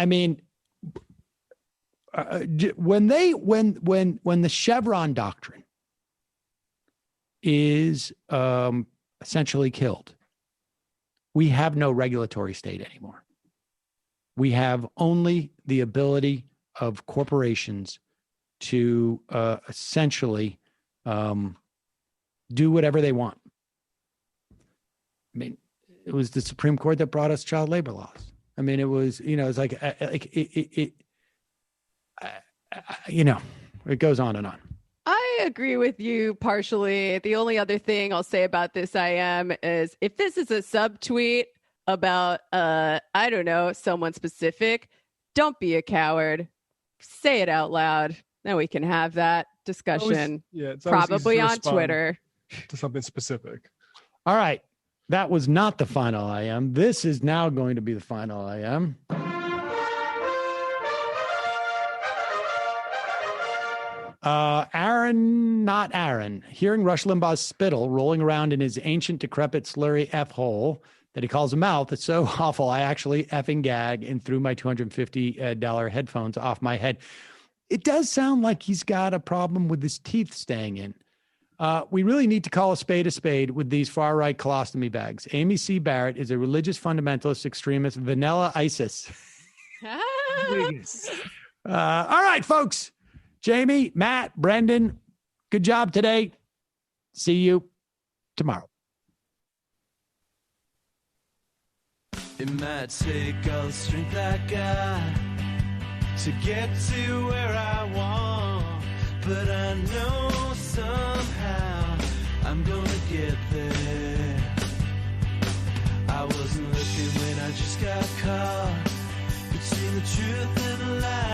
mean, when the Chevron doctrine is essentially killed, we have no regulatory state anymore. We have only the ability of corporations to essentially do whatever they want. I mean, it was the Supreme Court that brought us child labor laws. I mean, it was, it's like it goes on and on. I agree with you partially. The only other thing I'll say about this is if this is a subtweet about, I don't know, someone specific, don't be a coward. Say it out loud. Then we can have that discussion, it's probably on Twitter. To something specific. All right. That was not the final IM. This is now going to be the final IM. Aaron. Hearing Rush Limbaugh's spittle rolling around in his ancient, decrepit, slurry F-hole that he calls a mouth, it's so awful, I actually effing gag and threw my $250 headphones off my head. It does sound like he's got a problem with his teeth staying in. We really need to call a spade with these far-right colostomy bags. Amy C. Barrett is a religious fundamentalist extremist, vanilla ISIS. All right, folks. Jamie, Matt, Brendan, good job today. See you tomorrow. It might take all the strength I got to get to where I want, but I know somehow I'm gonna get there. I wasn't looking when I just got caught between the truth and the lie.